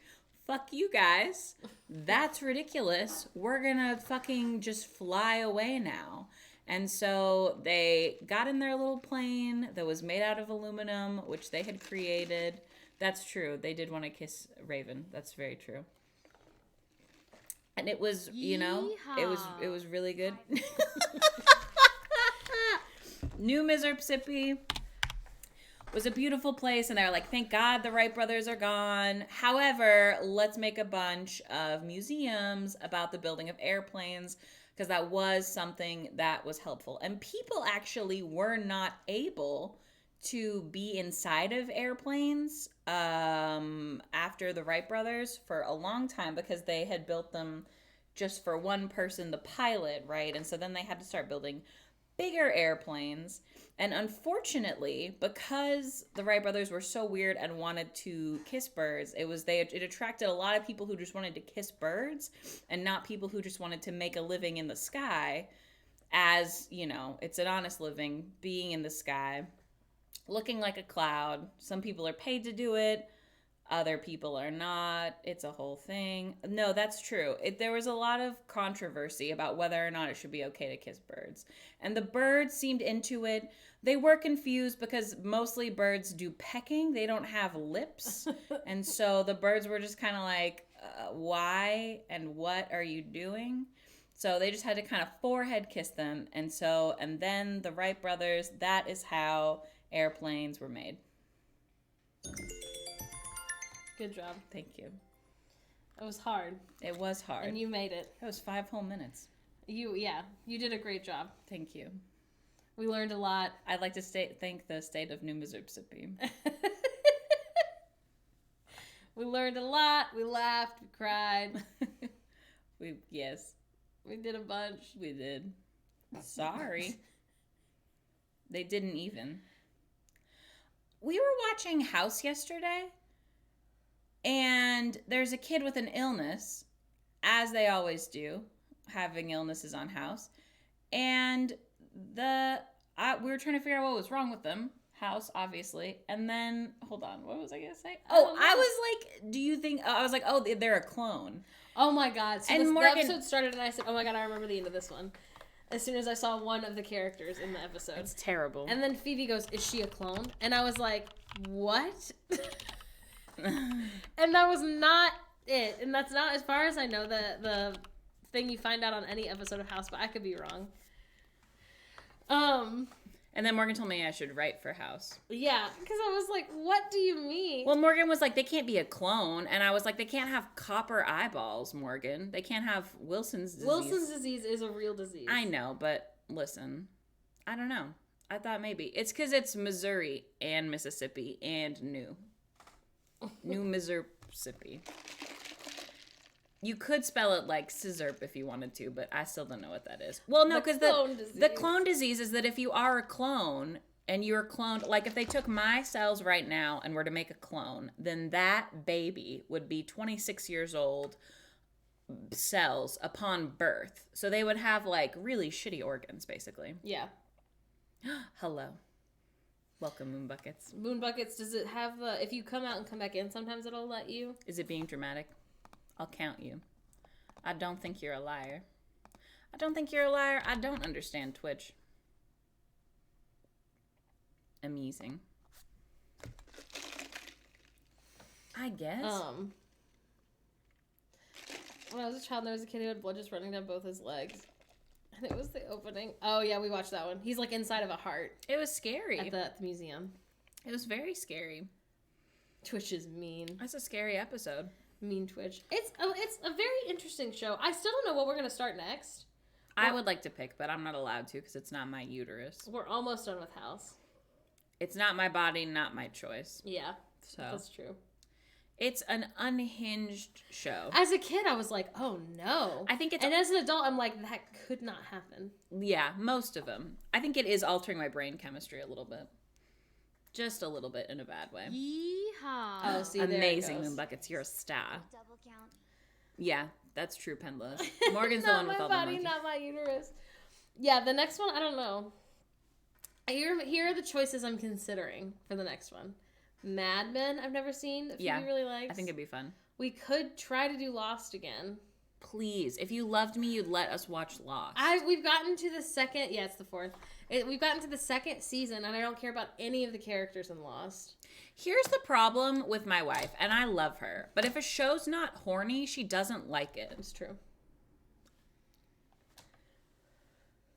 fuck you guys. That's ridiculous. We're gonna fucking just fly away now. And so they got in their little plane that was made out of aluminum, which they had created. That's true. They did want to kiss Raven. That's very true. And it was, it was really good. New Mississippi was a beautiful place, and they're like, thank God the Wright brothers are gone. However, let's make a bunch of museums about the building of airplanes, because that was something that was helpful. And people actually were not able to be inside of airplanes after the Wright brothers for a long time because they had built them just for one person, the pilot, right? And so then they had to start building bigger airplanes. And unfortunately, because the Wright brothers were so weird and wanted to kiss birds, it attracted a lot of people who just wanted to kiss birds and not people who just wanted to make a living in the sky, as, it's an honest living, being in the sky, looking like a cloud. Some people are paid to do it. Other people are not. It's a whole thing. No, that's true. There was a lot of controversy about whether or not it should be okay to kiss birds. And the birds seemed into it. They were confused because mostly birds do pecking. They don't have lips. And so the birds were just kind of like, why and what are you doing? So they just had to kind of forehead kiss them. And then the Wright brothers, that is how airplanes were made. Good job. Thank you. It was hard. It was hard. And you made it. That was 5 whole minutes. You did a great job. Thank you. We learned a lot. I'd like to thank the state of New Mississippi. We learned a lot. We laughed. We cried. Yes. We did a bunch. We did. Sorry. They didn't even. We were watching House yesterday. And there's a kid with an illness, as they always do, having illnesses on House. And we were trying to figure out what was wrong with them. House, obviously. And then, hold on, what was I going to say? Oh, I was like, do you think, I was like, oh, they're a clone. Oh my God. So and the Morgan, episode started and I said, oh my God, I remember the end of this one. As soon as I saw one of the characters in the episode. It's terrible. And then Phoebe goes, is she a clone? And I was like, what? And that was not it. And that's not, as far as I know, the thing you find out on any episode of House, but I could be wrong. And then Morgan told me I should write for House. Yeah, because I was like, what do you mean? Well, Morgan was like, they can't be a clone. And I was like, they can't have copper eyeballs, Morgan. They can't have Wilson's disease. Wilson's disease is a real disease. I know, but listen, I don't know. I thought maybe. It's because it's Missouri and Mississippi and New Mississippi. You could spell it like scissorp if you wanted to, but I still don't know what that is. Well, no, because the clone disease is that if you are a clone and you're cloned, like if they took my cells right now and were to make a clone, then that baby would be 26 years old cells upon birth. So they would have like really shitty organs, basically. Yeah. Hello. Welcome, Moon Buckets. Moon buckets. Does it have the? If you come out and come back in, sometimes it'll let you. Is it being dramatic? I'll count you. I don't think you're a liar. I don't think you're a liar. I don't understand Twitch. Amazing. I guess. When I was a child, there was a kid who had blood just running down both his legs. And it was the opening. Oh, yeah, we watched that one. He's, like, inside of a heart. It was scary. At the museum. It was very scary. Twitch is mean. That's a scary episode. Mean Twitch. It's a very interesting show. I still don't know what we're going to start next. I would like to pick, but I'm not allowed to because it's not my uterus. We're almost done with House. It's not my body, not my choice. Yeah, So that's true. it's an unhinged show. As a kid, I was like, oh, no. I think it's... And as an adult, I'm like, that could not happen. Yeah, most of them. I think it is altering my brain chemistry a little bit. Just a little bit in a bad way. Yeehaw. Oh, see, there it Amazing, goes. Moon Buckets. You're a star. Double count. Yeah, that's true, Pendla. Morgan's the Not one with my all body, the monkeys. not my uterus. Yeah, the next one, I don't know. Here are the choices I'm considering for the next one. Mad Men, I've never seen. That Yeah, Phoebe really likes. I think it'd be fun. We could try to do Lost again. Please, if you loved me, you'd let us watch Lost. We've gotten to the second. Yeah, it's the fourth. We've gotten to the second season, and I don't care about any of the characters in Lost. Here's the problem with my wife, and I love her, but if a show's not horny, she doesn't like it. It's true.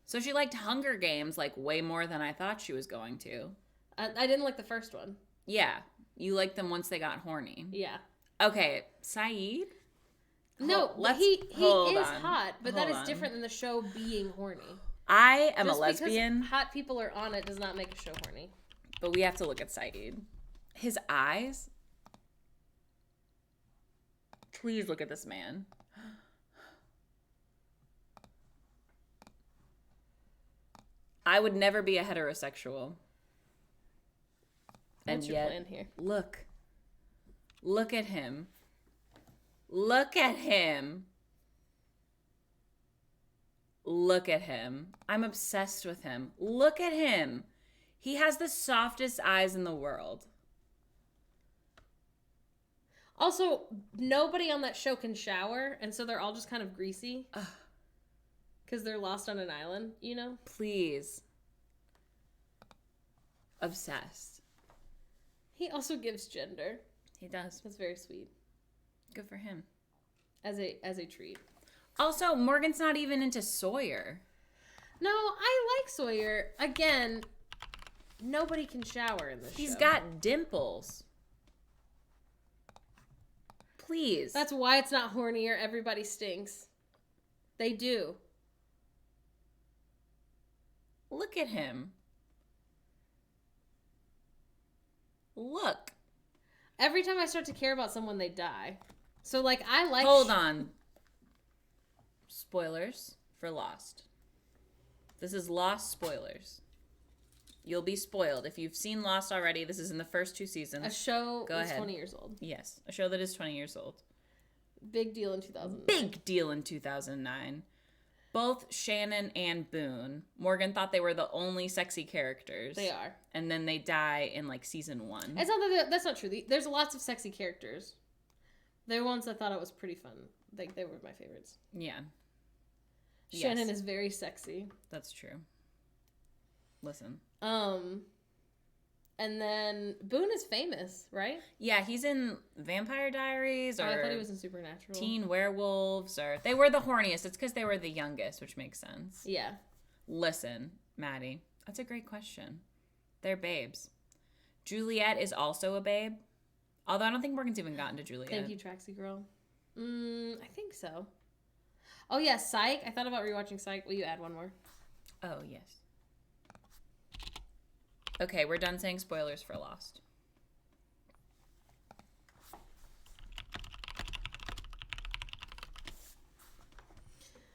So she liked Hunger Games like way more than I thought she was going to. I didn't like the first one. Yeah, you liked them once they got horny. Yeah. Okay, Saeed? No, let's he hold is on. hot, but that Hold is on. different than the show being horny. I am Just a lesbian, because hot people are on it does not make a show horny. but we have to look at Saeed. His eyes? Please look at this man. I would never be a heterosexual. And What's your yet, plan here? look. Look at him. Look at him. Look at him. I'm obsessed with him. Look at him. He has the softest eyes in the world. Also, nobody on that show can shower, and so they're all just kind of greasy. Because they're lost on an island, you know? Please. Obsessed. He also gives gender. He does. That's very sweet. Good for him. As a treat. Also, Morgan's not even into Sawyer. No, I like Sawyer. Again, nobody can shower in this show. He's got dimples. Please. That's why it's not hornier. Everybody stinks. They do. Look at him. Look. Every time I start to care about someone, they die. So, like, I like... Hold on. Spoilers for Lost. This is Lost spoilers. You'll be spoiled. If you've seen Lost already, this is in the first 2 seasons. A show Go that's ahead. 20 years old. Yes, a show that is 20 years old. Big deal in 2009. Big deal in 2009. Both Shannon and Boone, Morgan thought they were the only sexy characters. They are. And then they die in like season 1. It's not that's not true. There's lots of sexy characters. They're ones that thought it was pretty fun. They were my favorites. Yeah. Shannon Yes. is very sexy. That's true. Listen. And then Boone is famous, right? Yeah, he's in Vampire Diaries or I thought he was in Supernatural. Teen Werewolves, or they were the horniest. It's because they were the youngest, which makes sense. Yeah. Listen, Maddie, that's a great question. They're babes. Juliet is also a babe. Although I don't think Morgan's even gotten to Juliet. Thank you, Traxy Girl. I think so. Oh, yeah, Psych. I thought about rewatching Psych. Will you add one more? Oh, yes. Okay, we're done saying spoilers for Lost.